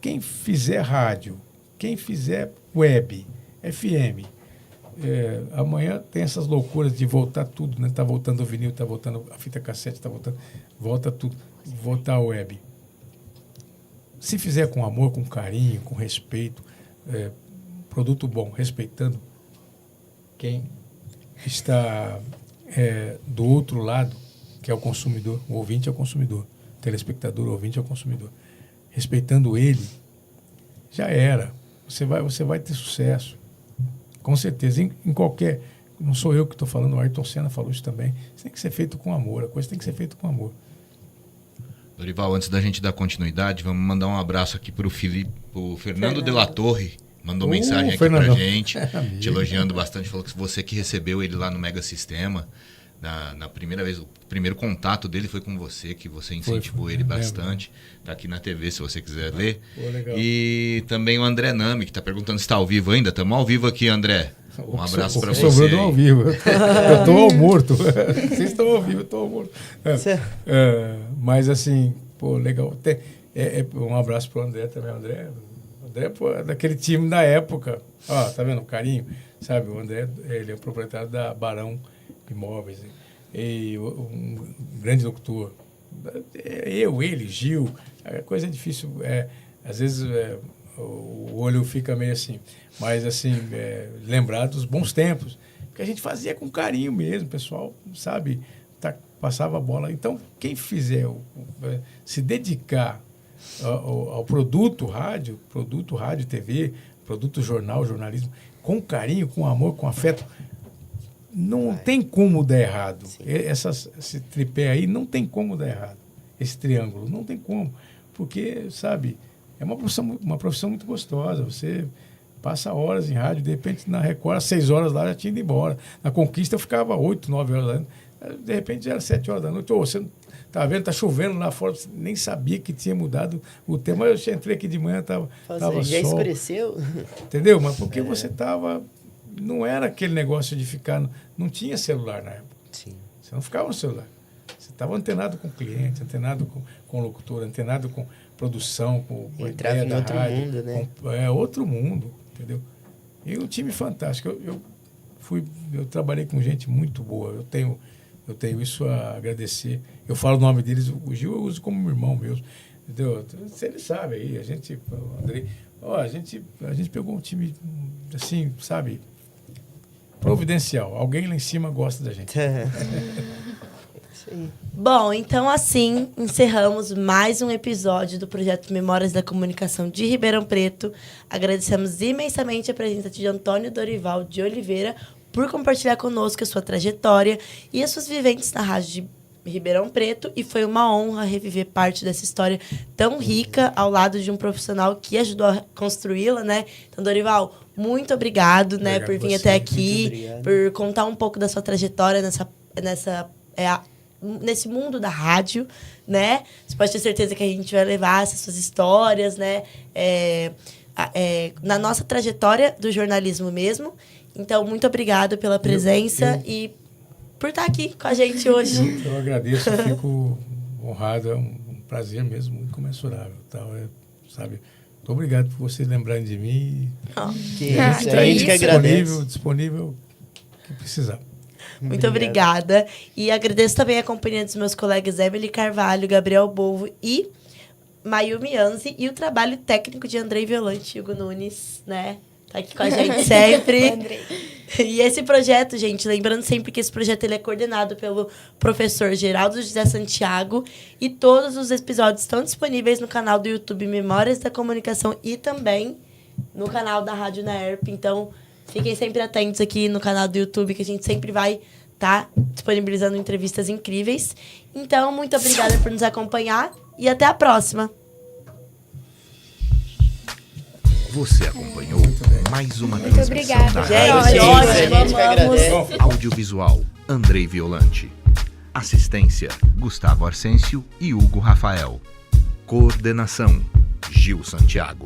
quem fizer rádio, quem fizer web, FM, amanhã tem essas loucuras de voltar tudo, né? Tá voltando o vinil, tá voltando a fita cassete, volta tudo, voltar a web. se fizer com amor, com carinho, com respeito, produto bom, respeitando quem está do outro lado, que é o consumidor, o ouvinte é o consumidor, o telespectador, o ouvinte é o consumidor. Respeitando ele, já era. Você vai ter sucesso. Com certeza. Em qualquer... Não sou eu que estou falando, o Ayrton Senna falou isso também. Isso tem que ser feito com amor. A coisa tem que ser feita com amor. Dorival, antes da gente dar continuidade, vamos mandar um abraço aqui para o Fernando de la Torre. Mandou mensagem aqui pra gente, te elogiando bastante. Falou que você que recebeu ele lá no Mega Sistema. Na primeira vez, o primeiro contato dele foi com você, que você incentivou ele bastante. Está aqui na TV, se você quiser ler. Legal. E também o André Nami, que está perguntando se está ao vivo ainda. Estamos ao vivo aqui, André. Um abraço para você. Sobrou ao vivo. Eu estou ao morto. Vocês estão ao vivo, eu estou ao morto. Mas assim, legal. Um abraço para o André também. André, daquele time da época. Tá vendo o carinho? Sabe, o André, ele é o proprietário da Barão Imóveis, e um grande locutor. Ele, Gil, a coisa é difícil, às vezes o olho fica meio assim, mas assim, lembrar dos bons tempos, que a gente fazia com carinho mesmo, o pessoal, sabe, passava a bola. Então, quem fizer, se dedicar ao produto rádio, TV, produto jornal, jornalismo, com carinho, com amor, com afeto, não tem como dar errado. Esse tripé aí não tem como dar errado. Esse triângulo, não tem como. Porque, sabe, é uma profissão muito gostosa. Você passa horas em rádio, de repente na Record, às 6 horas lá já tinha ido embora. Na Conquista eu ficava 8, 9 horas lá. De repente já era 7 horas da noite. Você tá vendo, tá chovendo lá fora, você nem sabia que tinha mudado o tempo. Mas eu entrei aqui de manhã, tava já sol. Escureceu? Entendeu? Mas porque você tava... Não era aquele negócio de ficar... Não tinha celular na época. Sim. Você não ficava no celular. Você estava antenado com o cliente, antenado com o locutor, antenado com produção, com entrava em outro mundo, né? Outro mundo, entendeu? E um time fantástico. Eu trabalhei com gente muito boa. Eu tenho isso a agradecer. Eu falo o nome deles, o Gil eu uso como irmão mesmo. Entendeu? Ele sabe aí, a gente... O Andrei, a gente pegou um time assim, sabe... Providencial. Alguém lá em cima gosta da gente. Bom, então assim encerramos mais um episódio do projeto Memórias da Comunicação de Ribeirão Preto. Agradecemos imensamente a presença de Antônio Dorival de Oliveira por compartilhar conosco a sua trajetória e as suas vivências na Rádio de Ribeirão Preto, e foi uma honra reviver parte dessa história tão rica ao lado de um profissional que ajudou a construí-la, né? Então, Dorival, muito obrigado, né, por vir até aqui, por contar um pouco da sua trajetória nesse mundo da rádio, né? Você pode ter certeza que a gente vai levar essas suas histórias, né, na nossa trajetória do jornalismo mesmo. Então, muito obrigado pela presença e por estar aqui com a gente hoje. Eu agradeço, eu fico honrado, é um prazer mesmo, muito comensurável. Sabe? Muito obrigado por vocês lembrarem de mim. A gente que agradece. Disponível que precisar. Muito obrigada. E agradeço também a companhia dos meus colegas Emily Carvalho, Gabriel Bolvo e Mayumi Anzi, e o trabalho técnico de Andrei Violante e Hugo Nunes, né? Tá aqui com a gente sempre. E esse projeto, gente, lembrando sempre que esse projeto ele é coordenado pelo professor Geraldo José Santiago, e todos os episódios estão disponíveis no canal do YouTube Memórias da Comunicação e também no canal da Rádio na ERP. Então, fiquem sempre atentos aqui no canal do YouTube, que a gente sempre vai estar disponibilizando entrevistas incríveis. Então, muito obrigada por nos acompanhar e até a próxima. Você acompanhou mais uma Muito transmissão obrigada, da gente. Ótimo, amamos. Audiovisual Andrei Violante. Assistência Gustavo Arsêncio e Hugo Rafael. Coordenação Gil Santiago.